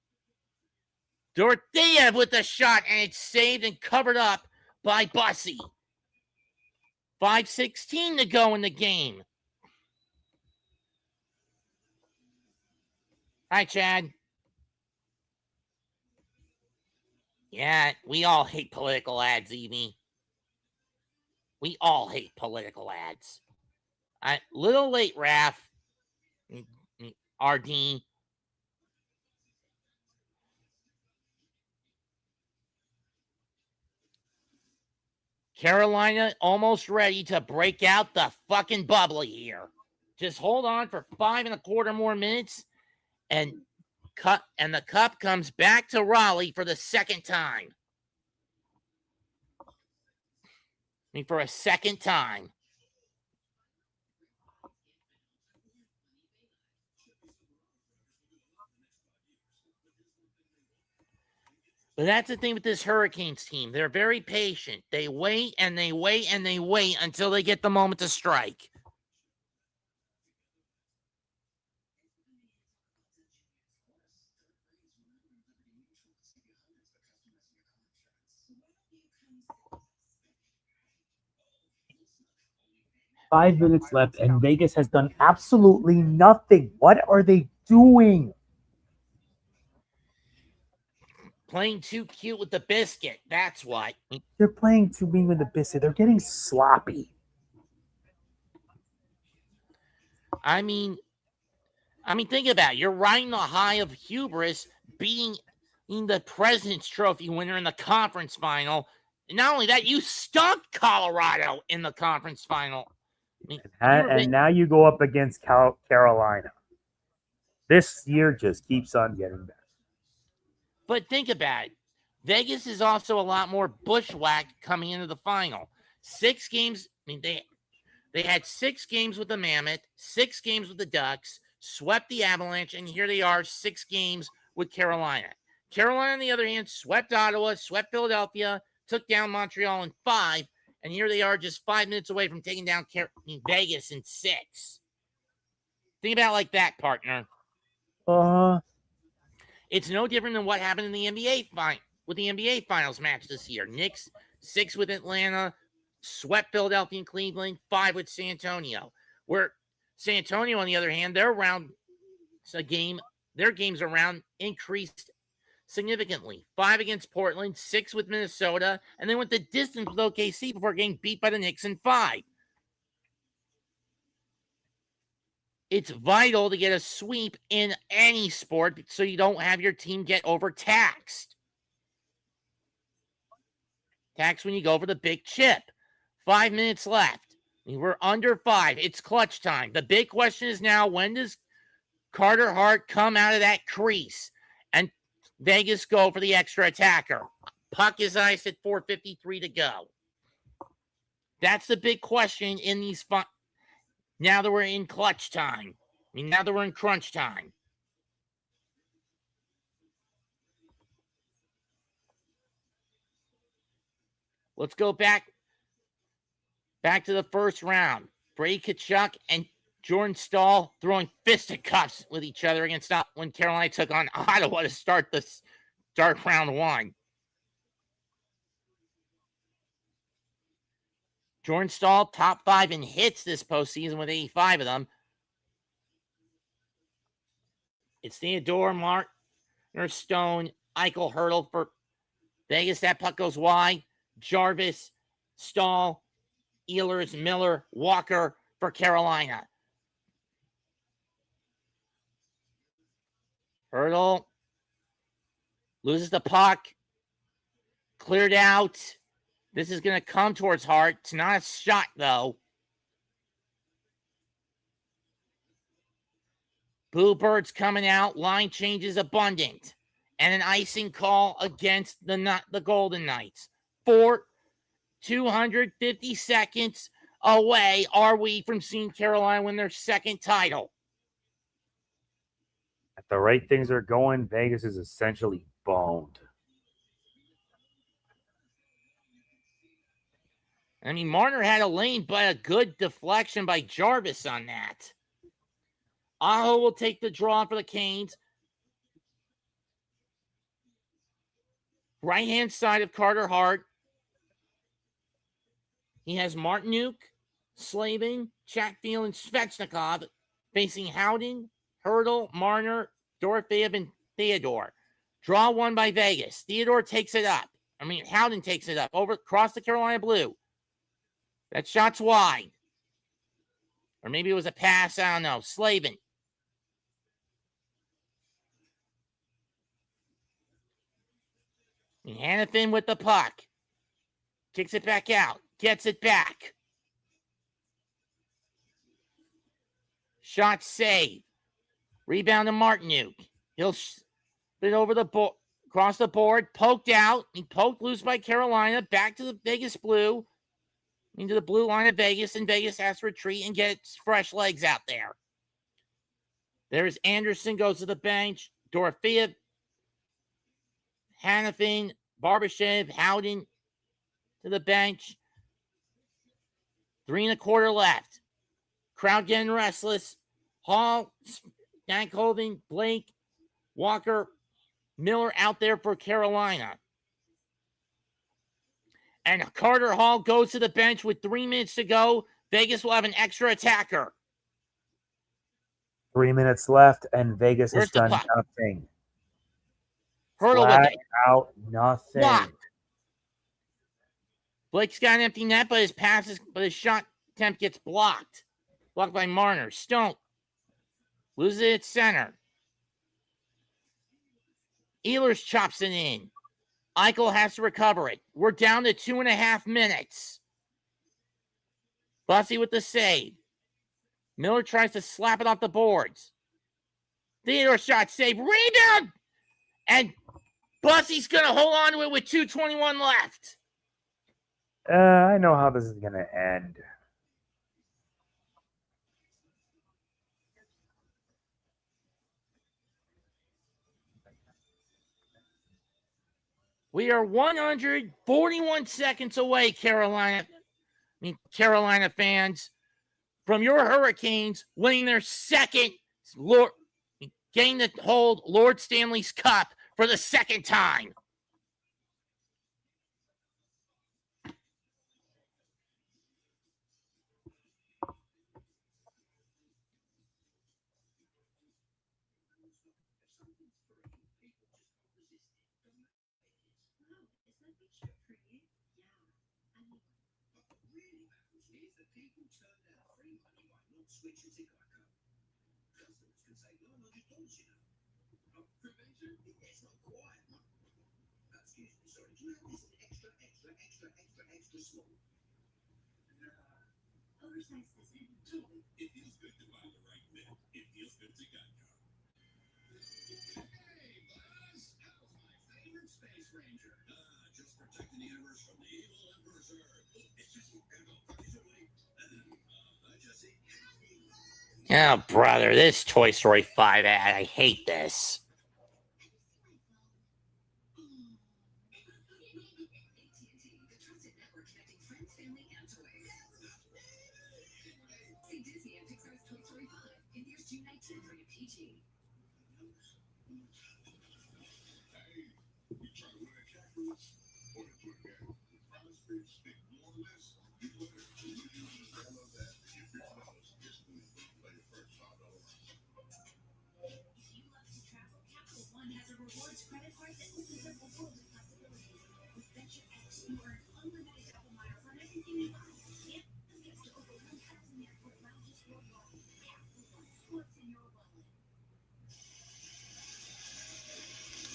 Dorotheev with the shot, and it's saved and covered up by Bussy. 5:16 to go in the game. Hi, Chad. Yeah, we all hate political ads, Evie. We all hate political ads. Little late, Raph. RD. Carolina almost ready to break out the fucking bubbly here. Just hold on for 5.25 more minutes, and the cup comes back to Raleigh for the second time. For a second time. But that's the thing with this Hurricanes team. They're very patient. They wait and they wait and they wait until they get the moment to strike. Five minutes left, and Vegas has done absolutely nothing. What are they doing? Playing too cute with the biscuit. That's what. They're playing too mean with the biscuit. They're getting sloppy. I mean, think about it. You're riding the high of hubris, beating the President's Trophy winner in the conference final. And not only that, you stumped Colorado in the conference final. And now you go up against Carolina. This year just keeps on getting better. But think about it. Vegas is also a lot more bushwhacked coming into the final. 6 games. They had 6 games with the Mammoth, 6 games with the Ducks, swept the Avalanche, and here they are, 6 games with Carolina. Carolina, on the other hand, swept Ottawa, swept Philadelphia, took down Montreal in 5, and here they are just 5 minutes away from taking down Vegas in 6. Think about it like that, partner. It's no different than what happened in the NBA Finals match this year. Knicks 6 with Atlanta, swept Philadelphia and Cleveland, 5 with San Antonio. Where San Antonio, on the other hand, their games around increased significantly. 5 against Portland, 6 with Minnesota, and they went the distance with OKC before getting beat by the Knicks in 5. It's vital to get a sweep in any sport so you don't have your team get overtaxed. Tax when you go for the big chip. 5 minutes left. We're under 5. It's clutch time. The big question is now, when does Carter Hart come out of that crease and Vegas go for the extra attacker? Puck is iced at 4:53 to go. That's the big question in these now that we're in clutch time. Now that we're in crunch time. Let's go back to the first round. Brady Tkachuk and Jordan Staal throwing fisticuffs with each other against when Carolina took on Ottawa to start round 1. Jordan Staal, top 5 in hits this postseason with 85 of them. It's Theodore, Marner, Stone, Eichel, Hurdle for Vegas. That puck goes wide. Jarvis, Staal, Ehlers, Miller, Walker for Carolina. Hurdle loses the puck. Cleared out. This is going to come towards Hart. It's not a shot, though. Blue Birds coming out. Line changes abundant. And an icing call against the Golden Knights. 250 seconds away are we from seeing Carolina win their second title. At the rate things are going, Vegas is essentially boned. Marner had a lane, but a good deflection by Jarvis on that. Aho will take the draw for the Canes. Right-hand side of Carter Hart. He has Martinuk, Slavin, Chatfield, and Svechnikov facing Howden, Hurdle, Marner, Dorofeev, and Theodore. Draw 1 by Vegas. Theodore takes it up. Howden takes it up across the Carolina blue. That shot's wide. Or maybe it was a pass. I don't know. Slavin. Hannafin with the puck. Kicks it back out. Gets it back. Shot save. Rebound to Martinuk. He'll spin over the board, across the board, poked out. He poked loose by Carolina. Back to the Vegas blue. Into the blue line of Vegas, and Vegas has to retreat and get fresh legs out there. There's Anderson, goes to the bench. Dorofeev, Hannafin, Barbashev, Howden to the bench. 3 1/4 left. Crowd getting restless. Hall, Stankoven, Blake, Walker, Miller out there for Carolina. And Carter Hall goes to the bench with 3 minutes to go. Vegas will have an extra attacker. 3 minutes left, and Vegas Where's has the done puck? nothing. Hurdle Flat with it. out nothing. Blocked. Blake's got an empty net, but his shot attempt gets blocked. Blocked by Marner. Stone loses it at center. Ehlers chops it in. Eichel has to recover it. We're down to 2.5 minutes. Bussy with the save. Miller tries to slap it off the boards. Theodore shot save. Rebound! And Bussy's going to hold on to it with 2:21 left. I know how this is going to end. We are 141 seconds away, Carolina fans, from your Hurricanes winning their second getting to hold Lord Stanley's Cup for the second time. Oh, brother, this Toy Story 5 ad, I hate this.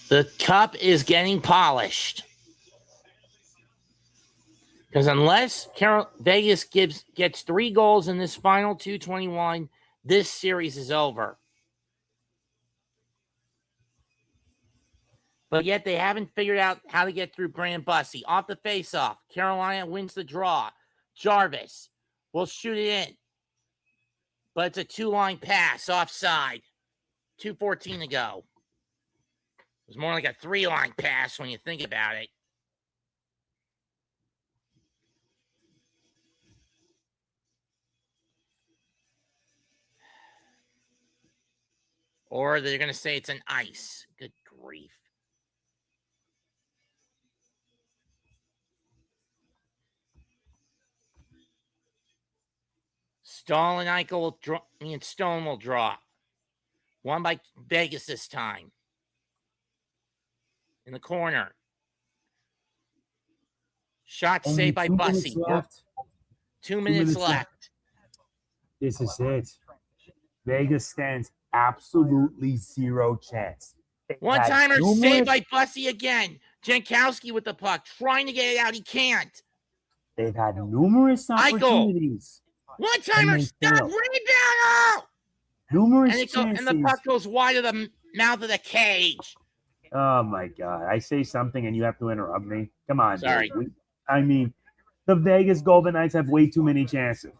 The cup is getting polished. Because unless Vegas gets 3 goals in this final 221, this series is over. But yet they haven't figured out how to get through Brandon Bussey. Off the faceoff, Carolina wins the draw. Jarvis will shoot it in. But it's a 2-line pass offside. 2:14 to go. It was more like a 3-line pass when you think about it. Or they're going to say it's an ice. Good grief. Stahl and Eichel will draw. Stone will draw. One by Vegas this time. In the corner. Shot saved by Bussey. 2 minutes left. This is it. Vegas stands absolutely zero chance. One-timer saved by Bussey again. Jankowski with the puck, trying to get it out. He can't. They've had numerous opportunities. One-timer, stop, rebound! Numerous chances. And the puck goes wide of the mouth of the cage. Oh, my God. I say something and you have to interrupt me. Come on. Sorry. Dude. The Vegas Golden Knights have way too many chances.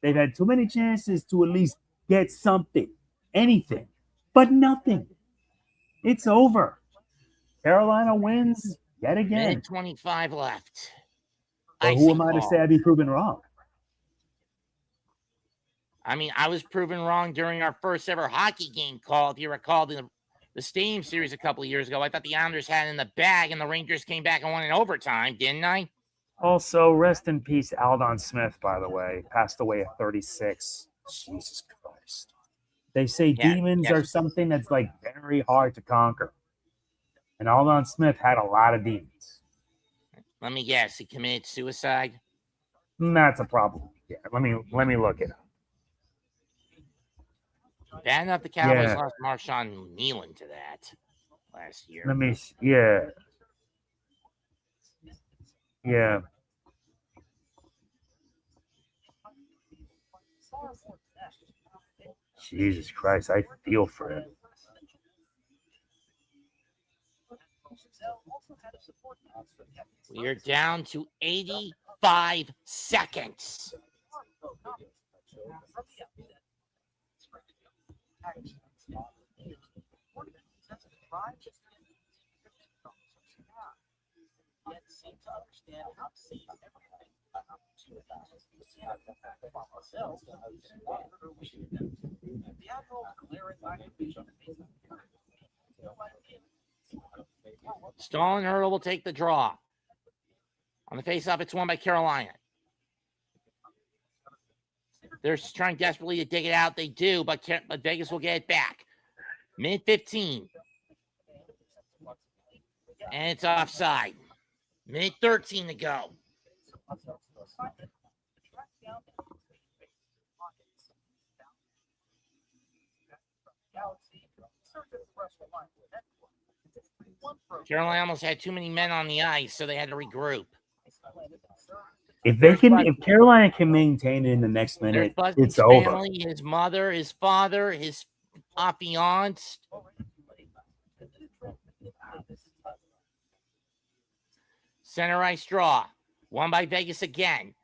They've had too many chances to at least get something, anything, but nothing. It's over. Carolina wins yet again. Minute 25 left. Well, who am I to say I'd be proven wrong? I mean, I was proven wrong during our first ever hockey game call. If you recall the Stadium Series a couple of years ago, I thought the Islanders had it in the bag, and the Rangers came back and won in overtime, didn't I? Also, rest in peace, Aldon Smith, by the way. Passed away at 36. Jesus Christ. They say demons are something that's like very hard to conquer. And Aldon Smith had a lot of demons. Let me guess, he committed suicide? That's a problem. Yeah, let me look it up. Bad enough the Cowboys lost Marshawn Nealon to that last year. Yeah. Jesus Christ, I feel for him. We are down to 85 seconds. yet seem to understand how to seize every opportunity. Themselves, the Admirals' glaring lack of vision is Stalin Hurdle will take the draw. On the faceoff, it's won by Carolina. They're trying desperately to dig it out. They do, but Vegas will get it back. Minute 15. And it's offside. Minute 13 to go. Carolina almost had too many men on the ice, so they had to regroup. If Carolina can maintain it in the next minute, it's over. Family, his mother, his father, his affianced. Center ice draw. Won by Vegas again.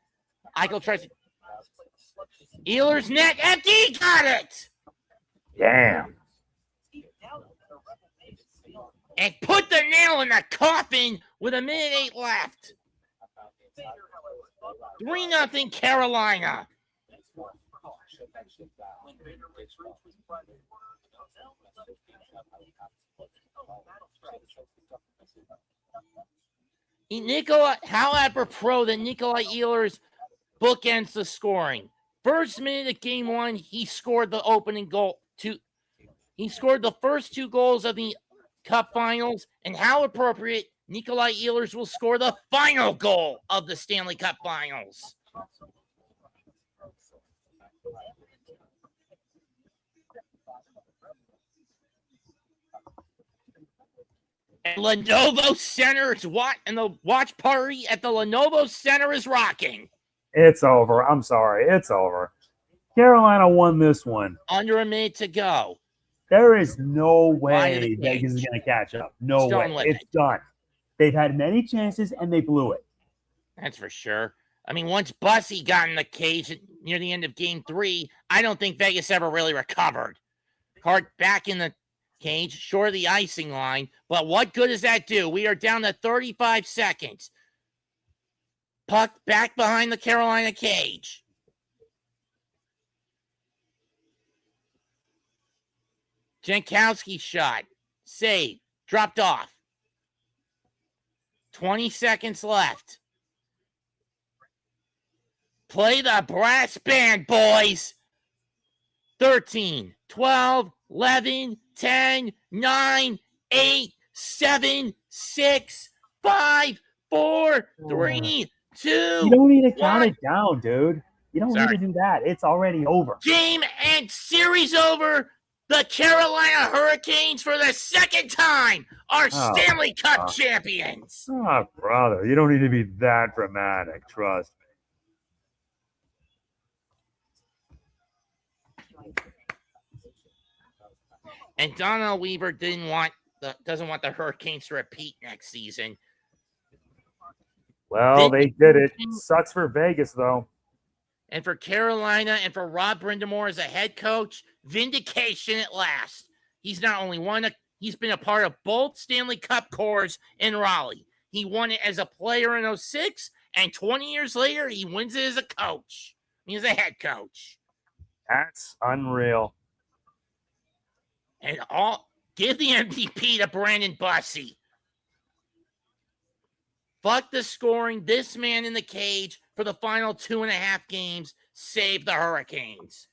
Eichel tries. Ehlers net empty. Got it. Damn. And put the nail in the coffin with a minute 8 left. 3-0 Carolina. How apropos that Nikolai Ehlers bookends the scoring. First minute of game 1, he scored the opening goal. He scored the first 2 goals of the Cup Finals, and how appropriate Nikolai Ehlers will score the final goal of the Stanley Cup Finals. And Lenovo Center is and the watch party at the Lenovo Center is rocking. It's over. I'm sorry. It's over. Carolina won this one. Under a minute to go. There is no way Vegas is going to catch up. No way. It's done. They've had many chances, and they blew it. That's for sure. I mean, once Bussy got in the cage near the end of game 3, I don't think Vegas ever really recovered. Hart back in the cage, short of the icing line. But what good does that do? We are down to 35 seconds. Puck back behind the Carolina cage. Jankowski shot. Save. Dropped off. 20 seconds left. Play the brass band, boys. 13, 12, 11, 10, 9, 8, 7, 6, 5, 4, 3, 2. You don't need to count it down, dude. You don't need to do that. It's already over. Game and series over. The Carolina Hurricanes, for the second time, are Stanley Cup champions. Oh, brother, you don't need to be that dramatic. Trust me. And Donnell Weaver doesn't want the Hurricanes to repeat next season. Well, they did it. Sucks for Vegas, though. And for Carolina and for Rob Brindamore as a head coach, vindication at last. He's not only he's been a part of both Stanley Cup cores in Raleigh. He won it as a player in 2006, and 20 years later, he wins it as a coach. He's a head coach. That's unreal. And give the MVP to Brandon Bussy. Fuck the scoring. This man in the cage for the final 2.5 games saved the Hurricanes.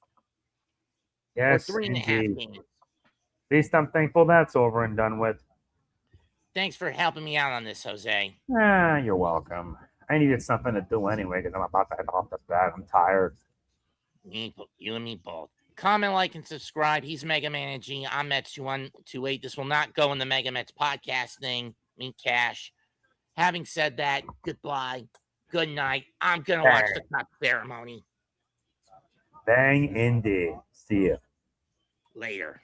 Yes, 3.5 games. At least I'm thankful that's over and done with. Thanks for helping me out on this, Jose. You're welcome. I needed something to do anyway because I'm about to head off the bat. I'm tired. You and me both. Comment, like, and subscribe. He's Mega Man and G. I'm Mets2128. This will not go in the Mega Mets podcast thing. Cash. Having said that, goodbye. Good night. I'm going to watch the cup ceremony. Bang indeed. See you. Later.